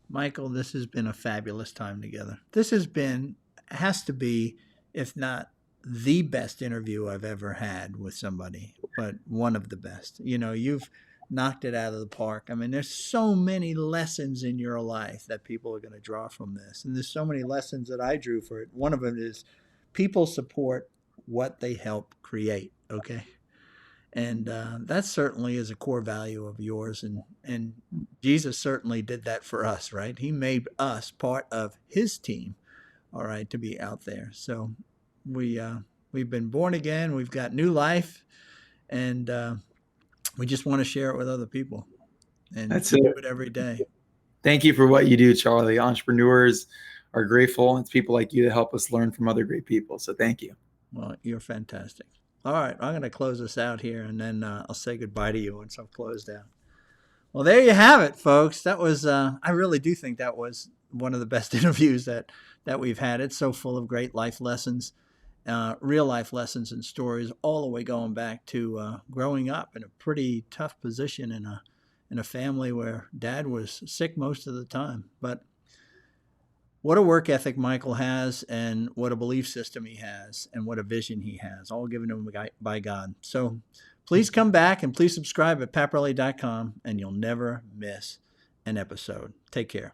Michael, this has been a fabulous time together. This has to be, if not the best interview I've ever had with somebody, but one of the best. You've knocked it out of the park. I mean, there's so many lessons in your life that people are going to draw from this. And there's so many lessons that I drew for it. One of them is people support what they help create. Okay. And that certainly is a core value of yours. And Jesus certainly did that for us, right? He made us part of his team, all right, to be out there. So we've been born again. We've got new life. And we just want to share it with other people. And That's do it. it every day. Thank you for what you do, Charlie. Entrepreneurs are grateful. It's people like you that help us learn from other great people. So thank you. Well, you're fantastic. All right, I'm going to close this out here, and then I'll say goodbye to you once I've closed out. Well, there you have it, folks. That was, I really do think that was one of the best interviews that we've had. It's so full of great life lessons, real life lessons and stories, all the way going back to growing up in a pretty tough position in a family where Dad was sick most of the time. But what a work ethic Michael has, and what a belief system he has, and what a vision he has, all given to him by God. So please come back and please subscribe at paparelli.com, and you'll never miss an episode. Take care.